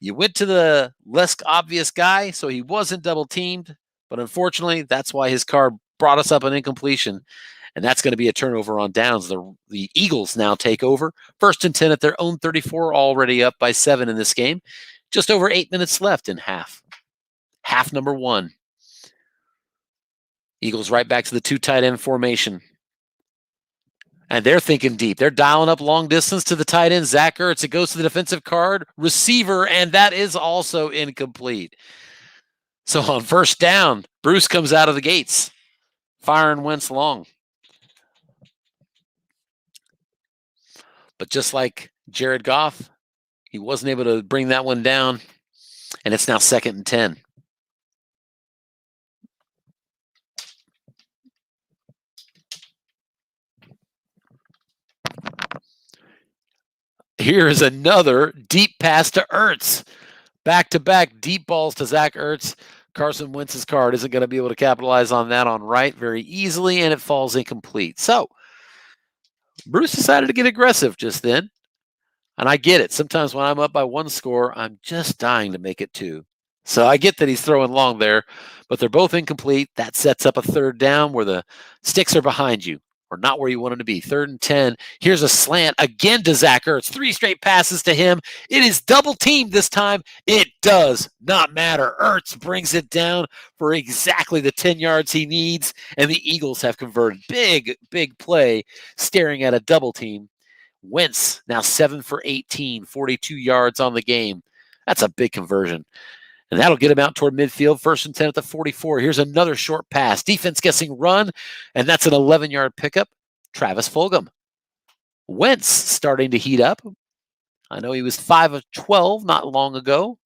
you went to the less obvious guy, so he wasn't double teamed. But unfortunately, that's why his card brought us up an incompletion. And that's going to be a turnover on downs. The Eagles now take over. 1st and 10 at their own 34, already up by 7 in this game. Just over 8 minutes left in half. Half number 1. Eagles right back to the 2 tight end formation. And they're thinking deep. They're dialing up long distance to the tight end, Zach Ertz. It goes to the defensive card, receiver, and that is also incomplete. So on 1st down, Bruce comes out of the gates, firing Wentz long. But just like Jared Goff, he wasn't able to bring that one down, and it's now 2nd and 10. Here is another deep pass to Ertz. Back-to-back deep balls to Zach Ertz. Carson Wentz's card isn't going to be able to capitalize on that on right very easily, and it falls incomplete. So Bruce decided to get aggressive just then. And I get it. Sometimes when I'm up by 1 score, I'm just dying to make it 2. So I get that he's throwing long there, but they're both incomplete. That sets up a 3rd down where the sticks are behind you, or not where you want them to be. 3rd and 10. Here's a slant again to Zach Ertz. 3 straight passes to him. It is double teamed this time. It does not matter. Ertz brings it down for exactly the 10 yards he needs, and the Eagles have converted. Big, big play, staring at a double team. Wentz now 7 for 18, 42 yards on the game. That's a big conversion. And that'll get him out toward midfield. 1st and 10 at the 44. Here's another short pass. Defense guessing run, and that's an 11-yard pickup. Travis Fulgham. Wentz starting to heat up. I know he was 5 of 12 not long ago.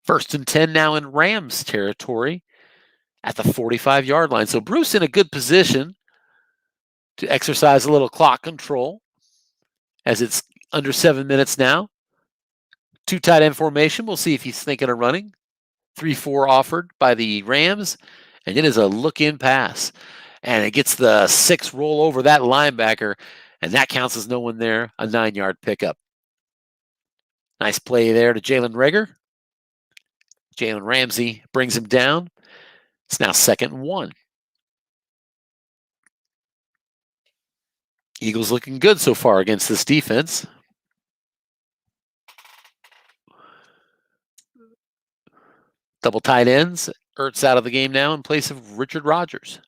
1st and 10 now in Rams territory at the 45-yard line. So Bruce in a good position to exercise a little clock control as it's under 7 minutes now. Two tight end formation. We'll see if he's thinking of running. 3-4 offered by the Rams, and it is a look-in pass. And it gets the 6 roll over that linebacker, and that counts as no one there, a 9-yard pickup. Nice play there to Jalen Reagor. Jalen Ramsey brings him down. It's now 2nd and 1. Eagles looking good so far against this defense. Double tight ends. Ertz out of the game now in place of Richard Rodgers,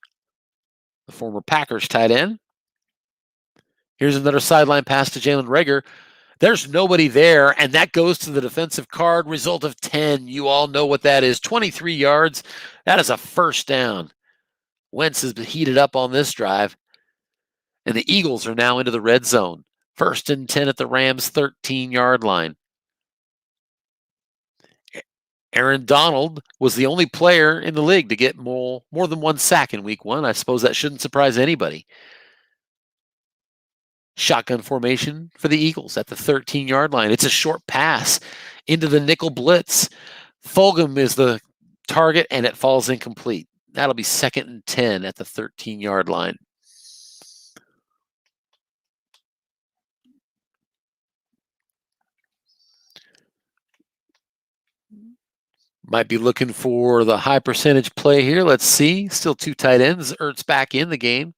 the former Packers tight end. Here's another sideline pass to Jalen Reagor. There's nobody there, and that goes to the defensive card. Result of 10. You all know what that is. 23 yards. That is a first down. Wentz has been heated up on this drive, and the Eagles are now into the red zone. 1st and 10 at the Rams' 13-yard line. Aaron Donald was the only player in the league to get more than 1 sack in week 1. I suppose that shouldn't surprise anybody. Shotgun formation for the Eagles at the 13-yard line. It's a short pass into the nickel blitz. Fulgham is the target, and it falls incomplete. That'll be 2nd and 10 at the 13-yard line. Might be looking for the high percentage play here. Let's see. Still 2 tight ends. Ertz back in the game.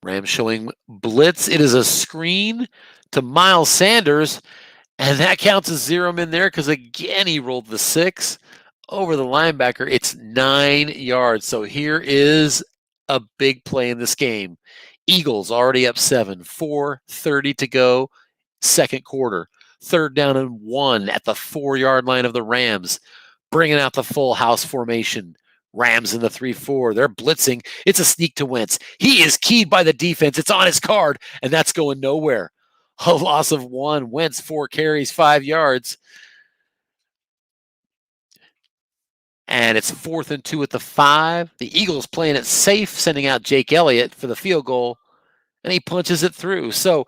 Rams showing blitz. It is a screen to Miles Sanders, and that counts as 0 men there because, again, he rolled the 6 over the linebacker. It's 9 yards. So here is a big play in this game. Eagles already up 7. 4:30 to go, 2nd quarter. 3rd down and 1 at the 4-yard line of the Rams, bringing out the full house formation. Rams in the 3-4. They're blitzing. It's a sneak to Wentz. He is keyed by the defense. It's on his card, and that's going nowhere. A loss of 1. Wentz, 4 carries, 5 yards. And it's 4th and 2 at the 5. The Eagles playing it safe, sending out Jake Elliott for the field goal, and he punches it through. So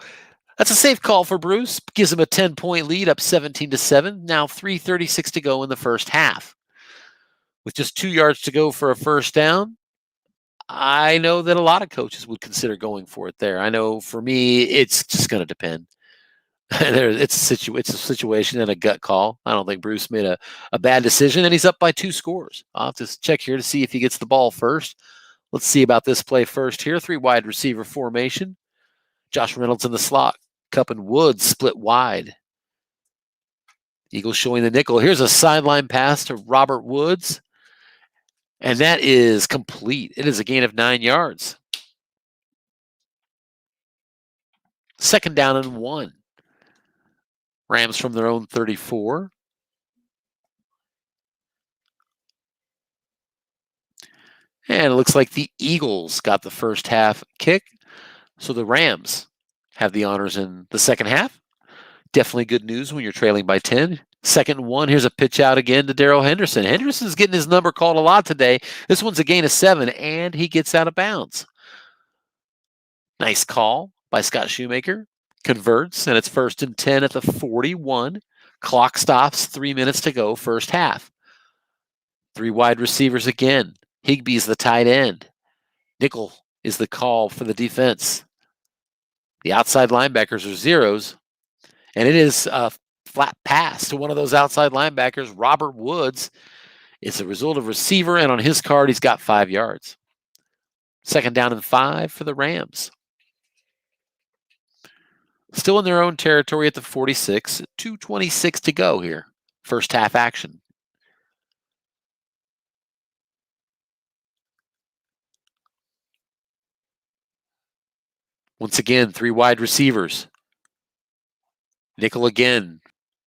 that's a safe call for Bruce. Gives him a 10-point lead, up 17-7. Now 3:36 to go in the first half. With just 2 yards to go for a first down, I know that a lot of coaches would consider going for it there. I know for me, it's just going to depend. It's a situation and a gut call. I don't think Bruce made a bad decision, and he's up by 2 scores. I'll have to check here to see if he gets the ball first. Let's see about this play first here. 3 wide receiver formation. Josh Reynolds in the slot. Kupp and Woods split wide. Eagles showing the nickel. Here's a sideline pass to Robert Woods. And that is complete. It is a gain of 9 yards. 2nd down and 1. Rams from their own 34. And it looks like the Eagles got the first half kick. So the Rams have the honors in the second half. Definitely good news when you're trailing by 10. 2nd and 1. Here's a pitch out again to Darrell Henderson. Henderson's getting his number called a lot today. This one's a gain of 7, and he gets out of bounds. Nice call by Scott Shoemaker. Converts, and it's 1st and 10 at the 41. Clock stops. 3 minutes to go, first half. 3 wide receivers again. Higbee's the tight end. Nickel is the call for the defense. The outside linebackers are zeros, and it is a flat pass to one of those outside linebackers, Robert Woods. It's a result of receiver, and on his card, he's got 5 yards. 2nd down and 5 for the Rams. Still in their own territory at the 46. 2:26 to go here. First half action. Once again, 3 wide receivers. Nickel again.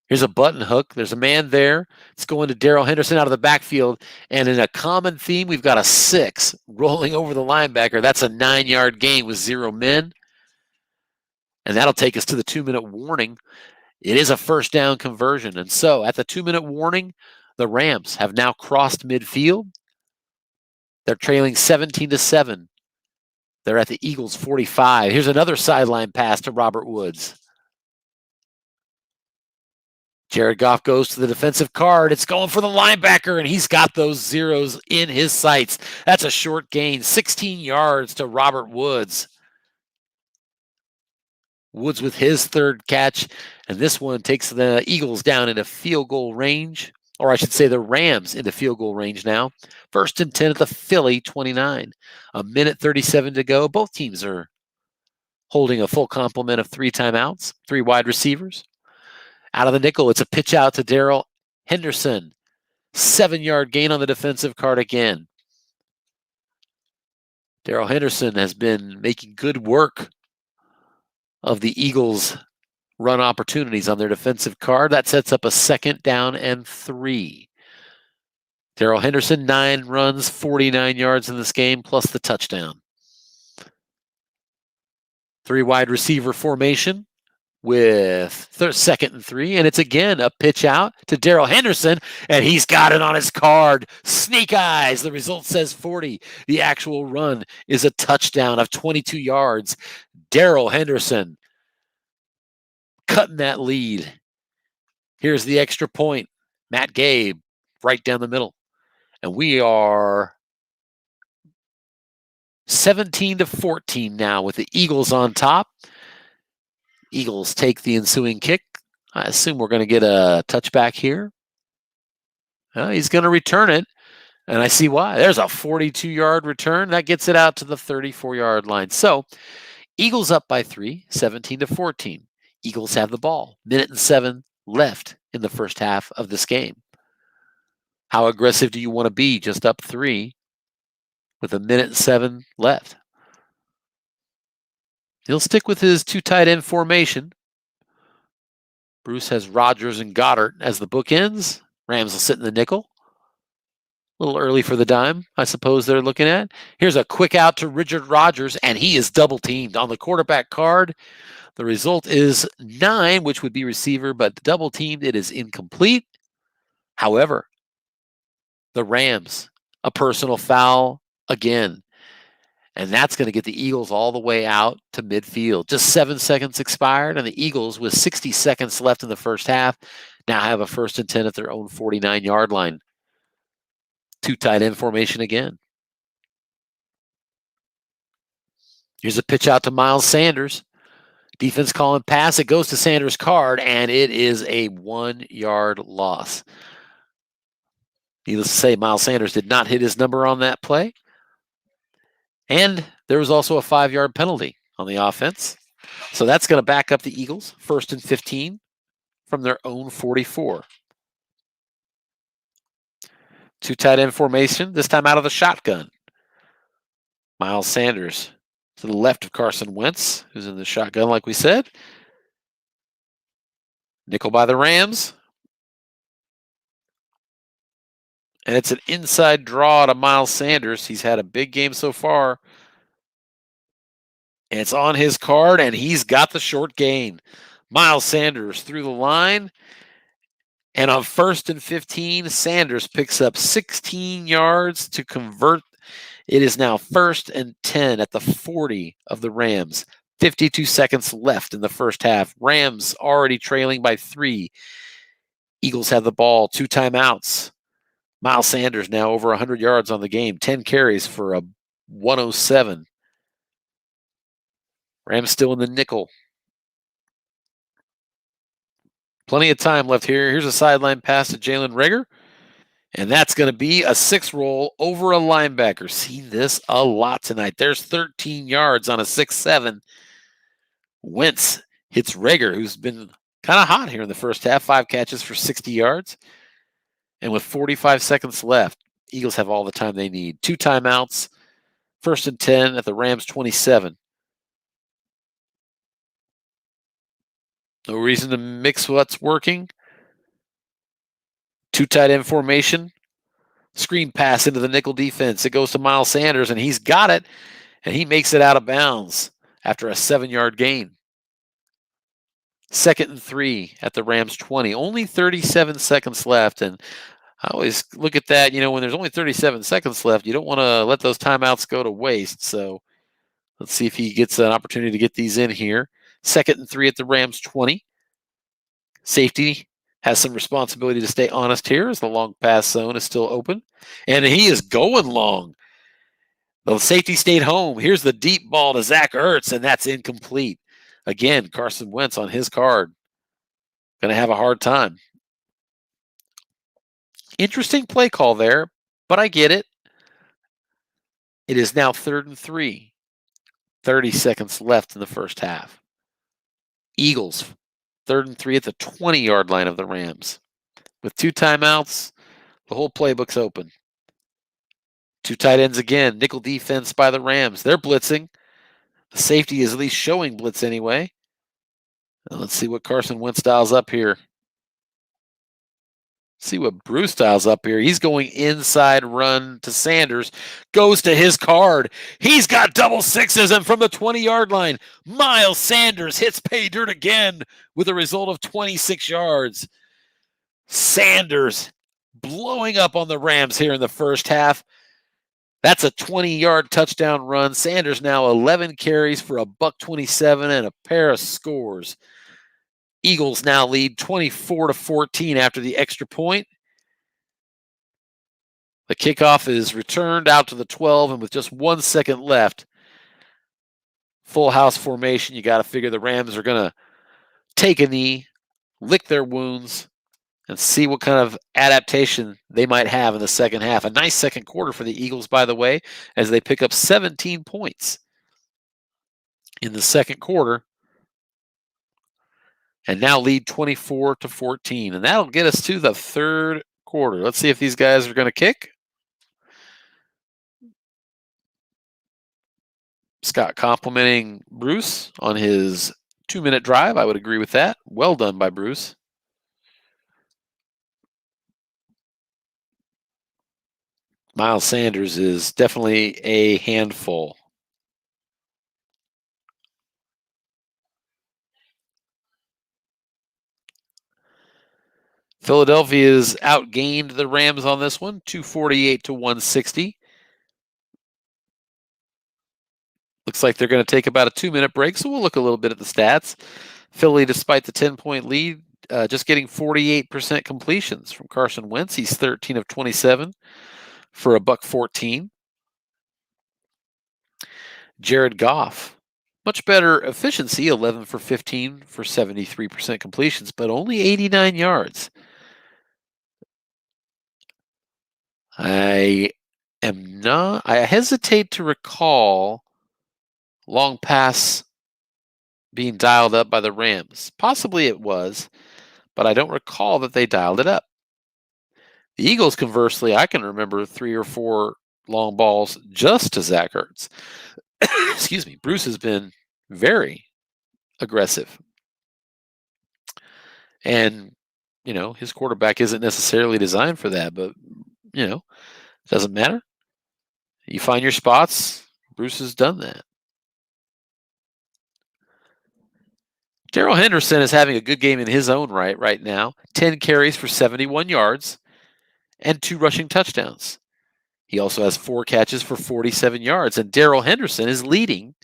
Here's a button hook. There's a man there. It's going to Darrell Henderson out of the backfield. And in a common theme, we've got a 6 rolling over the linebacker. That's a 9-yard gain with 0 men. And that'll take us to the 2-minute warning. It is a first down conversion. And so at the 2-minute warning, the Rams have now crossed midfield. They're trailing 17-7. They're at the Eagles 45. Here's another sideline pass to Robert Woods. Jared Goff goes to the defensive card. It's going for the linebacker, and he's got those zeros in his sights. That's a short gain, 16 yards to Robert Woods. Woods with his third catch, and this one takes the Eagles down into field goal range, or I should say the Rams into field goal range now. 1st and 10 at the Philly 29. A minute 37 to go. Both teams are holding a full complement of 3 timeouts, 3 wide receivers. Out of the nickel, it's a pitch out to Darrell Henderson. 7-yard gain on the defensive card again. Darrell Henderson has been making good work of the Eagles' run opportunities on their defensive card. That sets up a 2nd down and 3. Darrell Henderson, 9 runs, 49 yards in this game, plus the touchdown. 3 wide receiver formation with 2nd and 3, and it's again a pitch out to Darrell Henderson, and he's got it on his card. Sneak eyes. The result says 40. The actual run is a touchdown of 22 yards. Darrell Henderson cutting that lead. Here's the extra point. Matt Gabe right down the middle. And we are 17-14 now with the Eagles on top. Eagles take the ensuing kick. I assume we're going to get a touchback here. He's going to return it, and I see why. There's a 42-yard return. That gets it out to the 34-yard line. So, Eagles up by 3, 17-14. Eagles have the ball. 1:07 left in the first half of this game. How aggressive do you want to be just up 3 with 1:07 left? He'll stick with his 2 tight end formation. Bruce has Rodgers and Goddard as the bookends. Rams will sit in the nickel. A little early for the dime, I suppose they're looking at. Here's a quick out to Richard Rodgers, and he is double teamed on the quarterback card. The result is 9, which would be receiver, but double teamed, it is incomplete. However, the Rams, a personal foul again. And that's going to get the Eagles all the way out to midfield. Just 7 seconds expired, and the Eagles, with 60 seconds left in the first half, now have a 1st and 10 at their own 49-yard line. 2 tight end formation again. Here's a pitch out to Miles Sanders. Defense calling pass. It goes to Sanders' card, and it is a 1-yard loss. Needless to say, Miles Sanders did not hit his number on that play. And there was also a 5-yard penalty on the offense. So that's going to back up the Eagles, 1st and 15 from their own 44. 2 tight end formation, this time out of the shotgun. Miles Sanders to the left of Carson Wentz, who's in the shotgun, like we said. Nickel by the Rams. And it's an inside draw to Miles Sanders. He's had a big game so far. And it's on his card, and he's got the short gain. Miles Sanders through the line. And on 1st and 15, Sanders picks up 16 yards to convert. It is now 1st and 10 at the 40 of the Rams. 52 seconds left in the first half. Rams already trailing by 3. Eagles have the ball, 2 timeouts. Miles Sanders now over 100 yards on the game, 10 carries for a 107. Rams still in the nickel. Plenty of time left here. Here's a sideline pass to Jalen Reagor. And that's going to be a 6-roll over a linebacker. Seen this a lot tonight. There's 13 yards on a 6-7. Wentz hits Reagor, who's been kind of hot here in the first half. 5 catches for 60 yards. And with 45 seconds left, Eagles have all the time they need. 2 timeouts. 1st and 10 at the Rams 27. No reason to mix what's working. 2 tight end formation. Screen pass into the nickel defense. It goes to Miles Sanders, and he's got it. And he makes it out of bounds after a 7-yard gain. 2nd and 3 at the Rams 20. Only 37 seconds left. And I always look at that, when there's only 37 seconds left, you don't want to let those timeouts go to waste. So Let's see if he gets an opportunity to get these in here. 2nd and 3 at the Rams 20. Safety has some responsibility to stay honest here as the long pass zone is still open. And he is going long. The safety stayed home. Here's the deep ball to Zach Ertz, and that's incomplete. Again, Carson Wentz on his card. Going to have a hard time. Interesting play call there, but I get it. It is now 3rd and 3. 30 seconds left in the first half. Eagles, 3rd and 3 at the 20-yard line of the Rams. With 2 timeouts, the whole playbook's open. 2 tight ends again. Nickel defense by the Rams. They're blitzing. The safety is at least showing blitz anyway. And let's see what Carson Wentz dials up here. See what Bruce dials up here. He's going inside run to Sanders. Goes to his card. He's got double sixes, and from the 20-yard line, Miles Sanders hits pay dirt again with a result of 26 yards. Sanders blowing up on the Rams here in the first half. That's a 20-yard touchdown run. Sanders now 11 carries for $127 and a pair of scores. Eagles now lead 24-14 after the extra point. The kickoff is returned out to the 12, and with just 1 second left, full house formation. You got to figure the Rams are going to take a knee, lick their wounds, and see what kind of adaptation they might have in the second half. A nice second quarter for the Eagles, by the way, as they pick up 17 points in the second quarter and now lead 24-14. And that'll get us to the third quarter. Let's see if these guys are going to kick. Scott complimenting Bruce on his 2-minute drive. I would agree with that. Well done by Bruce. Miles Sanders is definitely a handful. Philadelphia's outgained the Rams on this one, 248-160. Looks like they're going to take about a 2-minute break, so we'll look a little bit at the stats. Philly, despite the 10-point lead, just getting 48% completions from Carson Wentz. He's 13 of 27 for $114. Jared Goff, much better efficiency, 11 for 15 for 73% completions, but only 89 yards. I hesitate to recall long pass being dialed up by the Rams. Possibly it was, but I don't recall that they dialed it up. The Eagles, conversely, I can remember 3 or 4 long balls just to Zach Ertz. Excuse me. Bruce has been very aggressive. And, his quarterback isn't necessarily designed for that, but, it doesn't matter. You find your spots. Bruce has done that. Darrell Henderson is having a good game in his own right now. 10 carries for 71 yards and 2 rushing touchdowns. He also has 4 catches for 47 yards. And Darrell Henderson is leading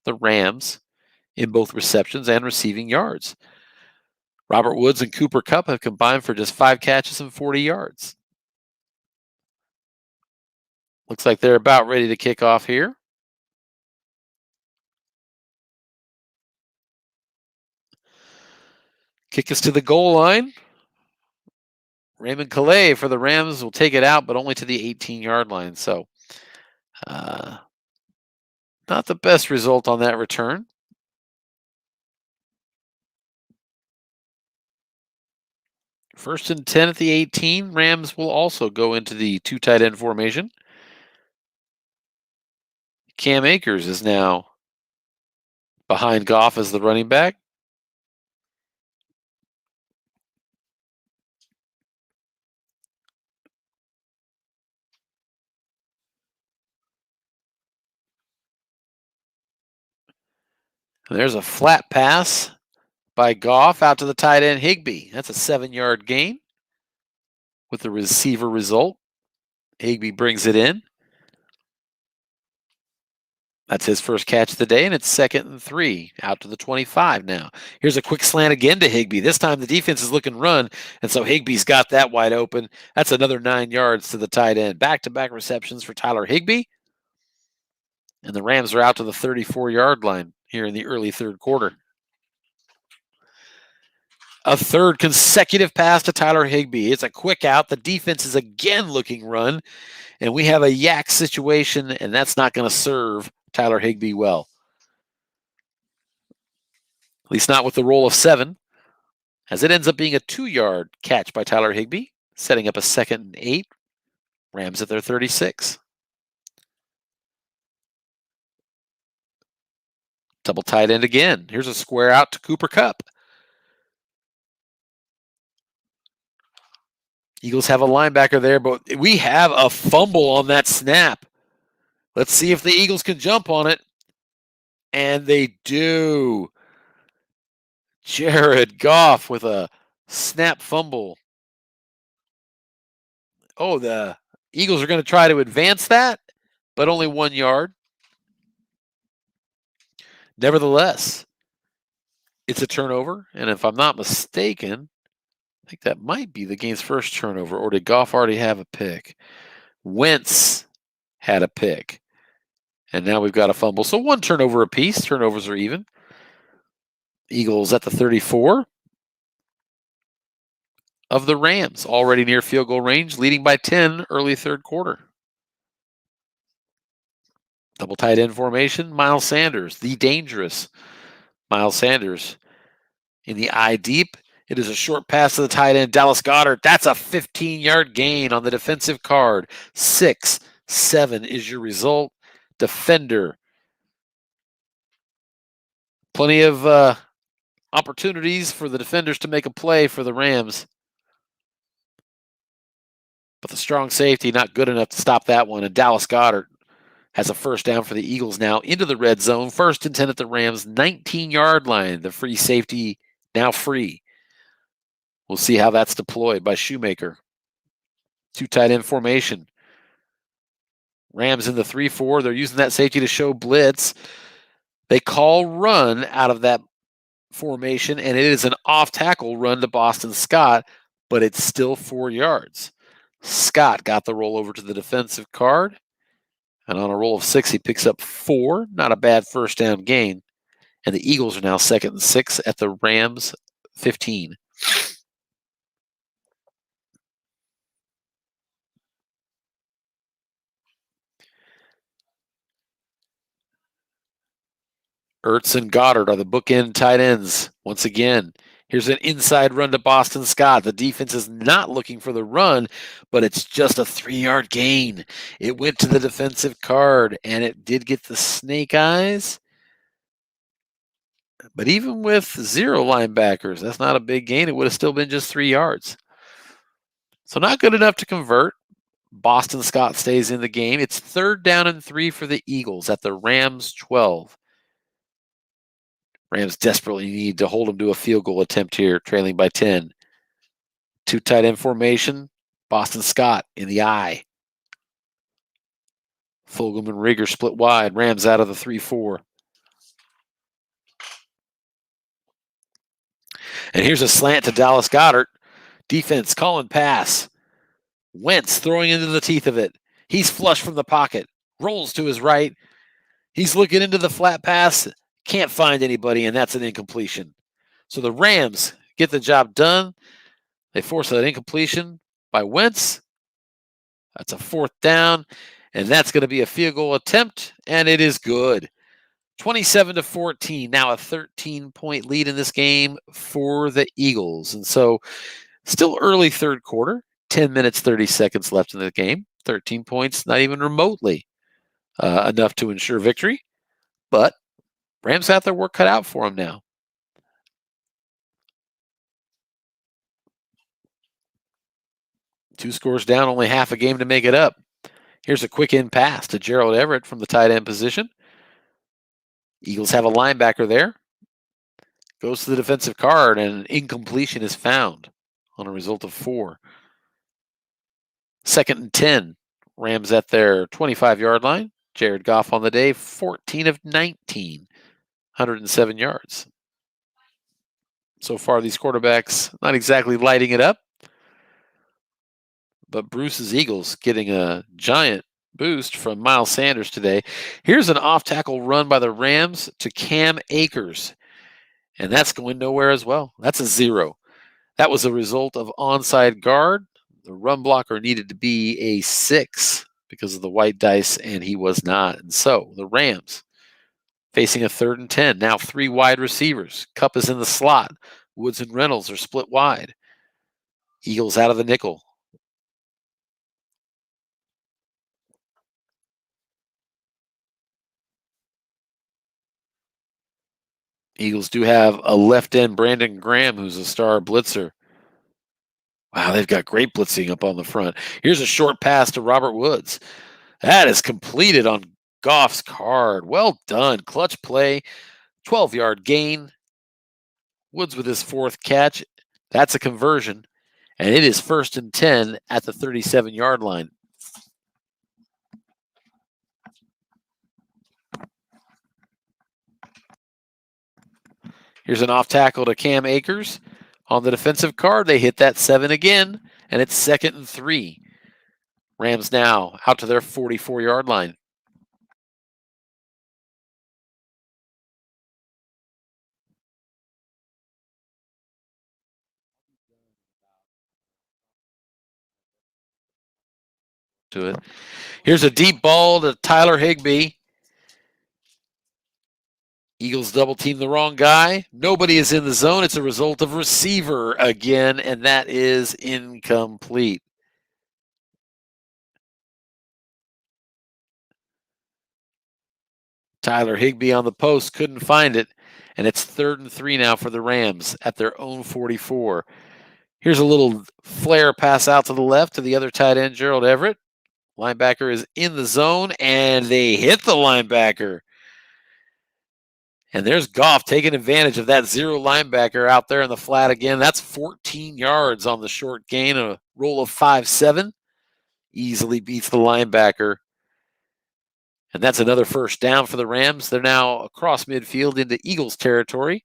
the Rams in both receptions and receiving yards. Robert Woods and Cooper Kupp have combined for just 5 catches and 40 yards. Looks like they're about ready to kick off here. Kick us to the goal line. Raymond Calais for the Rams will take it out, but only to the 18-yard line. So not the best result on that return. First and 10 at the 18. Rams will also go into the 2 tight end formation. Cam Akers is now behind Goff as the running back. And there's a flat pass by Goff out to the tight end Higbee. That's a 7-yard gain with the receiver result. Higbee brings it in. That's his first catch of the day, and it's 2nd and 3, out to the 25 now. Here's a quick slant again to Higbee. This time the defense is looking run, and so Higbee's got that wide open. That's another 9 yards to the tight end. Back-to-back receptions for Tyler Higbee, and the Rams are out to the 34-yard line here in the early third quarter. A third consecutive pass to Tyler Higbee. It's a quick out. The defense is again looking run, and we have a yak situation, and that's not going to serve Tyler Higbee well. At least not with the roll of 7, as it ends up being a 2-yard catch by Tyler Higbee, setting up a 2nd and 8. Rams at their 36. Double tight end again. Here's a square out to Cooper Kupp. Eagles have a linebacker there, but we have a fumble on that snap. Let's see if the Eagles can jump on it. And they do. Jared Goff with a snap fumble. Oh, the Eagles are going to try to advance that, but only 1 yard. Nevertheless, it's a turnover, and if I'm not mistaken, I think that might be the game's first turnover, or did Goff already have a pick? Wentz had a pick, and now we've got a fumble. So 1 turnover apiece. Turnovers are even. Eagles at the 34 of the Rams, already near field goal range, leading by 10 early third quarter. Double tight end formation, Miles Sanders, the dangerous Miles Sanders in the eye deep. It is a short pass to the tight end, Dallas Goedert. That's a 15-yard gain on the defensive card. 6-7 is your result. Defender. Plenty of opportunities for the defenders to make a play for the Rams. But the strong safety not good enough to stop that one. And Dallas Goedert has a first down for the Eagles now into the red zone. 1st and 10 at the Rams' 19-yard line. The free safety now free. We'll see how that's deployed by Shoemaker. 2 tight end formation. Rams in the 3-4. They're using that safety to show blitz. They call run out of that formation, and it is an off-tackle run to Boston Scott, but it's still 4 yards. Scott got the roll over to the defensive card, and on a roll of 6, he picks up 4. Not a bad first down gain. And the Eagles are now 2nd and 6 at the Rams' 15. Ertz and Goddard are the bookend tight ends once again. Here's an inside run to Boston Scott. The defense is not looking for the run, but it's just a 3-yard gain. It went to the defensive card, and it did get the snake eyes. But even with 0 linebackers, that's not a big gain. It would have still been just 3 yards. So not good enough to convert. Boston Scott stays in the game. It's 3rd down and 3 for the Eagles at the Rams' 12. Rams desperately need to hold them to a field goal attempt here, trailing by 10. 2 tight end formation. Boston Scott in the eye. Fulgham and Rigger split wide. Rams out of the 3-4. And here's a slant to Dallas Goedert. Defense calling pass. Wentz throwing into the teeth of it. He's flush from the pocket. Rolls to his right. He's looking into the flat pass. Can't find anybody, and that's an incompletion. So the Rams get the job done. They force an incompletion by Wentz. That's a 4th down, and that's going to be a field goal attempt, and it is good. 27-14, now a 13-point lead in this game for the Eagles. And so still early third quarter, 10 minutes, 30 seconds left in the game. 13 points, not even remotely enough to ensure victory, but Rams have their work cut out for them now. Two scores down, only half a game to make it up. Here's a quick in pass to Gerald Everett from the tight end position. Eagles have a linebacker there. Goes to the defensive card, and an incompletion is found on a result of 4. 2nd and 10. Rams at their 25-yard line. Jared Goff on the day, 14 of 19, 107 yards. So far, these quarterbacks not exactly lighting it up, but Bruce's Eagles getting a giant boost from Miles Sanders today. Here's an off-tackle run by the Rams to Cam Akers, and that's going nowhere as well. That's a 0. That was a result of onside guard. The run blocker needed to be a 6 because of the white dice, and he was not. And so the Rams facing a 3rd and 10. Now 3 wide receivers. Kupp is in the slot. Woods and Reynolds are split wide. Eagles out of the nickel. Eagles do have a left end, Brandon Graham, who's a star blitzer. Wow, they've got great blitzing up on the front. Here's a short pass to Robert Woods. That is completed on Goff's card. Well done. Clutch play. 12-yard gain. Woods with his 4th catch. That's a conversion. And it is 1st and 10 at the 37-yard line. Here's an off tackle to Cam Akers. On the defensive card, they hit that 7 again, and it's 2nd and 3. Rams now out to their 44-yard line. To it. Here's a deep ball to Tyler Higbee. Eagles double team the wrong guy. Nobody is in the zone. It's a result of receiver again, and that is incomplete. Tyler Higbee on the post, couldn't find it, and it's 3rd and 3 now for the Rams at their own 44. Here's a little flare pass out to the left to the other tight end, Gerald Everett. Linebacker is in the zone, and they hit the linebacker. And there's Goff taking advantage of that 0 linebacker out there in the flat again. That's 14 yards on the short gain, a roll of 5-7. Easily beats the linebacker. And that's another 1st down for the Rams. They're now across midfield into Eagles territory.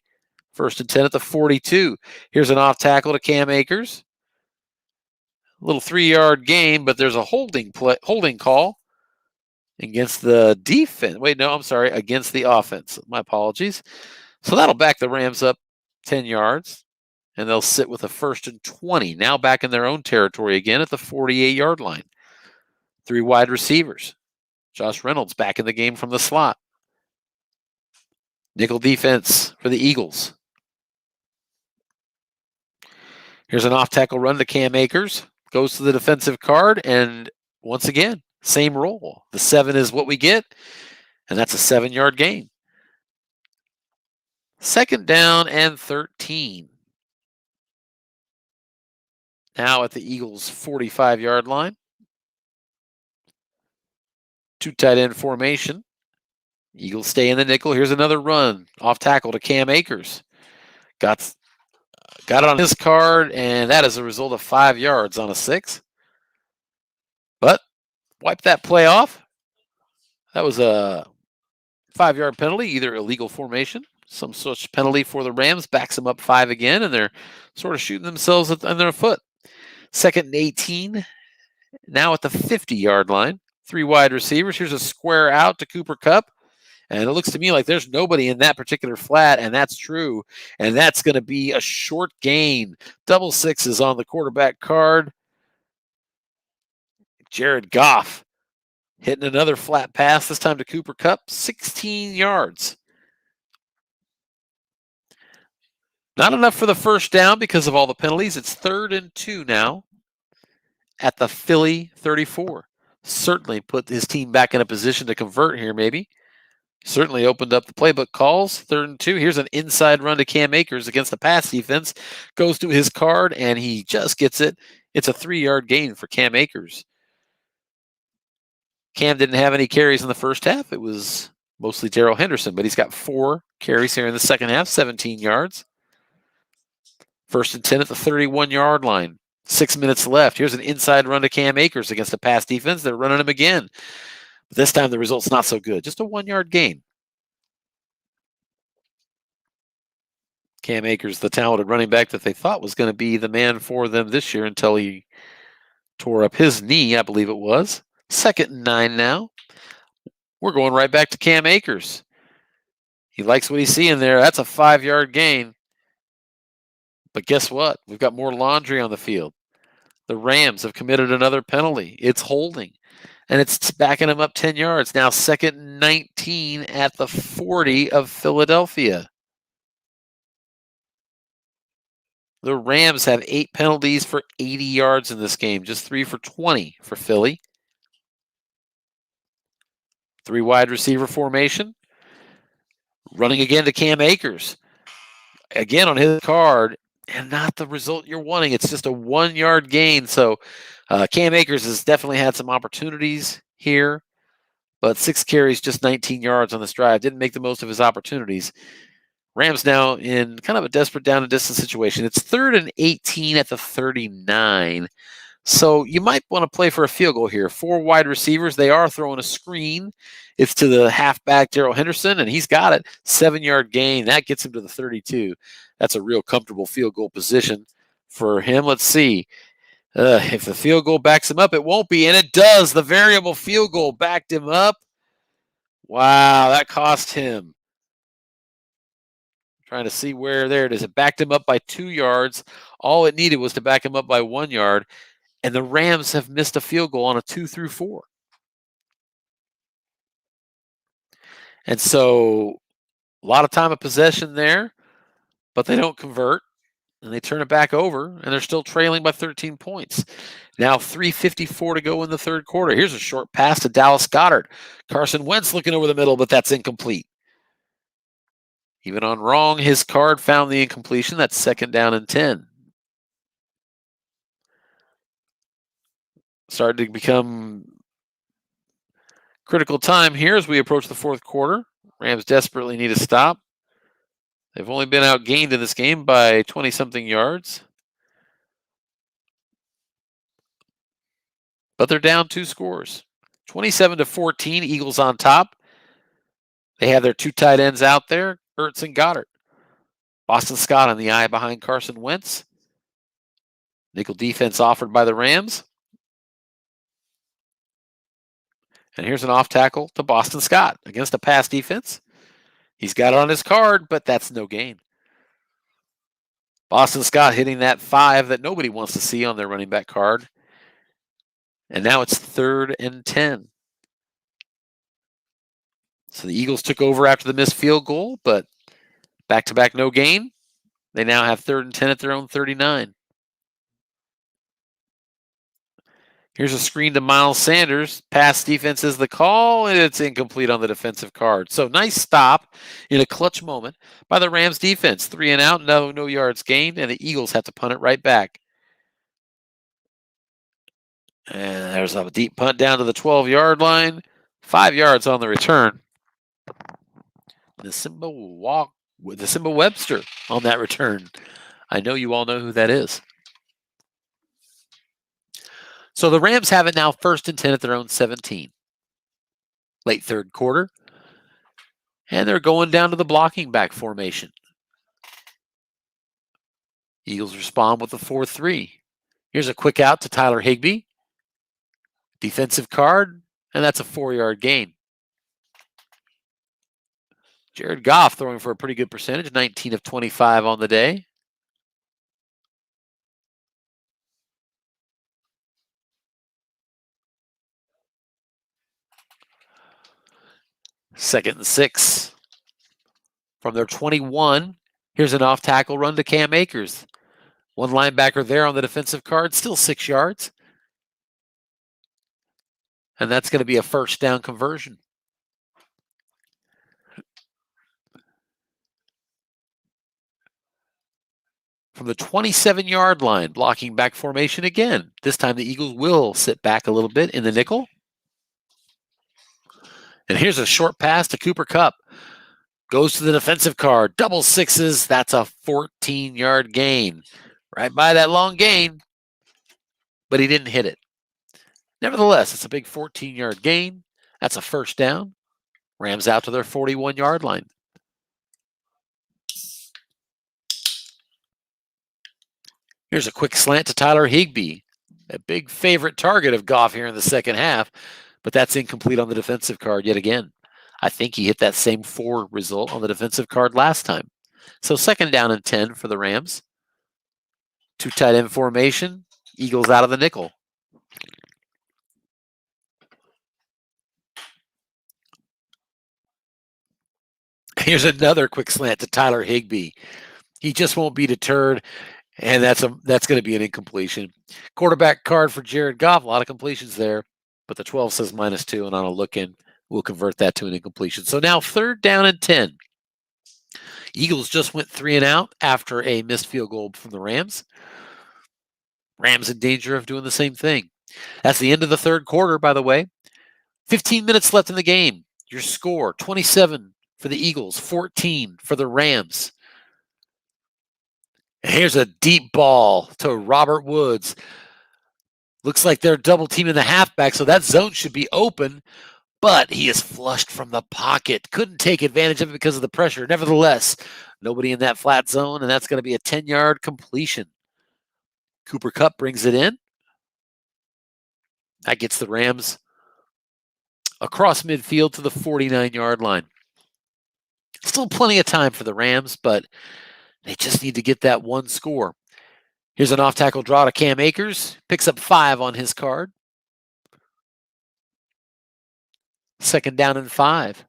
1st and 10 at the 42. Here's an off tackle to Cam Akers. A little 3-yard gain, but there's a holding call against the defense. Wait, no, I'm sorry, against the offense. My apologies. So that'll back the Rams up 10 yards, and they'll sit with a 1st and 20. Now back in their own territory again at the 48-yard line. 3 wide receivers. Josh Reynolds back in the game from the slot. Nickel defense for the Eagles. Here's an off-tackle run to Cam Akers. Goes to the defensive card, and once again, same roll. The 7 is what we get, and that's a 7-yard gain. 2nd down and 13. Now at the Eagles' 45-yard line. 2 tight end formation. Eagles stay in the nickel. Here's another run. Off tackle to Cam Akers. Got it on his card, and that is a result of 5 yards on a 6. But wipe that play off. That was a 5-yard penalty, either illegal formation, some such penalty for the Rams, backs them up 5 again, and they're sort of shooting themselves on their foot. 2nd and 18, now at the 50-yard line. 3 wide receivers. Here's a square out to Cooper Kupp. And it looks to me like there's nobody in that particular flat, and that's true. And that's going to be a short gain. 6 is on the quarterback card. Jared Goff hitting another flat pass, this time to Cooper Kupp, 16 yards. Not enough for the 1st down because of all the penalties. It's 3rd and 2 now at the Philly 34. Certainly put his team back in a position to convert here, maybe. Certainly opened up the playbook calls. 3rd and 2. Here's an inside run to Cam Akers against the pass defense. Goes to his card, and he just gets it. It's a 3-yard gain for Cam Akers. Cam didn't have any carries in the first half. It was mostly Darrell Henderson, but he's got 4 carries here in the second half, 17 yards. 1st and 10 at the 31-yard line. 6 minutes left. Here's an inside run to Cam Akers against the pass defense. They're running him again. This time the result's not so good. Just a 1-yard gain. Cam Akers, the talented running back that they thought was going to be the man for them this year until he tore up his knee, I believe it was. 2nd and 9 now. We're going right back to Cam Akers. He likes what he's seeing there. That's a 5-yard gain. But guess what? We've got more laundry on the field. The Rams have committed another penalty. It's holding. And it's backing them up 10 yards. Now 2nd and 19 at the 40 of Philadelphia. The Rams have 8 penalties for 80 yards in this game. Just 3 for 20 for Philly. 3 wide receiver formation. Running again to Cam Akers. Again on his card. And not the result you're wanting. It's just a 1-yard gain. So Cam Akers has definitely had some opportunities here. But 6 carries, just 19 yards on this drive. Didn't make the most of his opportunities. Rams now in kind of a desperate down and distance situation. It's 3rd and 18 at the 39. So you might want to play for a field goal here. 4 wide receivers. They are throwing a screen. It's to the halfback, Darrell Henderson, and he's got it. 7-yard gain. That gets him to the 32. That's a real comfortable field goal position for him. Let's see. If the field goal backs him up, it won't be, and it does. The variable field goal backed him up. Wow, that cost him. Trying to see where there it is. It backed him up by 2 yards. All it needed was to back him up by 1 yard, and the Rams have missed a field goal on a 2 through 4. And so a lot of time of possession there, but they don't convert. And they turn it back over, and they're still trailing by 13 points. Now 3:54 to go in the third quarter. Here's a short pass to Dallas Goedert. Carson Wentz looking over the middle, but that's incomplete. Even on wrong, his card found the incompletion. That's 2nd down and 10. Started to become critical time here as we approach the fourth quarter. Rams desperately need a stop. They've only been outgained in this game by 20-something yards. But they're down 2 scores. 27-14, Eagles on top. They have their 2 tight ends out there, Ertz and Goddard. Boston Scott on the eye behind Carson Wentz. Nickel defense offered by the Rams. And here's an off tackle to Boston Scott against a pass defense. He's got it on his card, but that's no gain. Boston Scott hitting that 5 that nobody wants to see on their running back card. And now it's 3rd and 10. So the Eagles took over after the missed field goal, but back-to-back no gain. They now have 3rd and 10 at their own 39. Here's a screen to Miles Sanders. Pass defense is the call, and it's incomplete on the defensive card. So nice stop in a clutch moment by the Rams defense. 3 and out, no yards gained, and the Eagles have to punt it right back. And there's a deep punt down to the 12-yard line. 5 yards on the return. The Simba Webster on that return. I know you all know who that is. So the Rams have it now 1st and 10 at their own 17. Late third quarter. And they're going down to the blocking back formation. Eagles respond with the 4-3. Here's a quick out to Tyler Higbee. Defensive card, and that's a 4-yard gain. Jared Goff throwing for a pretty good percentage, 19 of 25 on the day. Second and 6. From their 21, here's an off-tackle run to Cam Akers. One linebacker there on the defensive card, still 6 yards. And that's going to be a 1st down conversion. From the 27-yard line, blocking back formation again. This time the Eagles will sit back a little bit in the nickel. And here's a short pass to Cooper Kupp. Goes to the defensive card. Double 6s. That's a 14-yard gain. Right by that long gain. But he didn't hit it. Nevertheless, it's a big 14-yard gain. That's a first down. Rams out to their 41-yard line. Here's a quick slant to Tyler Higbee, a big favorite target of Goff here in the second half, but that's incomplete on the defensive card yet again. I think he hit that same 4 result on the defensive card last time. So second down and 10 for the Rams. 2 tight end formation. Eagles out of the nickel. Here's another quick slant to Tyler Higbee. He just won't be deterred, and that's going to be an incompletion. Quarterback card for Jared Goff. A lot of completions there, but the 12 says -2, and on a look in, we'll convert that to an incompletion. So now third down and 10. Eagles just went 3 and out after a missed field goal from the Rams. Rams in danger of doing the same thing. That's the end of the third quarter, by the way. 15 minutes left in the game. Your score, 27 for the Eagles, 14 for the Rams. And here's a deep ball to Robert Woods. Looks like they're double teaming the halfback, so that zone should be open, but he is flushed from the pocket. Couldn't take advantage of it because of the pressure. Nevertheless, nobody in that flat zone, and that's going to be a 10-yard completion. Cooper Kupp brings it in. That gets the Rams across midfield to the 49-yard line. Still plenty of time for the Rams, but they just need to get that one score. Here's an off-tackle draw to Cam Akers. Picks up 5 on his card. Second down and 5.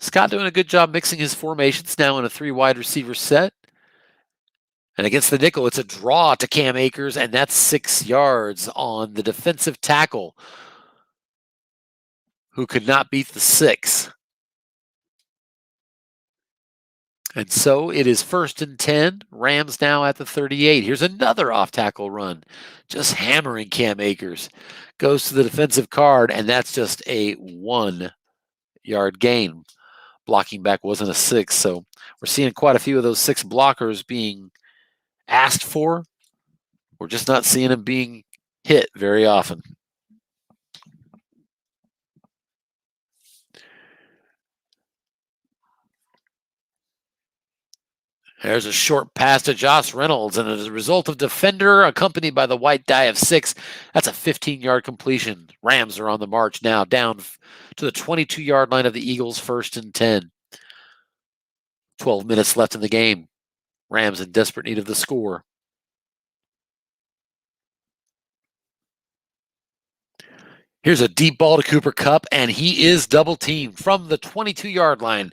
Scott doing a good job mixing his formations now in a 3 wide receiver set. And against the nickel, it's a draw to Cam Akers, and that's 6 yards on the defensive tackle, who could not beat the 6. And so it is first and 10. Rams now at the 38. Here's another off-tackle run. Just hammering Cam Akers. Goes to the defensive card, and that's just a 1-yard gain. Blocking back wasn't a 6, so we're seeing quite a few of those 6 blockers being asked for. We're just not seeing them being hit very often. There's a short pass to Josh Reynolds, and as a result of defender accompanied by the white die of 6, that's a 15-yard completion. Rams are on the march now, down to the 22-yard line of the Eagles, first and 10. 12 minutes left in the game. Rams in desperate need of the score. Here's a deep ball to Cooper Kupp, and he is double teamed from the 22-yard line.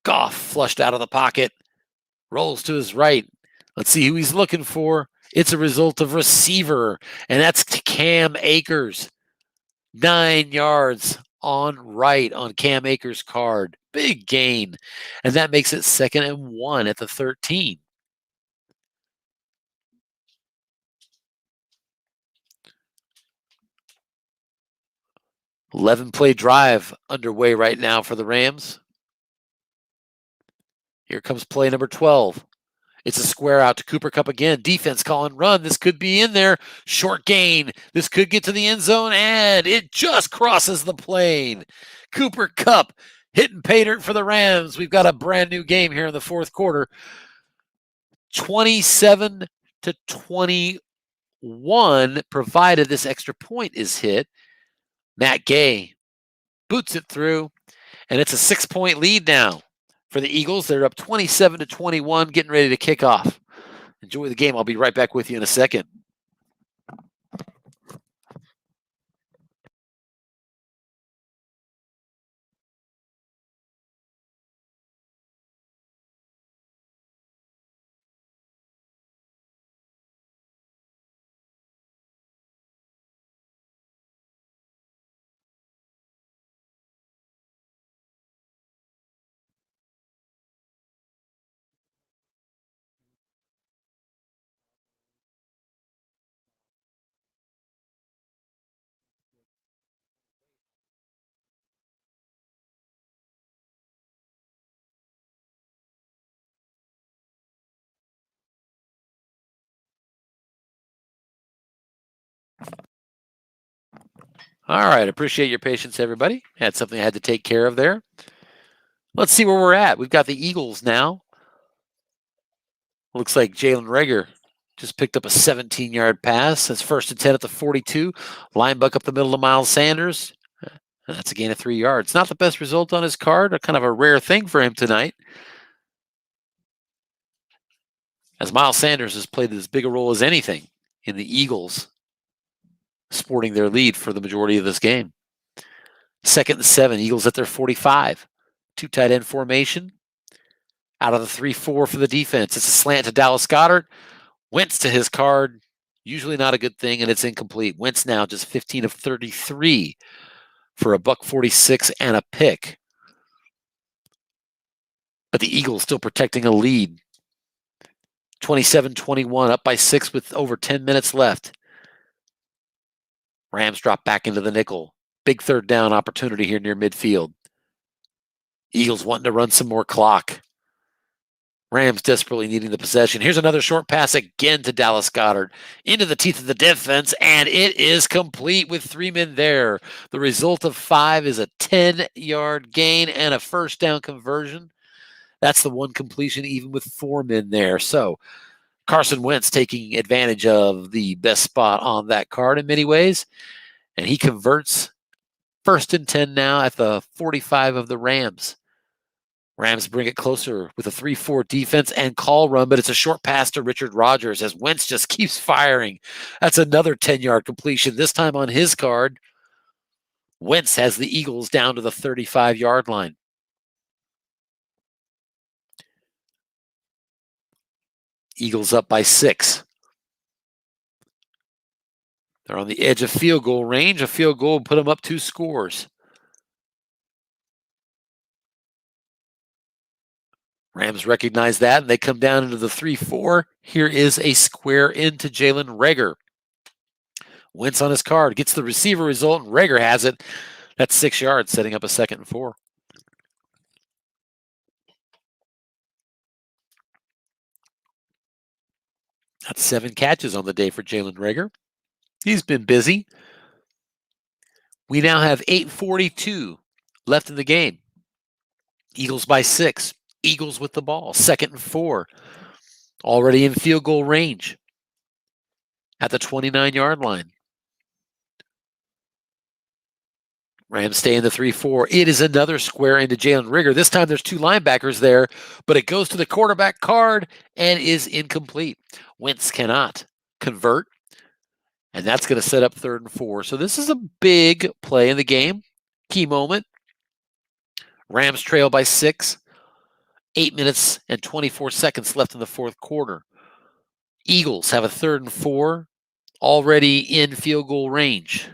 Goff flushed out of the pocket. Rolls to his right. Let's see who he's looking for. It's a result of receiver, and that's Cam Akers. 9 yards on right on Cam Akers' card. Big gain. And that makes it second and 1 at the 13. Play drive underway right now for the Rams. Here comes play number 12. It's a square out to Cooper Kupp again. Defense calling run. This could be in there. Short gain. This could get to the end zone, and it just crosses the plane. Cooper Kupp hitting pay dirt for the Rams. We've got a brand new game here in the fourth quarter. 27-21, provided this extra point is hit. Matt Gay boots it through, and it's a 6-point lead now for the Eagles. They're up 27-21, getting ready to kick off. Enjoy the game. I'll be right back with you in a second. All right. Appreciate your patience, everybody. Had something I had to take care of there. Let's see where we're at. We've got the Eagles now. Looks like Jalen Reagor just picked up a 17-yard pass. That's 1st and 10 at the 42. Line buck up the middle to Miles Sanders. And that's a gain of 3 yards. Not the best result on his card. Kind of a rare thing for him tonight. As Miles Sanders has played as big a role as anything in the Eagles sporting their lead for the majority of this game. 2nd and 7. Eagles at their 45. 2 tight end formation. Out of the 3-4 for the defense. It's a slant to Dallas Goedert. Wentz to his card. Usually not a good thing, and it's incomplete. Wentz now just 15 of 33 for a $146 and a pick. But the Eagles still protecting a lead. 27-21, up by 6 with over 10 minutes left. Rams drop back into the nickel. Big 3rd down opportunity here near midfield. Eagles wanting to run some more clock. Rams desperately needing the possession. Here's another short pass again to Dallas Goedert into the teeth of the defense, and it is complete with 3 men there. The result of 5 is a 10-yard gain and a 1st down conversion. That's the one completion even with 4 men there. So Carson Wentz taking advantage of the best spot on that card in many ways, and he converts 1st and 10 now at the 45 of the Rams. Rams bring it closer with a 3-4 defense and call run, but it's a short pass to Richard Rodgers as Wentz just keeps firing. That's another 10-yard completion, this time on his card. Wentz has the Eagles down to the 35-yard line. Eagles up by 6. They're on the edge of field goal range. A field goal would put them up 2 scores. Rams recognize that, and they come down into the 3-4. Here is a square into Jalen Reagor. Wentz on his card, gets the receiver result, and Reagor has it. That's 6 yards, setting up a 2nd and 4. That's 7 catches on the day for Jalen Reagor. He's been busy. We now have 8:42 left in the game. Eagles by 6. Eagles with the ball. 2nd and 4. Already in field goal range at the 29-yard line. Rams stay in the 3-4. It is another square into Jalen Reagor. This time there's 2 linebackers there, but it goes to the quarterback card and is incomplete. Wentz cannot convert, and that's going to set up 3rd and 4. So this is a big play in the game. Key moment. Rams trail by 6. 8 minutes and 24 seconds left in the 4th quarter. Eagles have a 3rd and 4 already in field goal range.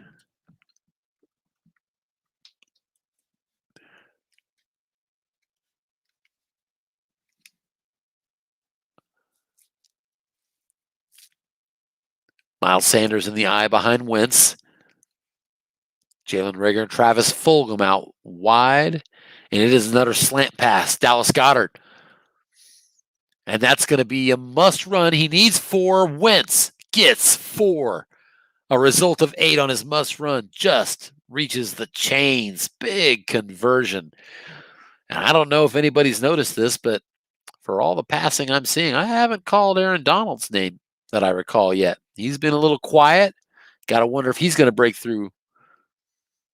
Miles Sanders in the eye behind Wentz. Jalen Reagor and Travis Fulgham out wide. And it is another slant pass. Dallas Goedert. And that's going to be a must run. He needs 4. Wentz gets 4. A result of 8 on his must run. Just reaches the chains. Big conversion. And I don't know if anybody's noticed this, but for all the passing I'm seeing, I haven't called Aaron Donald's name that I recall yet. He's been a little quiet. Got to wonder if he's going to break through.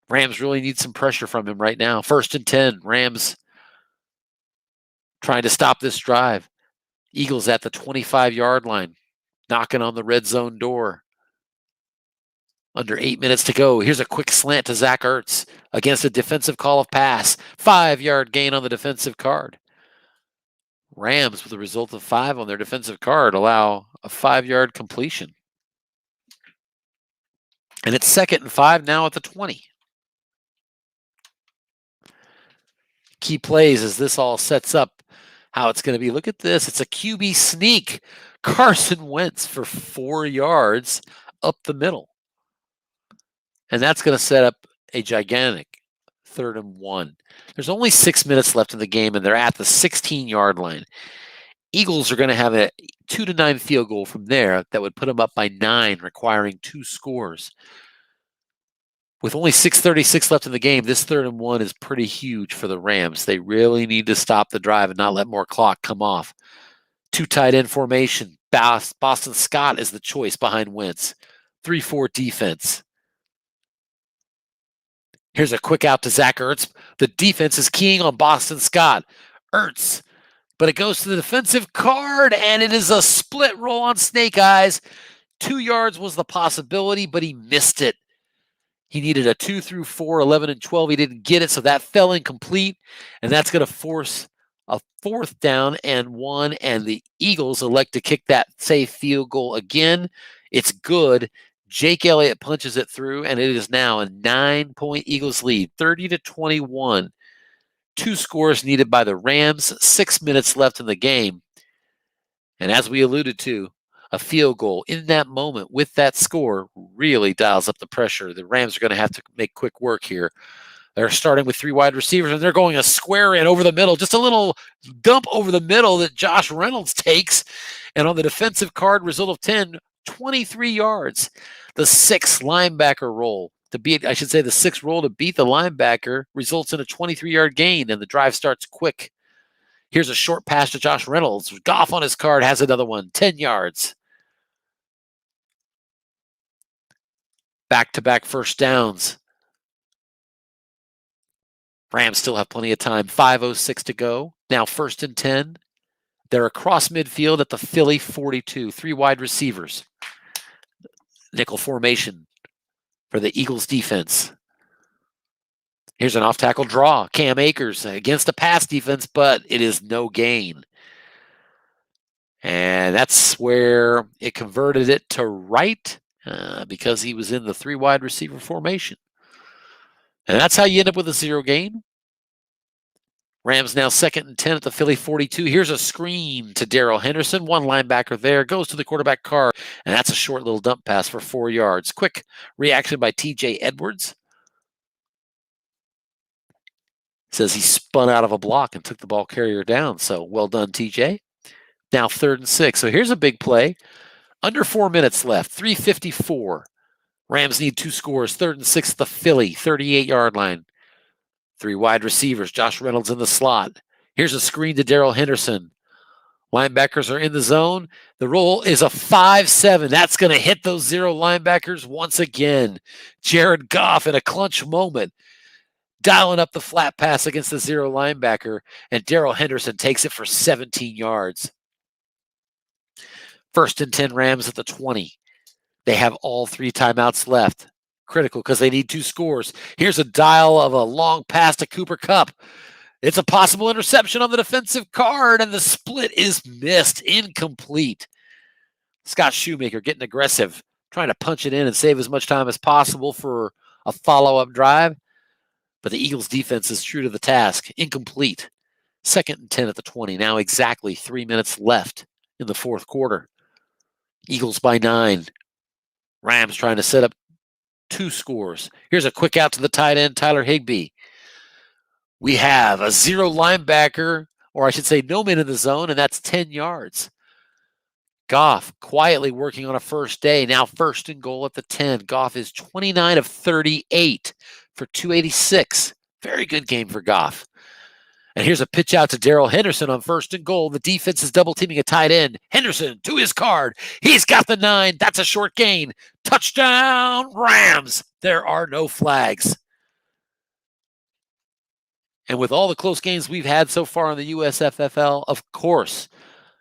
Rams really need some pressure from him right now. 1st and 10. Rams trying to stop this drive. Eagles at the 25-yard line, knocking on the red zone door. Under 8 minutes to go. Here's a quick slant to Zach Ertz against a defensive call of pass. 5-yard gain on the defensive card. Rams, with a result of 5 on their defensive card, allow a 5-yard completion. And it's 2nd and 5 now at the 20. Key plays as this all sets up how it's going to be. Look at this. It's a QB sneak. Carson Wentz for 4 yards up the middle. And that's going to set up a gigantic 3rd and 1. There's only 6 minutes left in the game, and they're at the 16-yard line. Eagles are going to have a 2-9 field goal from there that would put them up by 9, requiring 2 scores. With only 6:36 left in the game, this 3rd and 1 is pretty huge for the Rams. They really need to stop the drive and not let more clock come off. 2 tight end formation. Boston Scott is the choice behind Wentz. 3-4 defense. Here's a quick out to Zach Ertz. The defense is keying on Boston Scott. Ertz, but it goes to the defensive card, and it is a split roll on Snake Eyes. 2 yards was the possibility, but he missed it. He needed a 2 through 4, 11 and 12. He didn't get it, so that fell incomplete, and that's going to force a 4th down and 1, and the Eagles elect to kick that safe field goal again. It's good. Jake Elliott punches it through, and it is now a 9-point Eagles lead, 30-21. 2 scores needed by the Rams, 6 minutes left in the game. And as we alluded to, a field goal in that moment with that score really dials up the pressure. The Rams are going to have to make quick work here. They're starting with 3 wide receivers, and they're going a square in over the middle, just a little dump over the middle that Josh Reynolds takes. And on the defensive card, result of 10, 23 yards. The 6th linebacker roll to beat, the 6th roll to beat the linebacker results in a 23-yard gain, and the drive starts quick. Here's a short pass to Josh Reynolds. Goff on his card has another one, 10 yards. Back-to-back first downs. Rams still have plenty of time. 5:06 to go. Now 1st and 10. They're across midfield at the Philly 42. 3 wide receivers. Nickel formation for the Eagles defense. Here's an off-tackle draw. Cam Akers against a pass defense, but it is no gain. And that's where it converted it to right because he was in the 3 wide receiver formation. And that's how you end up with a 0 gain. Rams now 2nd and 10 at the Philly 42. Here's a screen to Darrell Henderson. 1 linebacker there. Goes to the quarterback car. And that's a short little dump pass for 4 yards. Quick reaction by TJ Edwards. Says he spun out of a block and took the ball carrier down. So well done, TJ. Now 3rd and 6. So here's a big play. Under 4 minutes left. 3:54. Rams need 2 scores. 3rd and 6 at the Philly 38-yard line. 3 wide receivers. Josh Reynolds in the slot. Here's a screen to Darrell Henderson. Linebackers are in the zone. The roll is a 5-7. That's going to hit those 0 linebackers once again. Jared Goff in a clutch moment, dialing up the flat pass against the 0 linebacker, and Darrell Henderson takes it for 17 yards. 1st and 10 Rams at the 20. They have all 3 timeouts left. Critical because they need 2 scores. Here's a dial of a long pass to Cooper Kupp. It's a possible interception on the defensive card, and the split is missed. Incomplete. Scott Shoemaker getting aggressive, trying to punch it in and save as much time as possible for a follow-up drive. But the Eagles defense is true to the task. Incomplete. 2nd and 10 at the 20. Now exactly 3 minutes left in the 4th quarter. Eagles by 9. Rams trying to set up 2 scores. Here's a quick out to the tight end, Tyler Higbee. We have a 0 linebacker, or I should say no man in the zone, and that's 10 yards. Goff quietly working on a first day. Now 1st and goal at the 10. Goff is 29 of 38 for 286. Very good game for Goff. And here's a pitch out to Darrell Henderson on 1st and goal. The defense is double teaming a tight end. Henderson to his card. He's got the 9. That's a short gain. Touchdown, Rams. There are no flags. And with all the close games we've had so far in the USFFL, of course,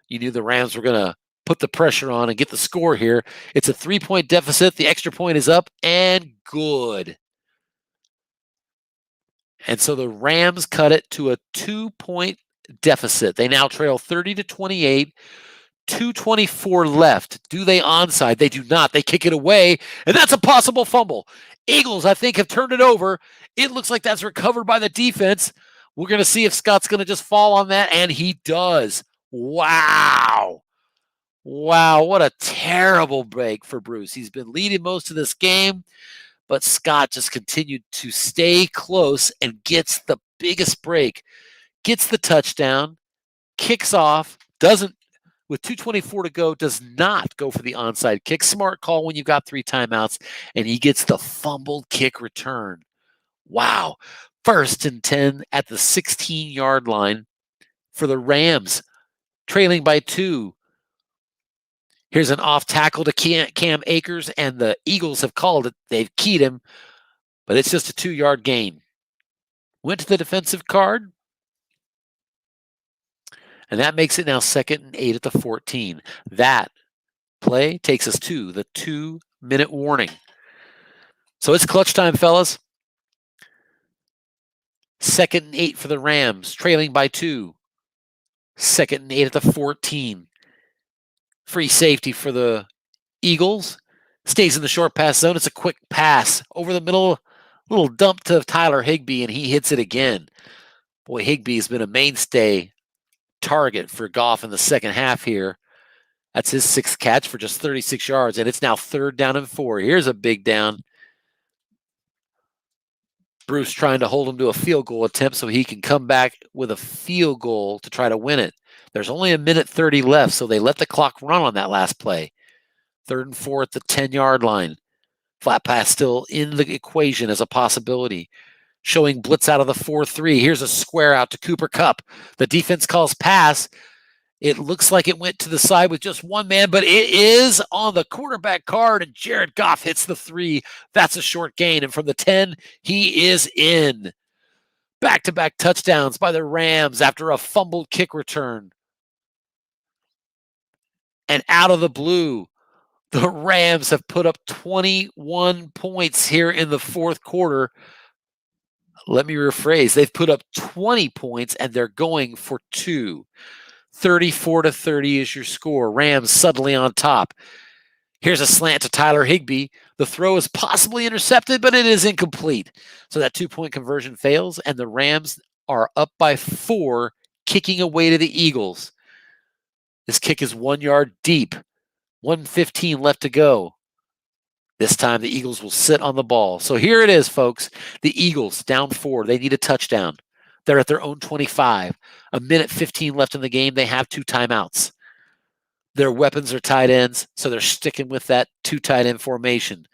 you knew the Rams were going to put the pressure on and get the score here. It's a 3-point deficit. The extra point is up and good. And so the Rams cut it to a 2-point deficit. They now trail 30-28, 2:24 left. Do they onside? They do not. They kick it away, and that's a possible fumble. Eagles, I think, have turned it over. It looks like that's recovered by the defense. We're going to see if Scott's going to just fall on that, and he does. Wow. Wow, what a terrible break for Bruce. He's been leading most of this game, but Scott just continued to stay close and gets the biggest break, gets the touchdown, kicks off, doesn't with 2:24 to go, does not go for the onside kick. Smart call when you've got 3 timeouts, and he gets the fumbled kick return. Wow. 1st and 10 at the 16-yard line for the Rams, trailing by 2. Here's an off tackle to Cam Akers, and the Eagles have called it. They've keyed him, but it's just a 2-yard gain. Went to the defensive card, and that makes it now 2nd and 8 at the 14. That play takes us to the 2-minute warning. So it's clutch time, fellas. 2nd and 8 for the Rams, trailing by 2. 2nd and 8 at the 14. Free safety for the Eagles. Stays in the short pass zone. It's a quick pass over the middle. Little dump to Tyler Higbee, and he hits it again. Boy, Higbee has been a mainstay target for Goff in the second half here. That's his 6th catch for just 36 yards, and it's now 3rd down and 4. Here's a big down. Bruce trying to hold him to a field goal attempt so he can come back with a field goal to try to win it. There's only 1:30 left, so they let the clock run on that last play. 3rd and 4 at the 10-yard line. Flat pass still in the equation as a possibility. Showing blitz out of the 4-3. Here's a square out to Cooper Kupp. The defense calls pass. It looks like it went to the side with just one man, but it is on the quarterback card, and Jared Goff hits the 3. That's a short gain, and from the 10, he is in. Back-to-back touchdowns by the Rams after a fumbled kick return. And out of the blue, the Rams have put up 21 points here in the 4th quarter. Let me rephrase. They've put up 20 points, and they're going for 2. 34-30 is your score. Rams suddenly on top. Here's a slant to Tyler Higbee. The throw is possibly intercepted, but it is incomplete. So that 2-point conversion fails, and the Rams are up by 4, kicking away to the Eagles. This kick is 1 yard deep. 1:15 left to go. This time the Eagles will sit on the ball. So here it is, folks. The Eagles down 4. They need a touchdown. They're at their own 25. 1:15 left in the game. They have 2 timeouts. Their weapons are tight ends, so they're sticking with that 2 tight end formation.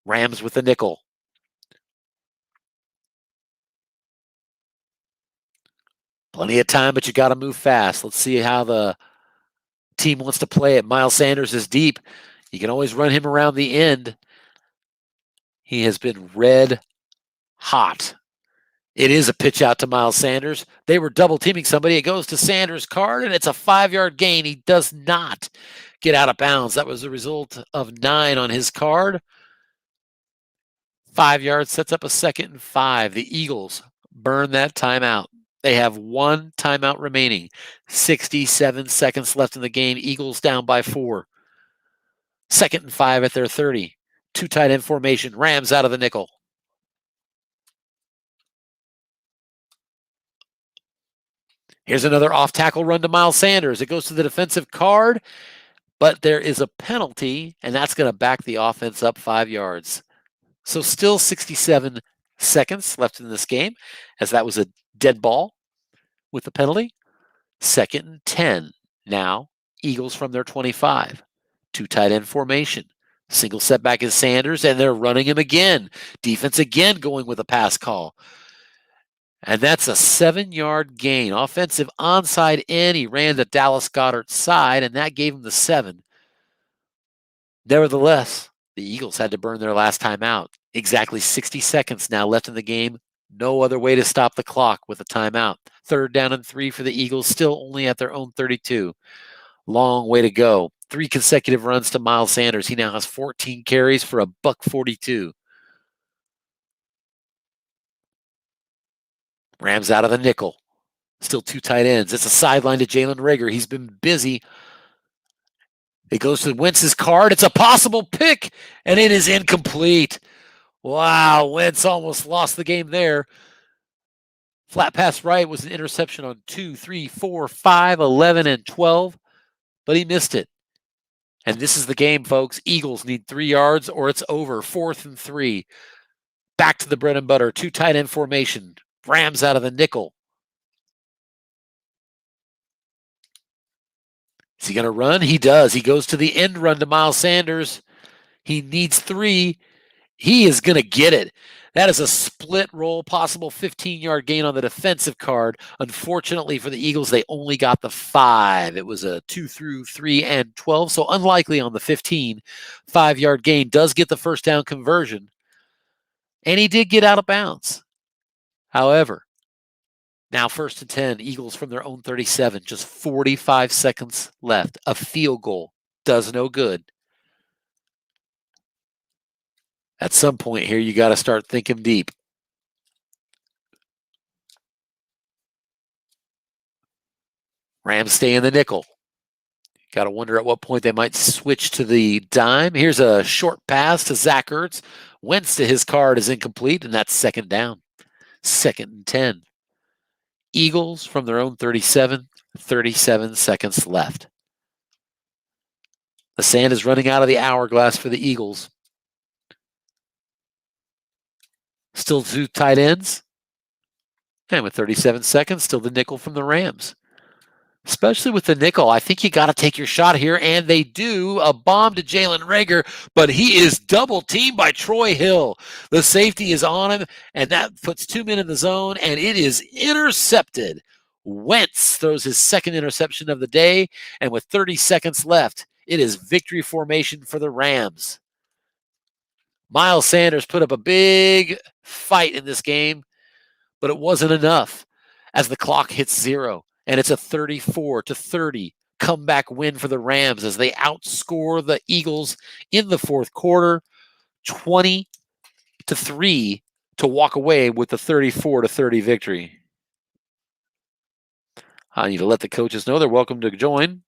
Rams with the nickel. Plenty of time, but you got to move fast. Let's see how the team wants to play it. Miles Sanders is deep. You can always run him around the end. He has been red hot. It is a pitch out to Miles Sanders. They were double teaming somebody. It goes to Sanders' card, and it's a 5-yard gain. He does not get out of bounds. That was the result of 9 on his card. 5 yards sets up a 2nd and 5. The Eagles burn that timeout. They have 1 timeout remaining. 67 seconds left in the game. Eagles down by 4. 2nd and 5 at their 30. 2 tight end formation. Rams out of the nickel. Here's another off-tackle run to Miles Sanders. It goes to the defensive card, but there is a penalty, and that's going to back the offense up 5 yards. So still 67 seconds left in this game, as that was a dead ball with the penalty. 2nd and 10. Now, Eagles from their 25. 2 tight end formation. Single setback is Sanders, and they're running him again. Defense again going with a pass call. And that's a 7-yard gain. Offensive onside in. He ran to Dallas Goedert's side, and that gave him the 7. Nevertheless, the Eagles had to burn their last timeout. Exactly 60 seconds now left in the game. No other way to stop the clock with a timeout. 3rd down and 3 for the Eagles, still only at their own 32. Long way to go. 3 consecutive runs to Miles Sanders. He now has 14 carries for $142. Rams out of the nickel. Still 2 tight ends. It's a sideline to Jalen Reagor. He's been busy. It goes to Wentz's card. It's a possible pick, and it is incomplete. Wow, Wentz almost lost the game there. Flat pass right was an interception on 2, 3, 4, 5, 11, and 12, but he missed it. And this is the game, folks. Eagles need 3 yards or it's over. 4th and 3. Back to the bread and butter. 2 tight end formation. Rams out of the nickel. Is he going to run? He does. He goes to the end run to Miles Sanders. He needs 3. He is going to get it. That is a split roll, possible 15-yard gain on the defensive card. Unfortunately for the Eagles, they only got the 5. It was a 2 through 3 and 12, so unlikely on the 15. 5-yard gain does get the first down conversion, and he did get out of bounds. However, now 1st and 10, Eagles from their own 37, just 45 seconds left. A field goal does no good. At some point here, you got to start thinking deep. Rams stay in the nickel. Got to wonder at what point they might switch to the dime. Here's a short pass to Zach Ertz. Wentz to his card is incomplete, and that's 2nd down. 2nd and 10. Eagles from their own 37, 37 seconds left. The sand is running out of the hourglass for the Eagles. Still 2 tight ends. And with 37 seconds, still the nickel from the Rams. Especially with the nickel, I think you got to take your shot here, and they do. A bomb to Jalen Reagor, but he is double-teamed by Troy Hill. The safety is on him, and that puts 2 men in the zone, and it is intercepted. Wentz throws his 2nd interception of the day, and with 30 seconds left, it is victory formation for the Rams. Miles Sanders put up a big fight in this game, but it wasn't enough as the clock hits 0. And it's a 34-30 comeback win for the Rams as they outscore the Eagles in the 4th quarter, 20-3 to walk away with the 34-30 victory. I need to let the coaches know they're welcome to join.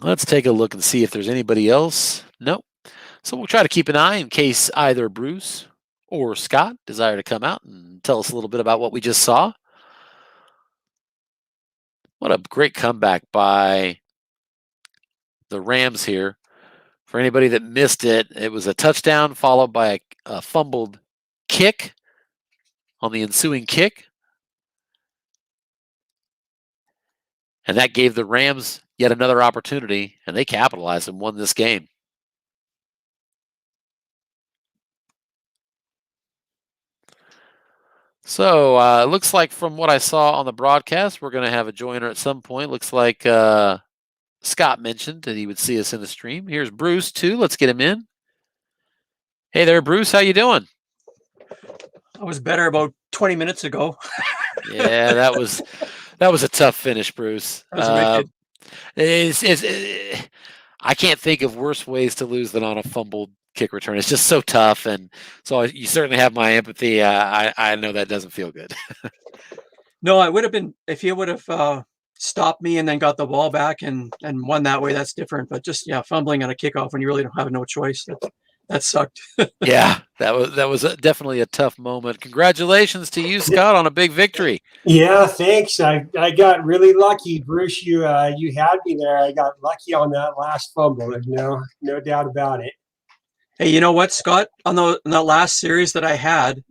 Let's take a look and see if there's anybody else. Nope. So we'll try to keep an eye in case either Bruce or Scott desire to come out and tell us a little bit about what we just saw. What a great comeback by the Rams here. For anybody that missed it, it was a touchdown followed by a fumbled kick on the ensuing kick. And that gave the Rams yet another opportunity, and they capitalized and won this game. So it looks like from what I saw on the broadcast, we're going to have a joiner at some point. Looks like Scott mentioned that he would see us in the stream. Here's Bruce, too. Let's get him in. Hey there, Bruce. How you doing? I was better about 20 minutes ago. Yeah, that was a tough finish, Bruce. I can't think of worse ways to lose than on a fumbled kick return. It's just so tough, and so you certainly have my empathy. I know that doesn't feel good. No, I would have been if he would have stopped me and then got the ball back and won that way. That's different. But just fumbling on a kickoff when you really don't have no choice. That sucked. Yeah, that was definitely a tough moment. Congratulations to you, Scott, on a big victory. Yeah, thanks. I got really lucky, Bruce. You had me there. I got lucky on that last fumble. There's no doubt about it. Hey, you know what, Scott? On that last series that I had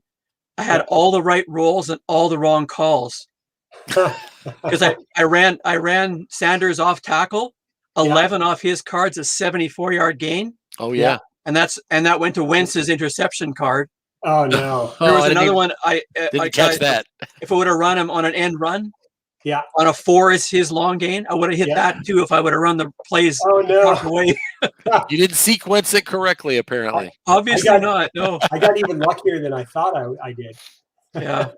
all the right rolls and all the wrong calls. Because I ran Sanders off tackle, 11 off his cards, a 74-yard gain. Oh yeah. And that went to Wentz's interception card. Oh no! There was another one. I catch that. If I would have run him on an end run, on a 4 is his long gain. I would have hit that too if I would have run the plays proper way. You didn't sequence it correctly, apparently. Obviously not. No, I got even luckier than I thought I did. Yeah.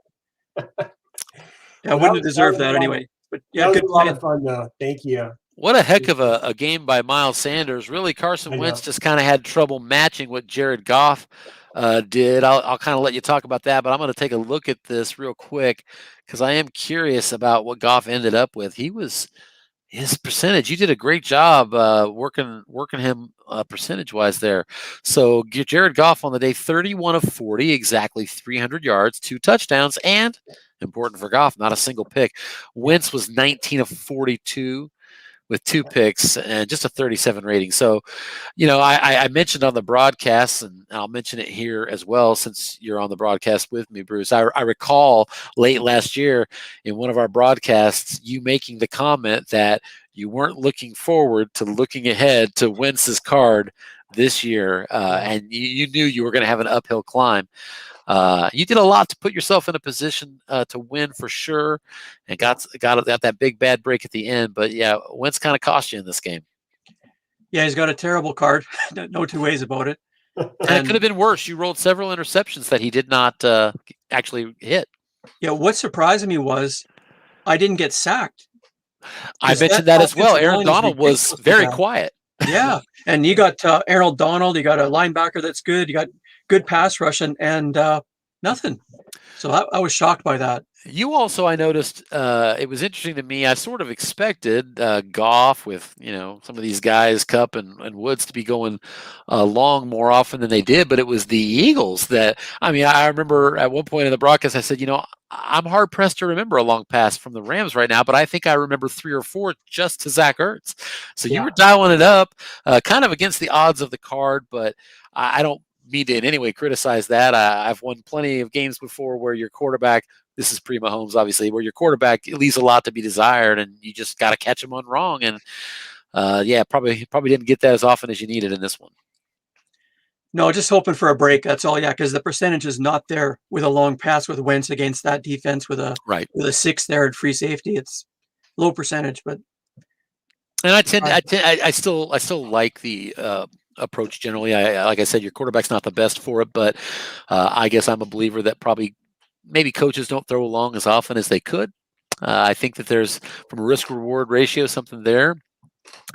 I wouldn't have deserved that anyway. But that was a lot of fun though. Thank you. What a heck of a game by Miles Sanders. Really, Carson Wentz just kind of had trouble matching what Jared Goff did. I'll kind of let you talk about that, but I'm going to take a look at this real quick because I am curious about what Goff ended up with. His percentage. You did a great job working him percentage-wise there. So Jared Goff on the day, 31 of 40, exactly 300 yards, 2 touchdowns, and important for Goff, not a single pick. Wentz was 19 of 42. with 2 picks and just a 37 rating. So, I mentioned on the broadcast, and I'll mention it here as well since you're on the broadcast with me, Bruce. I recall late last year in one of our broadcasts, you making the comment that you weren't looking forward to looking ahead to Wentz's card this year, and you knew you were going to have an uphill climb. You did a lot to put yourself in a position to win for sure, and got that big bad break at the end. But yeah, Wentz kind of cost you in this game. Yeah, he's got a terrible card. No two ways about it. And it could have been worse. You rolled several interceptions that he did not actually hit. Yeah, what surprised me was I didn't get sacked. I mentioned that as well. Aaron Donald was very quiet. Yeah, and you got Aaron Donald. You got a linebacker that's good. You got good pass rush and nothing. So I was shocked by that. You also, I noticed, it was interesting to me. I sort of expected Goff with some of these guys, Kupp and Woods, to be going long more often than they did. But it was the Eagles that, I remember at one point in the broadcast, I said, I'm hard pressed to remember a long pass from the Rams right now, but I think I remember 3 or 4 just to Zach Ertz. So you were dialing it up, kind of against the odds of the card, but I don't mean to in any way criticize that. I've won plenty of games before where your quarterback, this is pre-Mahomes obviously, where your quarterback leaves a lot to be desired, and you just got to catch him on wrong. And probably didn't get that as often as you needed in this one. No, just hoping for a break. That's all. Yeah, because the percentage is not there with a long pass with Wentz against that defense with a 6 there at free safety. It's low percentage, but. And I still like the approach generally. Like I said, your quarterback's not the best for it, but I guess I'm a believer that maybe coaches don't throw long as often as they could. I think that there's, from a risk-reward ratio, something there.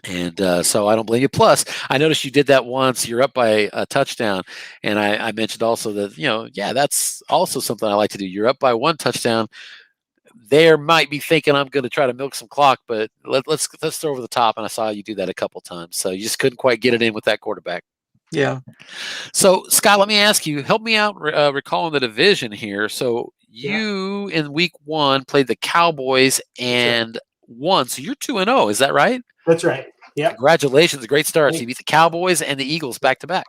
And so I don't blame you. Plus, I noticed you did that once. You're up by a touchdown. And I mentioned also that, that's also something I like to do. You're up by 1 touchdown. They might be thinking I'm going to try to milk some clock, but let's throw over the top. And I saw you do that a couple times. So you just couldn't quite get it in with that quarterback. Yeah. So, Scott, let me ask you, help me out recalling the division here. So you, in week 1, played the Cowboys and won. So you're 2-0. Is that right? That's right. Yeah. Congratulations. A great start. So you beat the Cowboys and the Eagles back to back.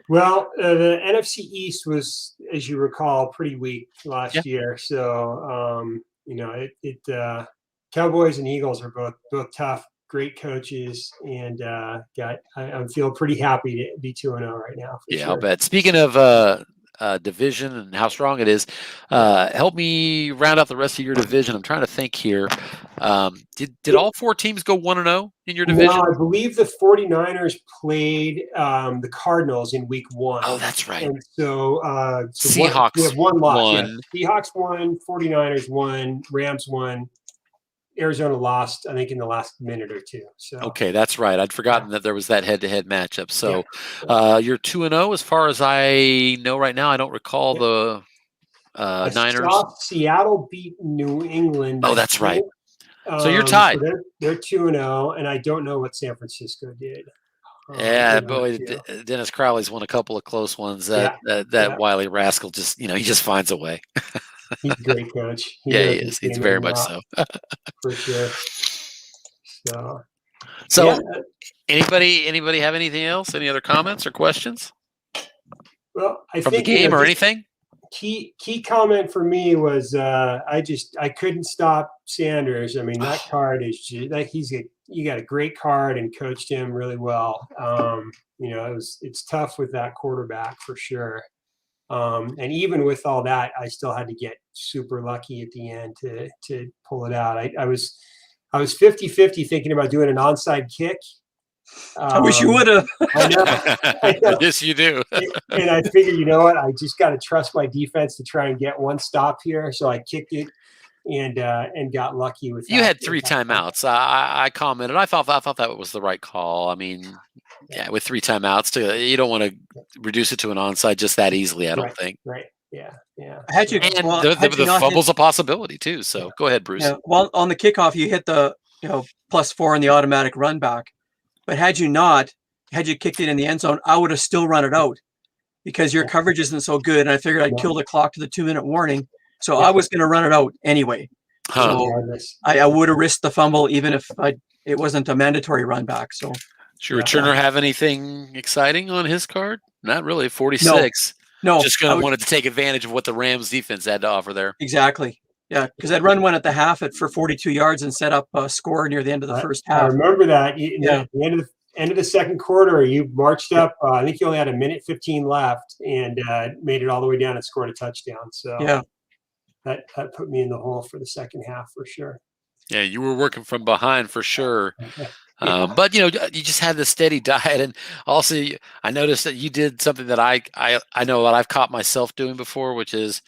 Well, the NFC East was, as you recall, pretty weak last year. So, Cowboys and Eagles are both tough, great coaches, and I feel pretty happy to be 2-0 right now. Yeah, sure. I'll bet. Speaking of division and how strong it is, help me round out the rest of your division. I'm trying to think here. Did all 4 teams go 1-0 in your division? No, I believe the 49ers played the Cardinals in week 1. Oh, that's right. And so, Seahawks we have 1 loss. won. Yeah. Seahawks won, 49ers won, Rams won. Arizona lost, I think, in the last minute or 2. So Okay, that's right. I'd forgotten that there was that head-to-head matchup. So you're 2-0 as far as I know right now. I don't recall the Niners. Seattle beat New England. Oh, that's right. So you're tied. So they're 2-0, and I don't know what San Francisco did. Boy, Dennis Crowley's won a couple of close ones. That wily rascal just, he just finds a way. He's a great coach. He is. He's very much so. For sure. So anybody have anything else? Any other comments or questions? Well, I from think the game or anything? Key comment for me was I couldn't stop Sanders. I mean, that card is just, like, you got a great card and coached him really well. It's tough with that quarterback for sure. And even with all that, I still had to get super lucky at the end to pull it out. I was 50-50 thinking about doing an onside kick. I wish you would have. I know. Yes, you do. And I figured, you know what? I just got to trust my defense to try and get one stop here. So I kicked it and got lucky with that. You had 3 timeouts. I commented. I thought that was the right call. I mean, with 3 timeouts, you don't want to reduce it to an onside just that easily. I don't think. Right. Yeah. The fumble's a possibility too. So go ahead, Bruce. Yeah, well, on the kickoff, you hit the +4 in the automatic run back. But had you kicked it in the end zone, I would have still run it out because your coverage isn't so good. And I figured I'd kill the clock to the 2-minute warning. So I was going to run it out anyway. Huh. regardless. I would have risked the fumble even if it wasn't a mandatory run back. So Does your returner have anything exciting on his card? Not really. 46. no, Just going to wanted to take advantage of what the Rams defense had to offer there. exactly. Yeah, because I'd run one at the half for 42 yards and set up a score near the end of the first I half. remember that. Yeah. At the end of the second quarter, you marched up. I think you only had a minute 15 left and made it all the way down and scored a touchdown. So Yeah, that put me in the hole for the second half for sure. Yeah, you were working from behind for sure. Yeah. But you just had this steady diet, and also I noticed that you did something that I know that I've caught myself doing before, which is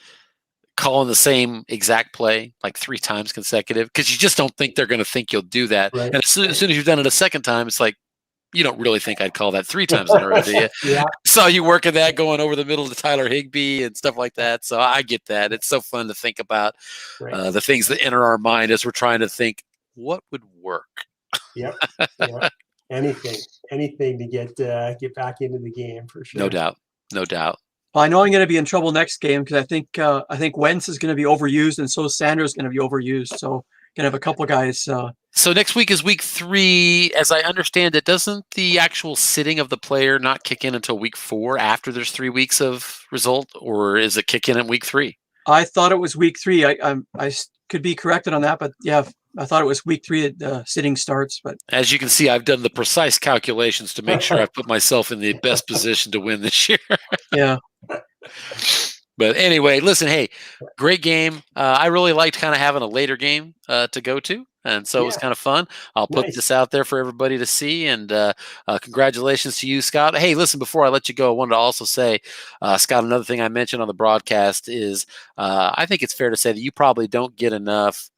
calling the same exact play like 3 times consecutive, because you just don't think they're going to think you'll do that. Right. And as soon as you've done it a second time, it's like, you don't really think I'd call that 3 times in a row, do you? Yeah. So you working that going over the middle to Tyler Higbee and stuff like that. So I get that. It's so fun to think about Right. the things that enter our mind as we're trying to think what would work. Yep. Anything to get back into the game for sure. No doubt. well, I know I'm going to be in trouble next game because I think Wentz is going to be overused and so Sanders is going to be overused. So going to have a couple guys. So next week is week 3. As I understand it, doesn't the actual sitting of the player not kick in until week 4 after there's 3 weeks of result, or is it kick in at week 3? I thought it was week 3. I could be corrected on that, but yeah, I thought it was week 3 that the sitting starts. But As you can see, I've done the precise calculations to make sure I've put myself in the best position to win this year. yeah, But anyway, listen, hey, great game. I really liked kind of having a later game to go to. And so it was kind of fun. I'll put Nice. this out there for everybody to see. And congratulations to you, Scott. Hey, listen, before I let you go, I wanted to also say, Scott, another thing I mentioned on the broadcast is I think it's fair to say that you probably don't get enough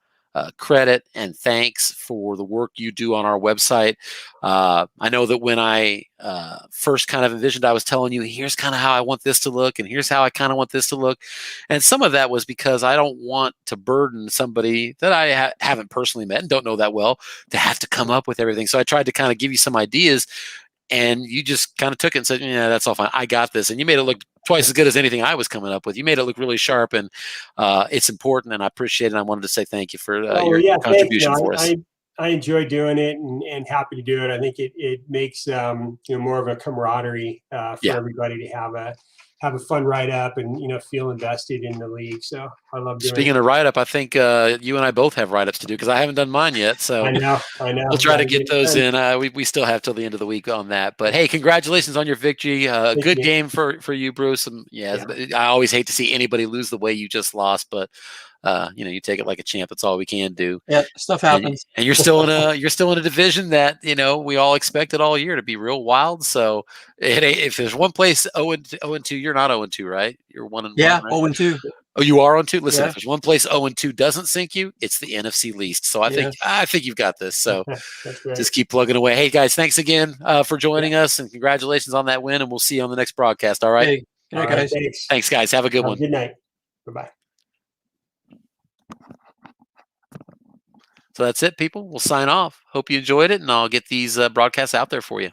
credit and thanks for the work you do on our website. I know that when I first kind of envisioned, I was telling you, here's kind of how I want this to look, and here's how I kind of want this to look. And some of that was because I don't want to burden somebody that I haven't personally met and don't know that well to have to come up with everything. So I tried to kind of give you some ideas, and you just kind of took it and said, yeah, that's all fine. I got this. And you made it look twice as good as anything I was coming up with. You made it look really sharp, and it's important, and I appreciate it. And I wanted to say thank you for your contribution for us. I enjoy doing it and happy to do it. I think it makes more of a camaraderie for everybody to have a fun write up and feel invested in the league. So I love doing Speaking of write up, I think you and I both have write ups to do because I haven't done mine yet. So I know. We'll try to get those in. We still have till the end of the week on that. But hey, congratulations on your victory. Good game for you, Bruce. And I always hate to see anybody lose the way you just lost, but you take it like a champ. That's all we can do. Yeah, stuff happens. And you're still in a division that we all expected all year to be real wild. So if there's one place 0-2, you're not 0-2, right? You're 1-1. Yeah, right? 0-2. Oh, you are 0-2. Listen, Yeah. if there's one place 0-2 doesn't sink you, it's the NFC least. So I think you've got this. So just keep plugging away. Hey guys, thanks again for joining us, and congratulations on that win. And we'll see you on the next broadcast. All right. Hey, good night, guys. Thanks, guys. Have a good one. Good night. Bye-bye. So that's it, people. We'll sign off. Hope you enjoyed it, and I'll get these broadcasts out there for you.